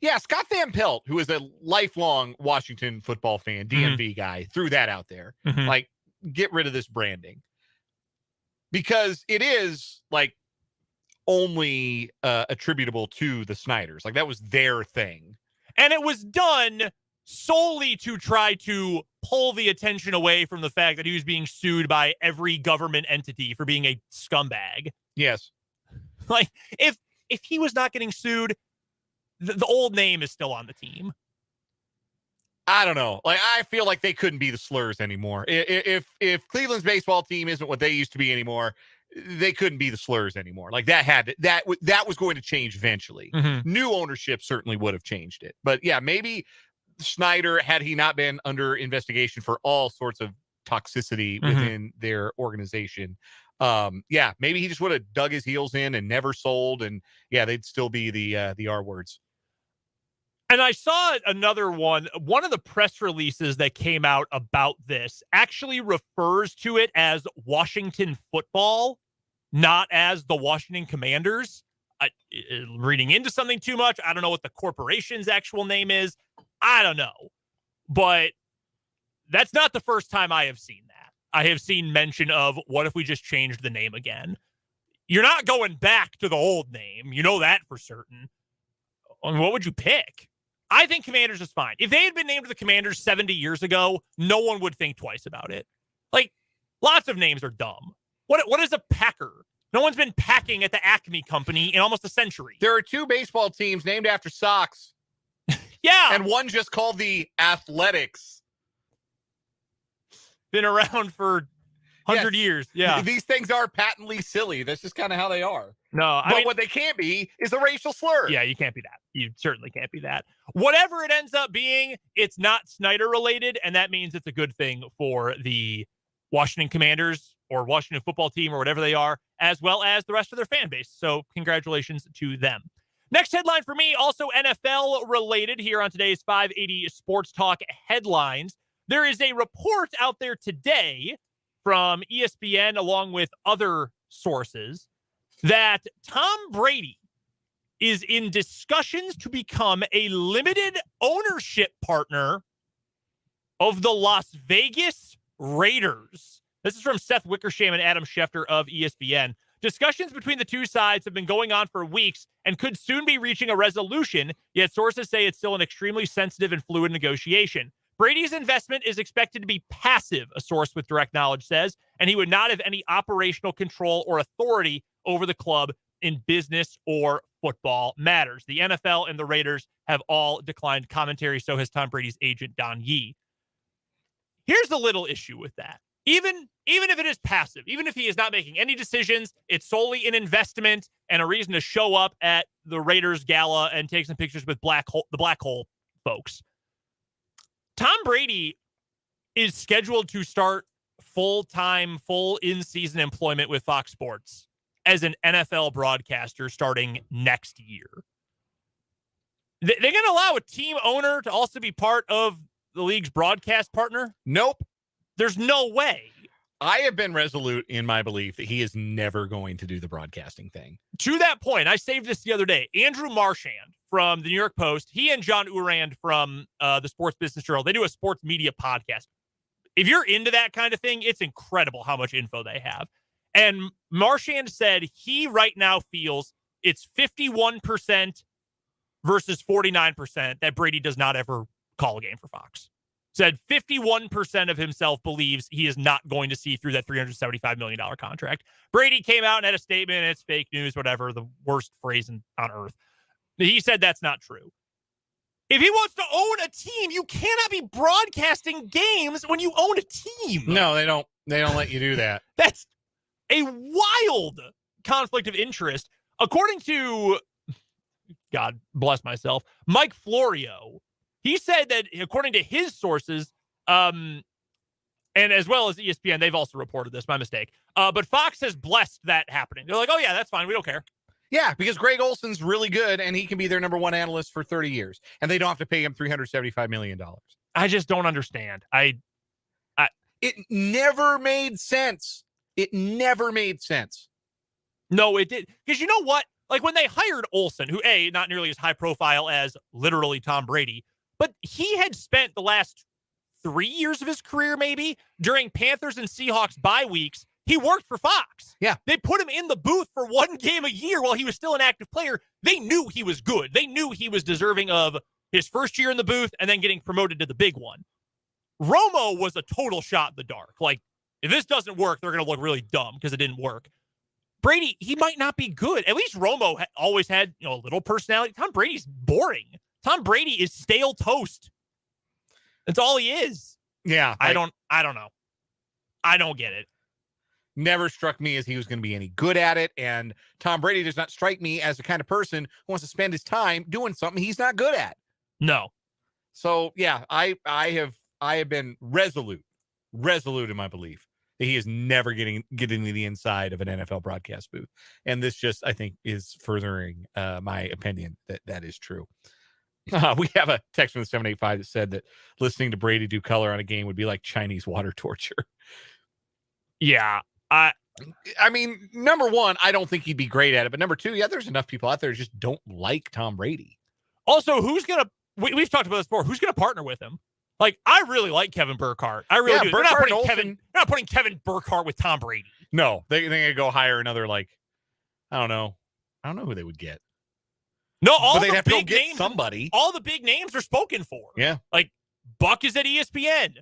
Yeah, Scott Van Pelt, who is a lifelong Washington football fan, DMV guy, threw that out there. Like, get rid of this branding. Because it is, like, only attributable to the Snyders. Like, that was their thing. And it was done solely to try to pull the attention away from the fact that he was being sued by every government entity for being a scumbag. Yes. Like, if he was not getting sued, the old name is still on the team. I don't know. Like, I feel like they couldn't be the Slurs anymore. If Cleveland's baseball team isn't what they used to be anymore, they couldn't be the Slurs anymore. Like, that was going to change eventually. New ownership certainly would have changed it. But yeah, maybe Snyder, had he not been under investigation for all sorts of toxicity within their organization, maybe he just would have dug his heels in and never sold, and yeah, they'd still be the R words. And I saw another one of the press releases that came out about this actually refers to it as Washington Football, not as the Washington Commanders. Reading into something too much. I don't know what the corporation's actual name is. I don't know. But that's not the first time I have seen that. I have seen mention of, what if we just changed the name again? You're not going back to the old name. You know that for certain. I mean, what would you pick? I think Commanders is fine. If they had been named the Commanders 70 years ago, no one would think twice about it. Like, lots of names are dumb. What is a Packer? No one's been packing at the Acme Company in almost a century. There are two baseball teams named after socks. Yeah. And one just called the Athletics. Been around for 100 years. Yeah. These things are patently silly. That's just kind of how they are. No, I mean, what they can't be is a racial slur. Yeah, you can't be that. You certainly can't be that. Whatever it ends up being, it's not Snyder related, and that means it's a good thing for the Washington Commanders or Washington football team or whatever they are, as well as the rest of their fan base. So congratulations to them. Next headline for me, also NFL related here on today's 580 Sports Talk headlines. There is a report out there today from ESPN, along with other sources, that Tom Brady is in discussions to become a limited ownership partner of the Las Vegas Raiders. This is from Seth Wickersham and Adam Schefter of ESPN. Discussions between the two sides have been going on for weeks and could soon be reaching a resolution, yet sources say it's still an extremely sensitive and fluid negotiation. Brady's investment is expected to be passive, a source with direct knowledge says, and he would not have any operational control or authority over the club in business or football matters. The NFL and the Raiders have all declined commentary, so has Tom Brady's agent, Don Yee. Here's the little issue with that. Even if it is passive, even if he is not making any decisions, it's solely an investment and a reason to show up at the Raiders gala and take some pictures with the black hole folks. Tom Brady is scheduled to start full-time, full in-season employment with Fox Sports as an NFL broadcaster starting next year. They're going to allow a team owner to also be part of the league's broadcast partner? Nope. There's no way. I have been resolute in my belief that he is never going to do the broadcasting thing. To that point, I saved this the other day. Andrew Marchand from the New York Post, he and John Urand from the Sports Business Journal, they do a sports media podcast. If you're into that kind of thing, it's incredible how much info they have. And Marchand said he right now feels it's 51% versus 49% that Brady does not ever call a game for Fox. Said 51% of himself believes he is not going to see through that $375 million contract. Brady came out and had a statement, it's fake news, whatever, the worst phrase on earth. He said that's not true. If he wants to own a team, you cannot be broadcasting games when you own a team. No, they don't let you do that. That's a wild conflict of interest. According to, God bless myself, Mike Florio, he said that according to his sources, and as well as ESPN, they've also reported this, my mistake. But Fox has blessed that happening. They're like, oh yeah, that's fine. We don't care. Yeah, because Greg Olson's really good and he can be their number one analyst for 30 years and they don't have to pay him $375 million. I just don't understand. It never made sense. It never made sense. No, it did. Because you know what? Like when they hired Olson, who not nearly as high profile as literally Tom Brady, but he had spent the last 3 years of his career, maybe, during Panthers and Seahawks bye weeks. He worked for Fox. Yeah. They put him in the booth for one game a year while he was still an active player. They knew he was good. They knew he was deserving of his first year in the booth and then getting promoted to the big one. Romo was a total shot in the dark. Like, if this doesn't work, they're going to look really dumb because it didn't work. Brady, he might not be good. At least Romo always had, a little personality. Tom Brady's boring. Tom Brady is stale toast. That's all he is. Yeah. I don't know. I don't get it. Never struck me as he was going to be any good at it. And Tom Brady does not strike me as the kind of person who wants to spend his time doing something he's not good at. No. So yeah, I have been resolute in my belief that he is never getting to the inside of an NFL broadcast booth. And this just, I think, is furthering my opinion that is true. We have a text from the 785 that said that listening to Brady do color on a game would be like Chinese water torture. Yeah. I mean, number one, I don't think he'd be great at it. But number two, yeah, there's enough people out there who just don't like Tom Brady. Also, we've talked about this before. Who's going to partner with him? Like, I really like Kevin Burkhardt. I really do. They're not putting Kevin Burkhardt with Tom Brady. No, they're going to go hire another, I don't know who they would get. No, but they'd have to go get somebody. All the big names are spoken for. Yeah. Like, Buck is at ESPN.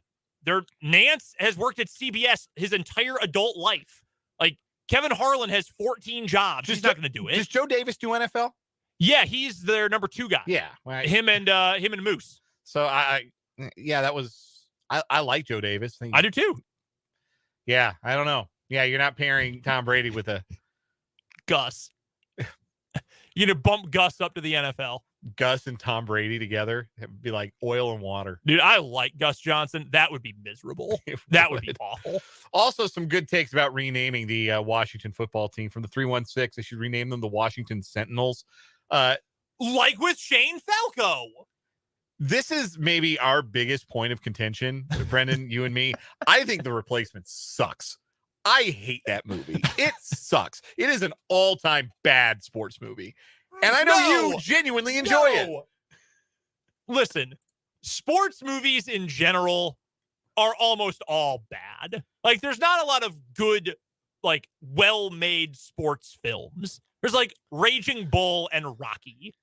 Nance has worked at CBS his entire adult life. Like, Kevin Harlan has 14 jobs. He's not going to do it. Does Joe Davis do NFL? Yeah, he's their number 2 guy. Yeah. Well, him and Moose. So I like Joe Davis. I do too. Yeah, I don't know. Yeah, you're not pairing Tom Brady with a Gus. You're going to bump Gus up to the NFL. Gus and Tom Brady together. It'd be like oil and water. Dude, I like Gus Johnson. That would be miserable. That would be awful. Also, some good takes about renaming the Washington football team from the 316. They should rename them the Washington Sentinels. Like with Shane Falco. This is maybe our biggest point of contention, Brendan, you and me. I think The Replacement sucks. I hate that movie. It sucks. It is an all-time bad sports movie. And I know you genuinely enjoy it. Listen, sports movies in general are almost all bad. Like, there's not a lot of good, well-made sports films. There's Raging Bull and Rocky.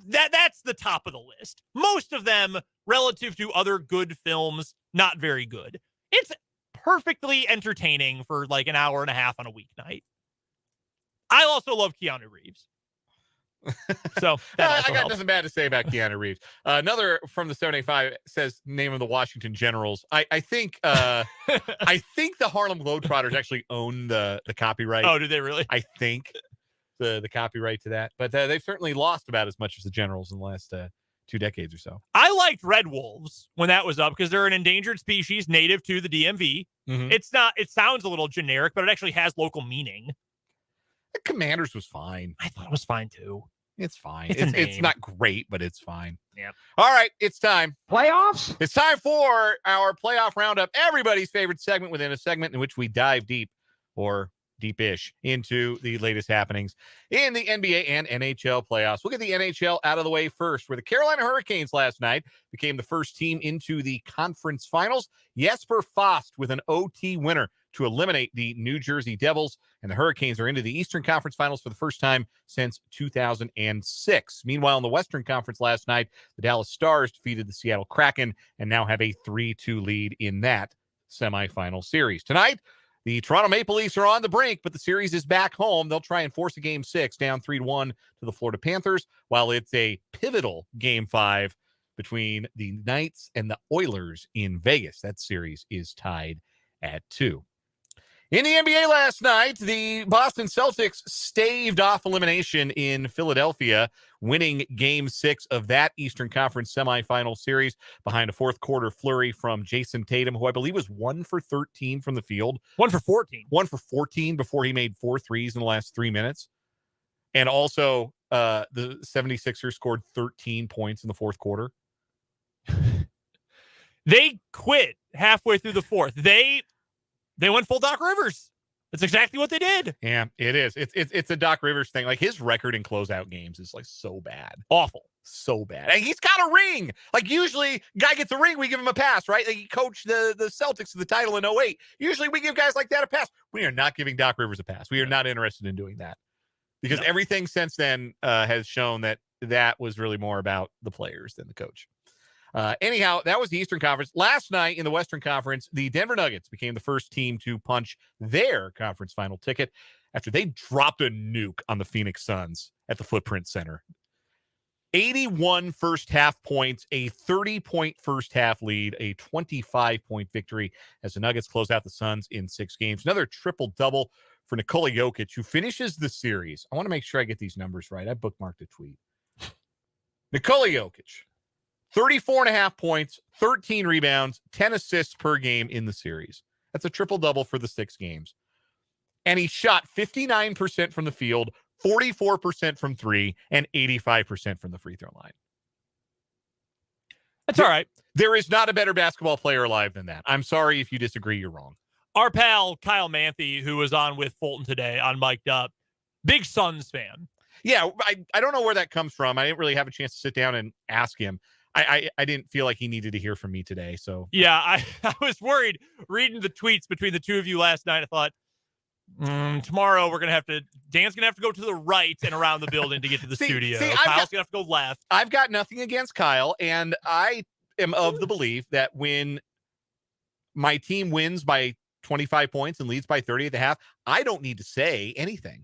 That's the top of the list. Most of them, relative to other good films, not very good. It's perfectly entertaining for an hour and a half on a weeknight. I also love Keanu Reeves. So that I also got helps. nothing bad to say about Keanu Reeves. Another from the 785 says name of the Washington Generals. I think I think the Harlem Globetrotters actually own the copyright. Oh, do they really? I think the copyright to that, but they've certainly lost about as much as the Generals in the last 2 decades or so. I liked red wolves when that was up because they're an endangered species native to the DMV. Mhm. It's not. It sounds a little generic, but it actually has local meaning. The Commanders was fine. I thought it was fine too. It's fine. It's a It's name. not great, but it's fine. Yep. All right, it's time. Playoffs? It's time for our playoff roundup, everybody's favorite segment within a segment in which we dive deep or deep-ish into the latest happenings in the NBA and NHL playoffs. We'll get the NHL out of the way first, where the Carolina Hurricanes last night became the first team into the conference finals. Jesper Fast with an OT winner to eliminate the New Jersey Devils, and the Hurricanes are into the Eastern Conference Finals for the first time since 2006. Meanwhile, in the Western Conference last night, the Dallas Stars defeated the Seattle Kraken and now have a 3-2 lead in that semifinal series. Tonight, the Toronto Maple Leafs are on the brink, but the series is back home. They'll try and force a Game 6 down 3-1 to the Florida Panthers, while it's a pivotal Game 5 between the Knights and the Oilers in Vegas. That series is tied at 2. In the NBA last night, the Boston Celtics staved off elimination in Philadelphia, winning Game 6 of that Eastern Conference semifinal series behind a fourth quarter flurry from Jason Tatum, who I believe was 1 for 13 from the field. 1 for 14. 1 for 14 before he made 4 threes in the last 3 minutes. And also, the 76ers scored 13 points in the fourth quarter. They quit halfway through the fourth. They went full Doc Rivers. That's exactly what they did. Yeah, it is. It's a Doc Rivers thing. Like, his record in closeout games is like so bad. Awful. So bad. And he's got a ring. Like, usually guy gets a ring, we give him a pass, right? Like, he coached the Celtics to the title in 08. Usually we give guys like that a pass. We are not giving Doc Rivers a pass. We are not interested in doing that. Because everything since then has shown that was really more about the players than the coach. Anyhow, that was the Eastern Conference. Last night in the Western Conference, the Denver Nuggets became the first team to punch their conference final ticket after they dropped a nuke on the Phoenix Suns at the Footprint Center. 81 first half points, a 30-point first half lead, a 25-point victory as the Nuggets close out the Suns in 6 games. Another triple-double for Nikola Jokic, who finishes the series. I want to make sure I get these numbers right. I bookmarked a tweet. Nikola Jokic. 34.5 points, 13 rebounds, 10 assists per game in the series. That's a triple-double for the 6 games. And he shot 59% from the field, 44% from 3, and 85% from the free throw line. That's all right. There is not a better basketball player alive than that. I'm sorry if you disagree, you're wrong. Our pal Kyle Manthe, who was on with Fulton today on Mic'd Up, big Suns fan. Yeah, I don't know where that comes from. I didn't really have a chance to sit down and ask him. I didn't feel like he needed to hear from me today. So yeah, I was worried reading the tweets between the two of you last night. I thought tomorrow Dan's gonna have to go to the right and around the building to get to the studio. Kyle's gonna have to go left. I've got nothing against Kyle, and I am of the belief that when my team wins by 25 points and leads by 30 at the half, I don't need to say anything.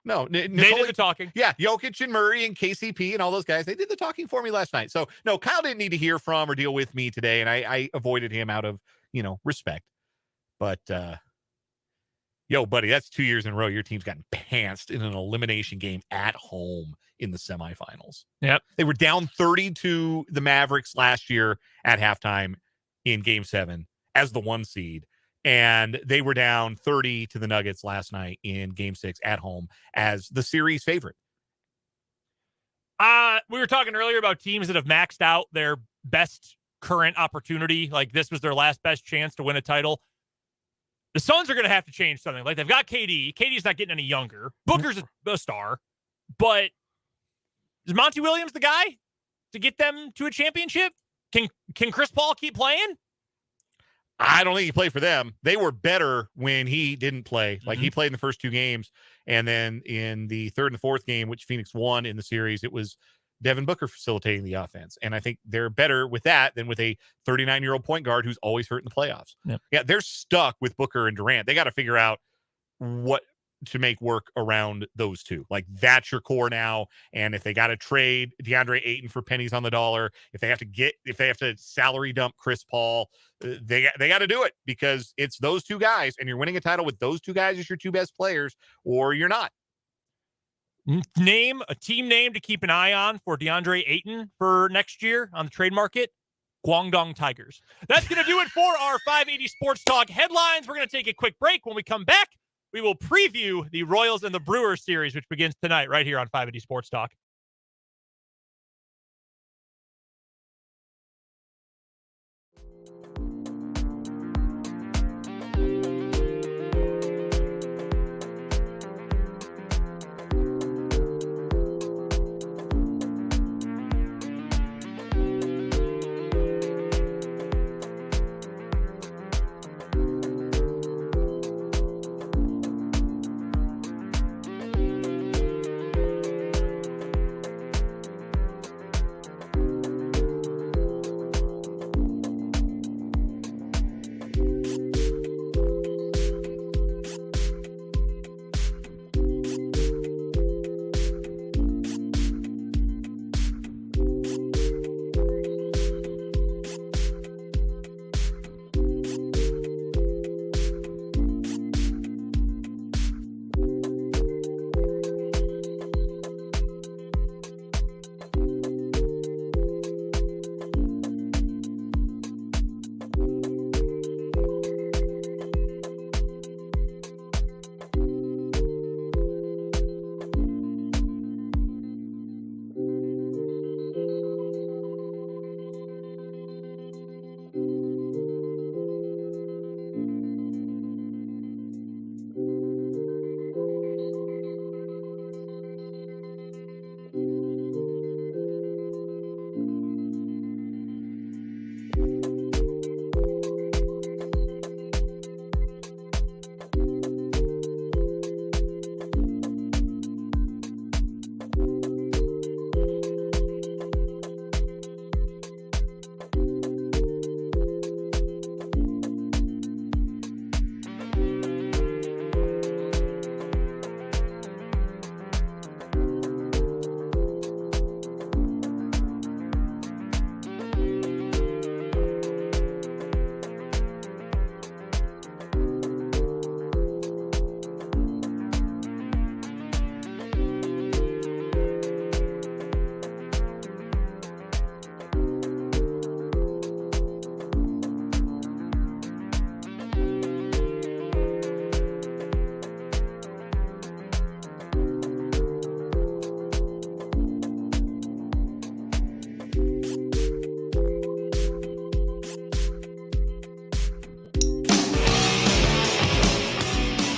No, they did the talking. Yeah, Jokic and Murray and KCP and all those guys, they did the talking for me last night. So, no, Kyle didn't need to hear from or deal with me today, and I avoided him out of, respect. But, buddy, that's 2 years in a row. Your team's gotten pantsed in an elimination game at home in the semifinals. Yep. They were down 30 to the Mavericks last year at halftime in Game 7 as the 1 seed. And they were down 30 to the Nuggets last night in Game 6 at home as the series favorite. We were talking earlier about teams that have maxed out their best current opportunity. Like, this was their last best chance to win a title. The Suns are going to have to change something. Like, they've got KD. KD's not getting any younger. Booker's a star. But is Monty Williams the guy to get them to a championship? Can Chris Paul keep playing? I don't think he played for them. They were better when he didn't play. Like, he played in the first 2 games. And then in the third and the fourth game, which Phoenix won in the series, it was Devin Booker facilitating the offense. And I think they're better with that than with a 39-year-old point guard who's always hurt in the playoffs. Yep. Yeah, they're stuck with Booker and Durant. They got to figure out what to make work around those two. Like, that's your core now. And if they got to trade DeAndre Ayton for pennies on the dollar, if they have to salary dump Chris Paul, they got to do it, because it's those two guys, and you're winning a title with those two guys as your two best players, or you're not. Name a team name to keep an eye on for DeAndre Ayton for next year on the trade market. Guangdong Tigers. That's going to do it for our 580 Sports Talk headlines. We're going to take a quick break. When we come back, we will preview the Royals and the Brewers series, which begins tonight right here on 580 Sports Talk.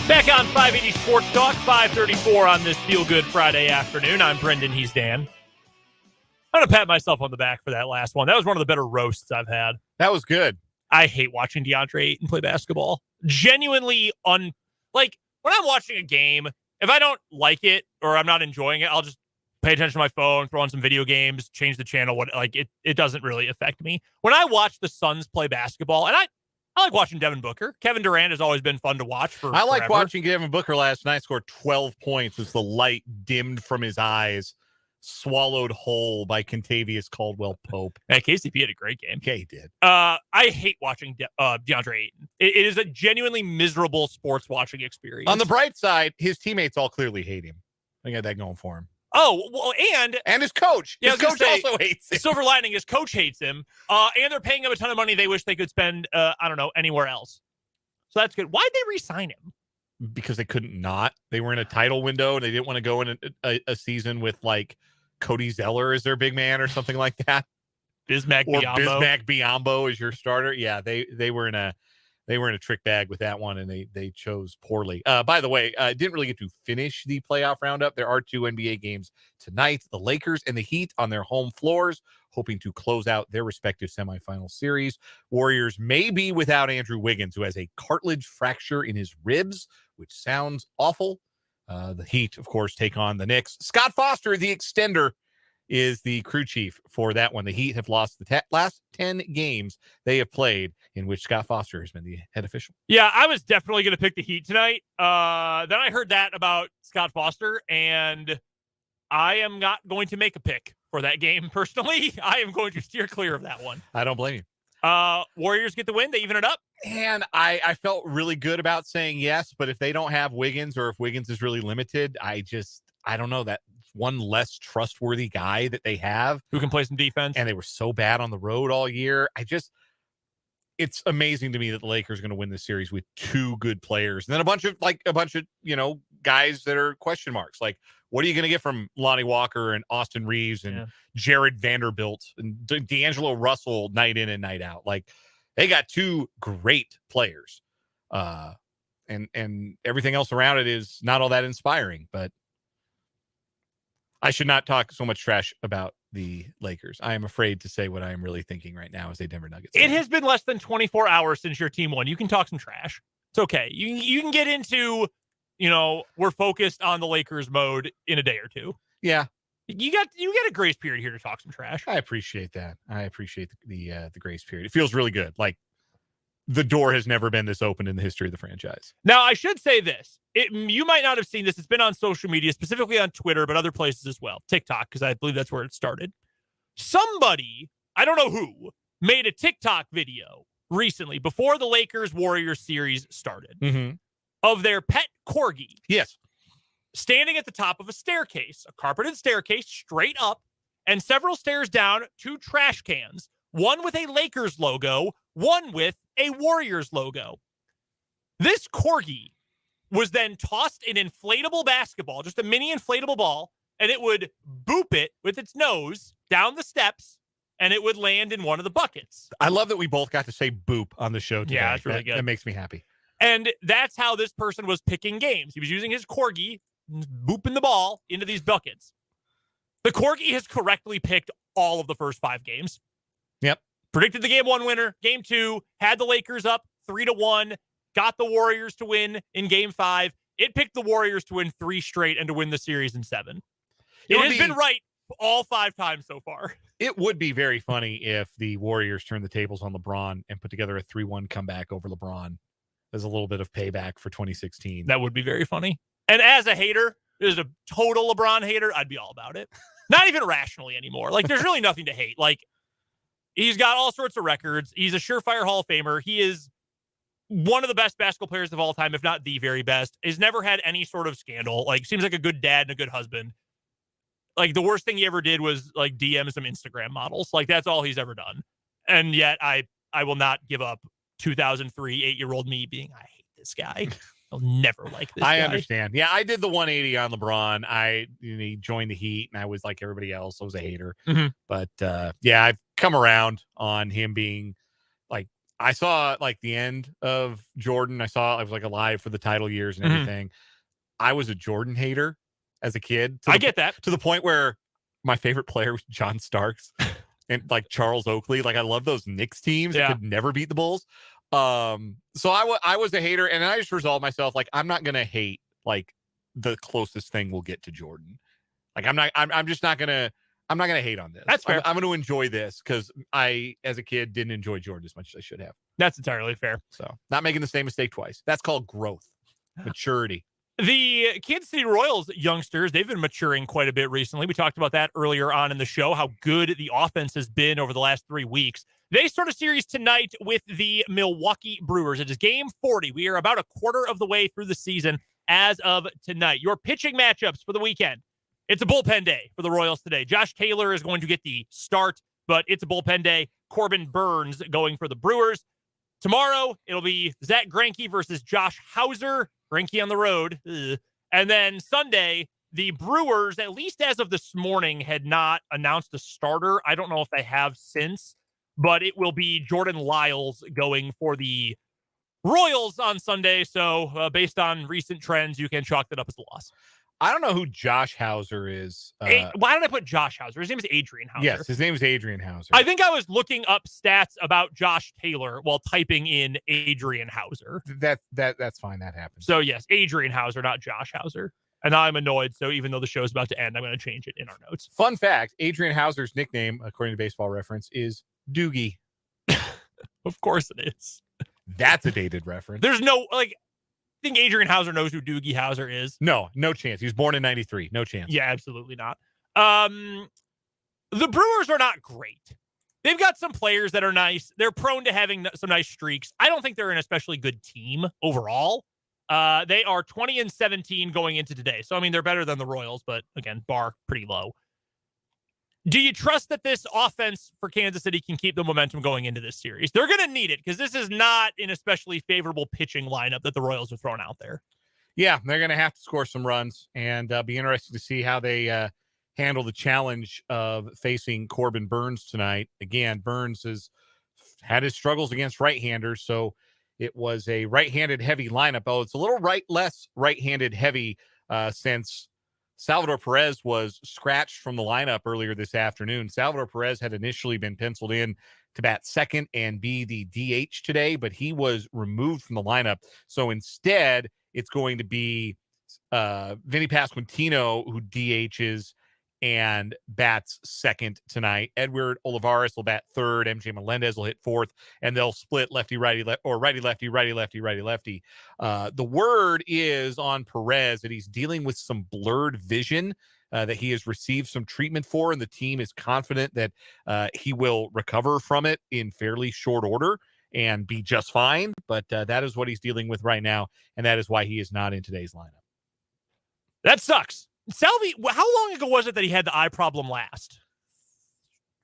Back on 580 Sports Talk, 534 on this feel-good Friday afternoon. I'm Brendan, he's Dan. I'm going to pat myself on the back for that last one. That was one of the better roasts I've had. That was good. I hate watching DeAndre Ayton play basketball. Genuinely, like, when I'm watching a game, if I don't like it or I'm not enjoying it, I'll just pay attention to my phone, throw on some video games, change the channel. It doesn't really affect me. When I watch the Suns play basketball, and I like watching Devin Booker. Kevin Durant has always been fun to watch I like forever. watching Devin Booker last night score 12 points as the light dimmed from his eyes, swallowed whole by Contavious Caldwell-Pope. Hey, KCP had a great game. Yeah, he did. I hate watching DeAndre Ayton. It is a genuinely miserable sports watching experience. On the bright side, his teammates all clearly hate him. I got that going for him. Oh, well, and his coach. Yeah, His coach also hates him. silver lining, his coach hates him. And they're paying him a ton of money they wish they could spend, anywhere else. So that's good. Why'd they re-sign him? Because they couldn't not. They were in a title window, and they didn't want to go in a season with, like, Cody Zeller as their big man or something like that. Bismack Biyombo is your starter. Yeah, they were in a trick bag with that one, and they chose poorly. By the way, didn't really get to finish the playoff roundup. There are 2 NBA games tonight. The Lakers and the Heat on their home floors, hoping to close out their respective semifinal series. Warriors may be without Andrew Wiggins, who has a cartilage fracture in his ribs, which sounds awful. The Heat, of course, take on the Knicks. Scott Foster, the extender, is the crew chief for that one. The Heat have lost the last 10 games they have played in which Scott Foster has been the head official. Yeah, I was definitely going to pick the Heat tonight. Then I heard that about Scott Foster, and I am not going to make a pick for that game personally. I am going to steer clear of that one. I don't blame you. Warriors get the win. They even it up. And I felt really good about saying yes, but if they don't have Wiggins or if Wiggins is really limited, I don't know, that one less trustworthy guy that they have who can play some defense. And they were so bad on the road all year. It's amazing to me that the Lakers are going to win this series with two good players. And then a bunch of, guys that are question marks. Like, what are you going to get from Lonnie Walker and Austin Reeves and Jared Vanderbilt and D'Angelo Russell night in and night out? Like, they got two great players. And everything else around it is not all that inspiring, but I should not talk so much trash about the Lakers. I am afraid to say what I am really thinking right now as a Denver Nuggets fan. It has been less than 24 hours since your team won. You can talk some trash. It's okay. You can get into, we're focused on the Lakers mode in a day or two. Yeah. You get a grace period here to talk some trash. I appreciate that. I appreciate the grace period. It feels really good. Like, the door has never been this open in the history of the franchise. Now, I should say this. You might not have seen this. It's been on social media, specifically on Twitter, but other places as well. TikTok, because I believe that's where it started. Somebody, I don't know who, made a TikTok video recently before the Lakers-Warriors series started of their pet corgi. Yes. Standing at the top of a staircase, a carpeted staircase straight up, and several stairs down, two trash cans, one with a Lakers logo, one with a Warriors logo. This corgi was then tossed an inflatable basketball, just a mini inflatable ball, and it would boop it with its nose down the steps, and it would land in one of the buckets. I love that we both got to say boop on the show today. Yeah, that's really good. That makes me happy. And that's how this person was picking games. He was using his corgi, booping the ball into these buckets. The corgi has correctly picked all of the first 5 games. Yep. Predicted the game 1 winner. Game 2 had the Lakers up 3-1. Got the Warriors to win in game 5. It picked the Warriors to win 3 straight and to win the series in 7. It has been right all 5 times so far. It would be very funny if the Warriors turned the tables on LeBron and put together a 3-1 comeback over LeBron as a little bit of payback for 2016. That would be very funny. And as a hater, as a total LeBron hater, I'd be all about it. Not even rationally anymore. Like, there's really nothing to hate. Like, he's got all sorts of records. He's a surefire Hall of Famer. He is one of the best basketball players of all time, if not the very best. He's never had any sort of scandal. Like, seems like a good dad and a good husband. Like, the worst thing he ever did was, like, DM some Instagram models. Like, that's all he's ever done. And yet, I will not give up 2003 8-year-old me being, I hate this guy. I'll never like this guy. I understand. Yeah, I did the 180 on LeBron. He joined the Heat, and I was like everybody else. I was a hater. But, yeah, I've come around on him being, like, I saw, like, the end of Jordan. I was, like, alive for the title years and everything. I was a Jordan hater as a kid. I get that. To the point where my favorite player was John Starks and, like, Charles Oakley. Like, I love those Knicks teams that could never beat the Bulls. So I was a hater, and I just resolved myself, like, I'm not going to hate, like, the closest thing we'll get to Jordan. Like, I'm just not going to hate on this. That's fair. I'm going to enjoy this because I, as a kid, didn't enjoy Jordan as much as I should have. That's entirely fair. So not making the same mistake twice. That's called growth, maturity. The Kansas City Royals youngsters, they've been maturing quite a bit recently. We talked about that earlier on in the show, how good the offense has been over the last 3 weeks. They start a series tonight with the Milwaukee Brewers. It is game 40. We are about a quarter of the way through the season as of tonight. Your pitching matchups for the weekend. It's a bullpen day for the Royals today. Josh Taylor is going to get the start, but it's a bullpen day. Corbin Burns going for the Brewers. Tomorrow, it'll be Zach Greinke versus Josh Hauser. Greinke on the road. Ugh. And then Sunday, the Brewers, at least as of this morning, had not announced a starter. I don't know if they have since, but it will be Jordan Lyles going for the Royals on Sunday. So based on recent trends, you can chalk that up as a loss. I don't know who Josh Hauser is. Why did I put Josh Hauser? His name is Adrian Hauser. Yes, his name is Adrian Hauser. I think I was looking up stats about Josh Taylor while typing in Adrian Hauser. That's fine. That happens. So yes, Adrian Hauser, not Josh Hauser. And now I'm annoyed. So even though the show's about to end, I'm going to change it in our notes. Fun fact, Adrian Hauser's nickname, according to Baseball Reference, is Doogie. Of course it is. That's a dated reference. There's no, I think Adrian Hauser knows who Doogie Howser is. No chance. He was born in 93. No chance. Yeah, absolutely not. The Brewers are not great. They've got some players that are nice. They're prone to having some nice streaks. I don't think they're an especially good team overall. They are 20-17 going into today. So, I mean, they're better than the Royals, but again, bar pretty low. Do you trust that this offense for Kansas City can keep the momentum going into this series? They're going to need it because this is not an especially favorable pitching lineup that the Royals are throwing out there. Yeah, they're going to have to score some runs, and be interesting to see how they handle the challenge of facing Corbin Burns tonight. Again, Burns has had his struggles against right-handers, so it was a right-handed heavy lineup. Oh, it's a little less right-handed heavy since Salvador Perez was scratched from the lineup earlier this afternoon. Salvador Perez had initially been penciled in to bat second and be the DH today, but he was removed from the lineup. So instead, it's going to be Vinny Pasquantino who DHs and bats second tonight. Edward Olivares will bat third. MJ Melendez will hit fourth, and they'll split lefty-righty, or righty-lefty, righty-lefty, righty-lefty. The word is on Perez that he's dealing with some blurred vision that he has received some treatment for, and the team is confident that he will recover from it in fairly short order and be just fine. But that is what he's dealing with right now, and that is why he is not in today's lineup. That sucks. Salvi, how long ago was it that he had the eye problem last?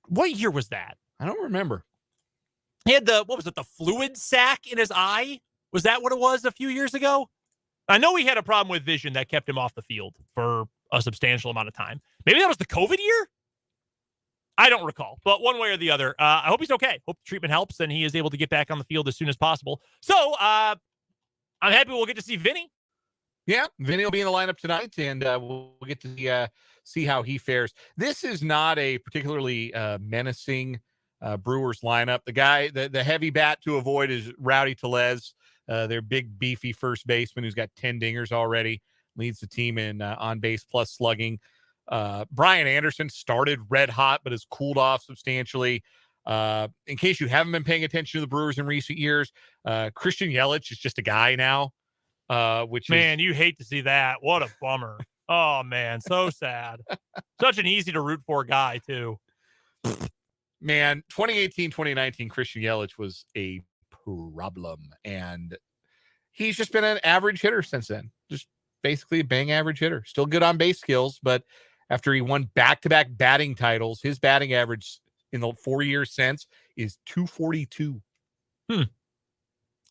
What year was that? I don't remember. He had the fluid sac in his eye? Was that what it was a few years ago? I know he had a problem with vision that kept him off the field for a substantial amount of time. Maybe that was the COVID year? I don't recall, but one way or the other, I hope he's okay. Hope the treatment helps and he is able to get back on the field as soon as possible. So I'm happy we'll get to see Vinny. Yeah, Vinny will be in the lineup tonight, and we'll get to see how he fares. This is not a particularly menacing Brewers lineup. The heavy bat to avoid is Rowdy Tellez, their big, beefy first baseman who's got 10 dingers already, leads the team in on-base plus slugging. Brian Anderson started red hot, but has cooled off substantially. In case you haven't been paying attention to the Brewers in recent years, Christian Yelich is just a guy now. You hate to see that. What a bummer. Oh, man, so sad. Such an easy to root for guy, too. Man, 2018, 2019, Christian Yelich was a problem, and he's just been an average hitter since then. Just basically a bang average hitter. Still good on base skills, but after he won back-to-back batting titles, his batting average in the 4 years since is 242.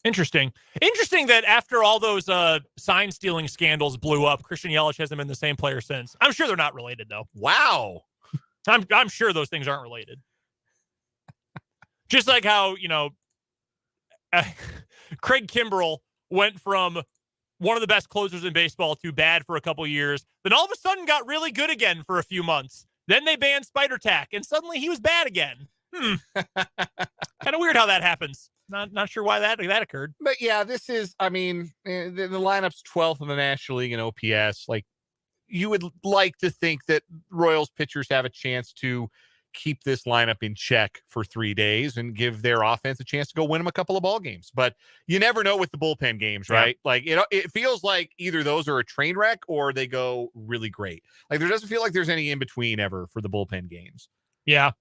Interesting that after all those sign stealing scandals blew up, Christian Yelich hasn't been the same player since. I'm sure they're not related, though. Wow. I'm sure those things aren't related. Just like how, Craig Kimbrell went from one of the best closers in baseball to bad for a couple years, then all of a sudden got really good again for a few months. Then they banned Spider Tack, and suddenly he was bad again. Kind of weird how that happens. Not sure why that occurred. But yeah, this is, the lineup's 12th in the National League in OPS. Like, you would like to think that Royals pitchers have a chance to keep this lineup in check for 3 days and give their offense a chance to go win them a couple of ball games. But you never know with the bullpen games, right? Yeah. Like, it feels like either those are a train wreck or they go really great. Like, there doesn't feel like there's any in between ever for the bullpen games. Yeah.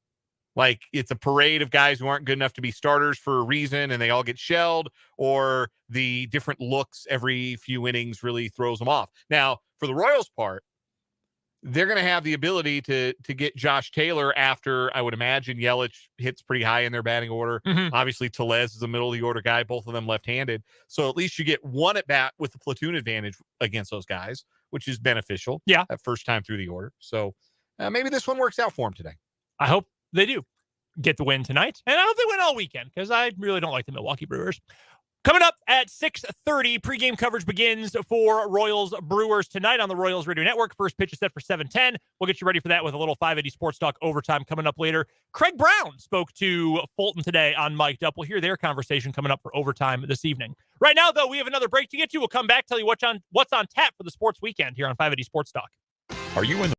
Like, it's a parade of guys who aren't good enough to be starters for a reason and they all get shelled, or the different looks every few innings really throws them off. Now, for the Royals part, they're going to have the ability to get Josh Taylor after, I would imagine, Yelich hits pretty high in their batting order. Mm-hmm. Obviously, Tellez is a middle of the order guy, both of them left-handed. So at least you get one at bat with the platoon advantage against those guys, which is beneficial. Yeah. That first time through the order. So maybe this one works out for him today. I hope they do get the win tonight. And I hope they win all weekend because I really don't like the Milwaukee Brewers. Coming up at 6:30, pregame coverage begins for Royals Brewers tonight on the Royals Radio Network. First pitch is set for 7:10. We'll get you ready for that with a little 580 Sports Talk overtime coming up later. Craig Brown spoke to Fulton today on Mic'd Up. We'll hear their conversation coming up for overtime this evening. Right now, though, we have another break to get to. We'll come back, tell you what's on tap for the sports weekend here on 580 Sports Talk. Are you in the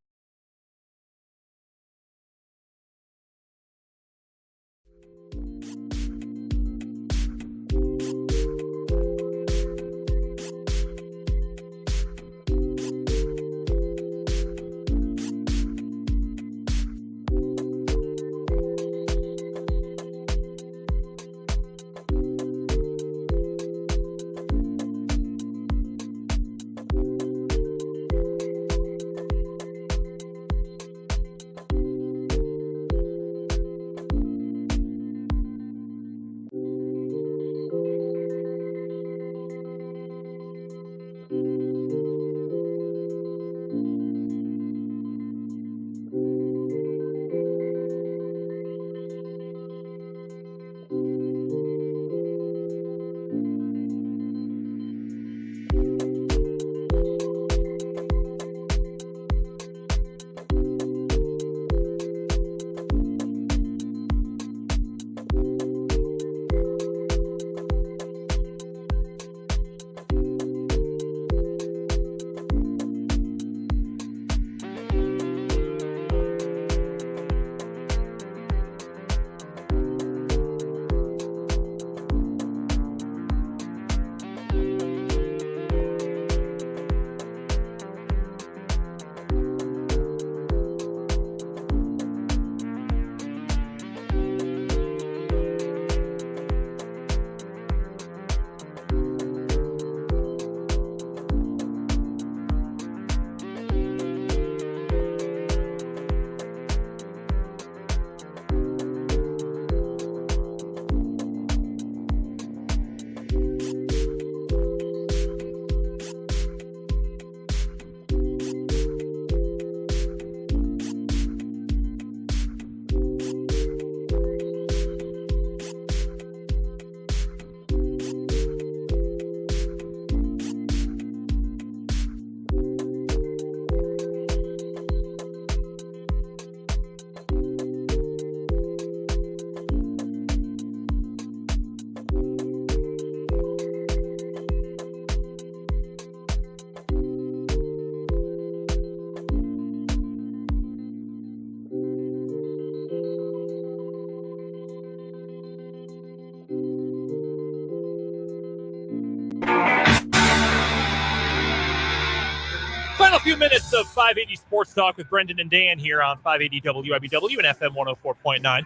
Final few minutes of 580 Sports Talk with Brendan and Dan here on 580 WIBW and FM 104.9.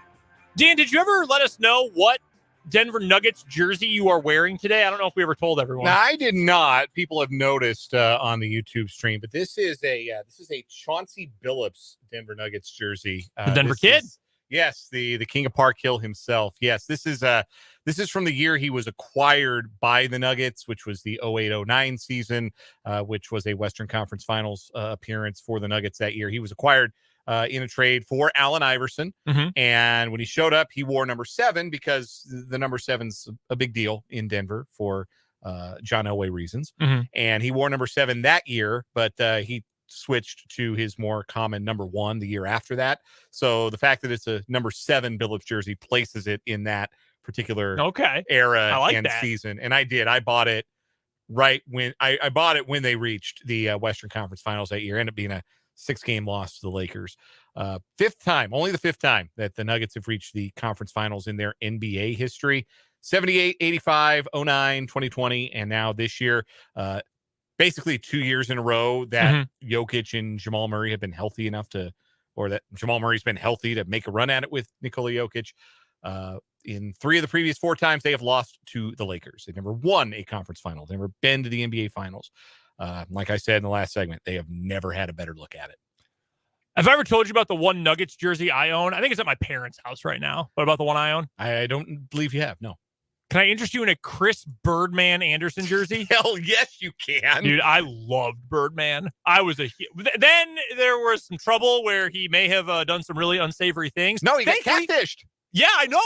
Dan, did you ever let us know what Denver Nuggets jersey you are wearing today? I don't know if we ever told everyone. No, I did not. People have noticed on the YouTube stream, but this is a Chauncey Billups Denver Nuggets jersey. The Denver kid? Yes, the King of Park Hill himself. Yes, this is from the year he was acquired by the Nuggets, which was the 08-09 season, which was a Western Conference Finals appearance for the Nuggets that year. He was acquired in a trade for Allen Iverson. Mm-hmm. And when he showed up, he wore number 7 because the number 7's a big deal in Denver for John Elway reasons. Mm-hmm. And he wore number 7 that year, but he switched to his more common number 1 the year after that. So the fact that it's a number 7 Billups jersey places it in that particular era and season. And I did. I bought it right when I bought it when they reached the Western Conference Finals that year. Ended up being a 6-game loss to the Lakers. Only the fifth time that the Nuggets have reached the conference finals in their NBA history. 78, 85, 09, 2020, and now this year. Basically 2 years in a row that Jokic and Jamal Murray have been healthy enough or that Jamal Murray's been healthy to make a run at it with Nikola Jokic. In 3 of the previous 4 times, they have lost to the Lakers. They've never won a conference final. They've never been to the NBA finals. Like I said in the last segment, they have never had a better look at it. Have I ever told you about the one Nuggets jersey I own? I think it's at my parents' house right now. What about the one I own? I don't believe you have, no. Can I interest you in a Chris Birdman Anderson jersey? Hell yes, you can. Dude, I loved Birdman. Then there was some trouble where he may have done some really unsavory things. No, he got catfished. Yeah, I know.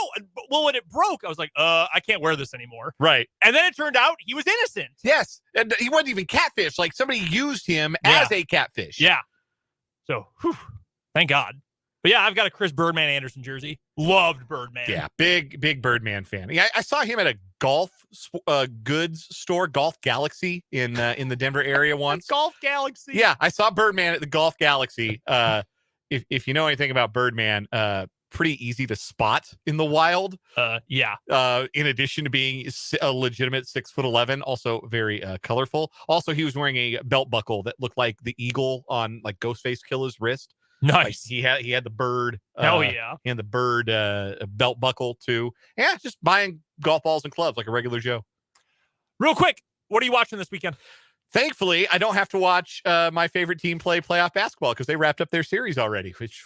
Well, when it broke, I was like, I can't wear this anymore. Right. And then it turned out he was innocent. Yes. And he wasn't even catfish. Like somebody used him as a catfish. Yeah. So, thank God. But yeah, I've got a Chris Birdman Anderson jersey. Loved Birdman. Yeah, big Birdman fan. Yeah, I saw him at a golf goods store, Golf Galaxy in the Denver area once. Golf Galaxy. Yeah, I saw Birdman at the Golf Galaxy. If you know anything about Birdman, pretty easy to spot in the wild. Yeah. In addition to being a legitimate 6'11", also very colorful. Also, he was wearing a belt buckle that looked like the eagle on like Ghostface Killer's wrist. Nice. Like he had the bird. Hell yeah. And the bird belt buckle too. Yeah, just buying golf balls and clubs like a regular Joe. Real quick, what are you watching this weekend? Thankfully, I don't have to watch my favorite team play playoff basketball because they wrapped up their series already, which,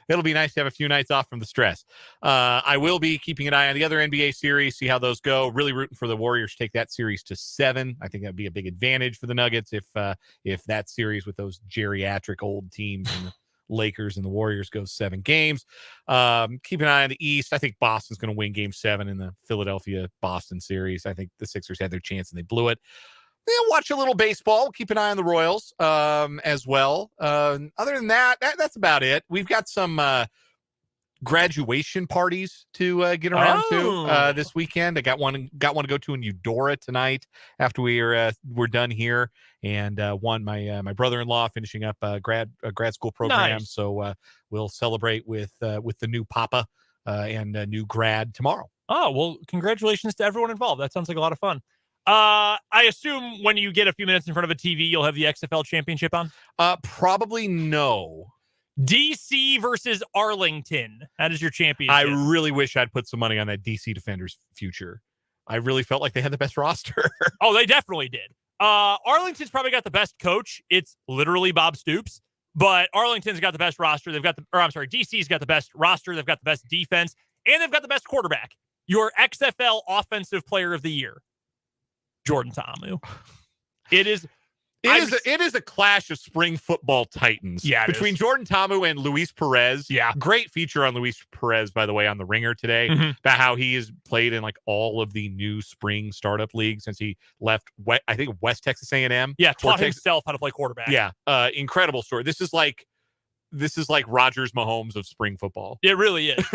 it'll be nice to have a few nights off from the stress. I will be keeping an eye on the other NBA series, see how those go. Really rooting for the Warriors to take that series to 7. I think that'd be a big advantage for the Nuggets if that series with those geriatric old teams and the Lakers and the Warriors goes 7 games. Keep an eye on the East. I think Boston's going to win Game 7 in the Philadelphia-Boston series. I think the Sixers had their chance and they blew it. Watch a little baseball. Keep an eye on the Royals as well. Other than that, that's about it. We've got some graduation parties to get around to this weekend. I got one to go to in Eudora tonight after we're done here, and one my brother-in-law finishing up a grad school program. Nice. So we'll celebrate with the new papa and a new grad tomorrow. Oh, well, congratulations to everyone involved. That sounds like a lot of fun. I assume when you get a few minutes in front of a TV, you'll have the XFL championship on? Probably no. DC versus Arlington. That is your championship. I really wish I'd put some money on that DC Defenders future. I really felt like they had the best roster. Oh, they definitely did. Arlington's probably got the best coach. It's literally Bob Stoops. But Arlington's got the best roster. DC's got the best roster. They've got the best defense. And they've got the best quarterback. Your XFL Offensive Player of the Year, Jordan Ta'amu. It is a clash of spring football titans. Yeah, between Jordan Ta'amu and Luis Perez. Yeah, great feature on Luis Perez, by the way, on the Ringer today about how he has played in like all of the new spring startup leagues since he left. I think West Texas A&M. Yeah, taught himself how to play quarterback. Yeah, incredible story. This is like Rodgers Mahomes of spring football. It really is.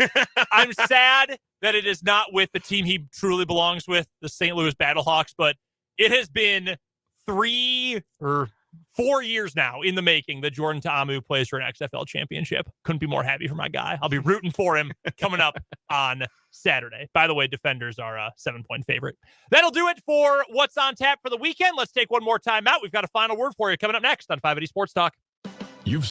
I'm sad that it is not with the team he truly belongs with, the St. Louis Battlehawks, but it has been 3 or 4 years now in the making that Jordan Ta'amu plays for an XFL championship. Couldn't be more happy for my guy. I'll be rooting for him coming up on Saturday. By the way, Defenders are a 7-point favorite. That'll do it for What's on Tap for the weekend. Let's take one more time out. We've got a final word for you coming up next on 580 Sports Talk. You've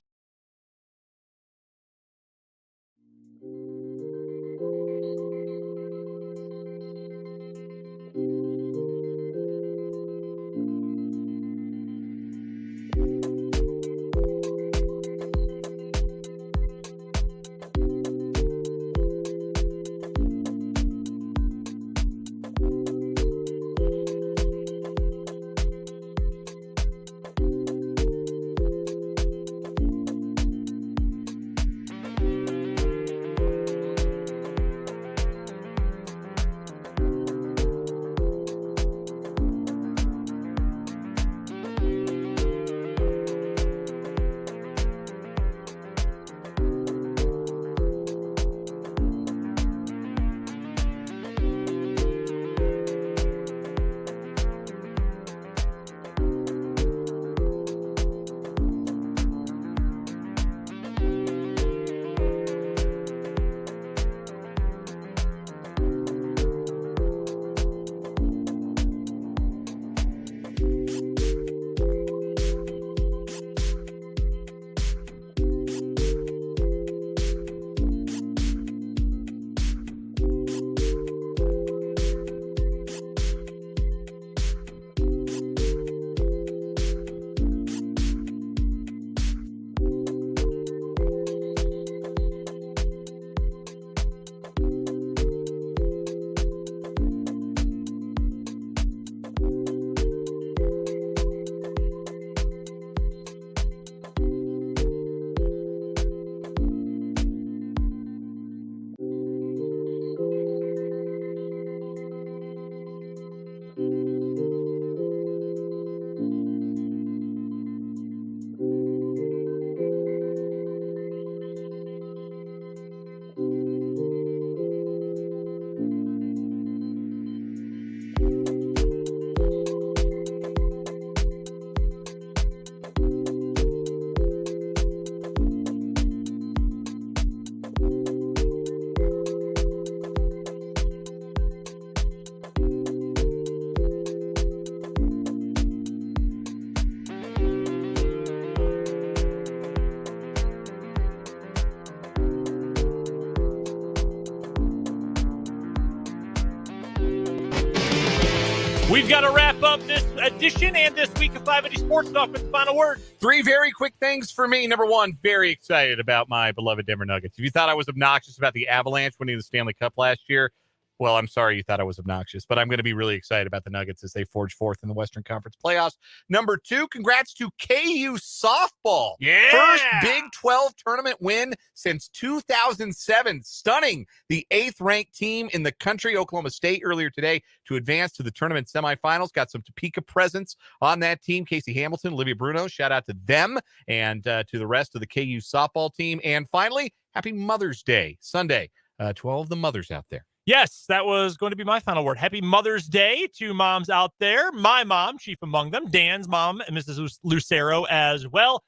We've got to wrap up this edition and this week of 580 Sports Talk with the final word. 3 very quick things for me. Number one, very excited about my beloved Denver Nuggets. If you thought I was obnoxious about the Avalanche winning the Stanley Cup last year, well, I'm sorry you thought I was obnoxious, but I'm going to be really excited about the Nuggets as they forge forth in the Western Conference playoffs. Number 2, congrats to KU softball. Yeah. First Big 12 tournament win since 2007. Stunning the 8th-ranked team in the country, Oklahoma State, earlier today to advance to the tournament semifinals. Got some Topeka presence on that team. Casey Hamilton, Olivia Bruno, shout out to them and to the rest of the KU softball team. And finally, happy Mother's Day, Sunday, to all of the mothers out there. Yes, that was going to be my final word. Happy Mother's Day to moms out there. My mom, chief among them, Dan's mom, and Mrs. Lucero as well.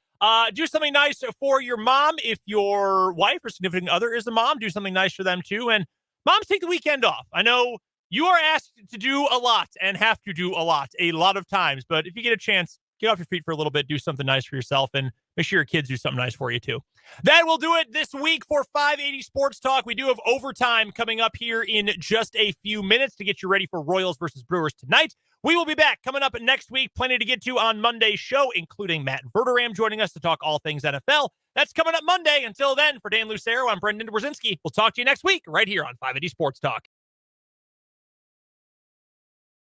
Do something nice for your mom. If your wife or significant other is a mom, do something nice for them too. And moms, take the weekend off. I know you are asked to do a lot and have to do a lot of times. But if you get a chance, get off your feet for a little bit, do something nice for yourself, and make sure your kids do something nice for you too. That will do it this week for 580 Sports Talk. We do have overtime coming up here in just a few minutes to get you ready for Royals versus Brewers tonight. We will be back coming up next week. Plenty to get to on Monday's show, including Matt Verderam joining us to talk all things NFL. That's coming up Monday. Until then, for Dan Lucero, I'm Brendan Brzezinski. We'll talk to you next week right here on 580 Sports Talk.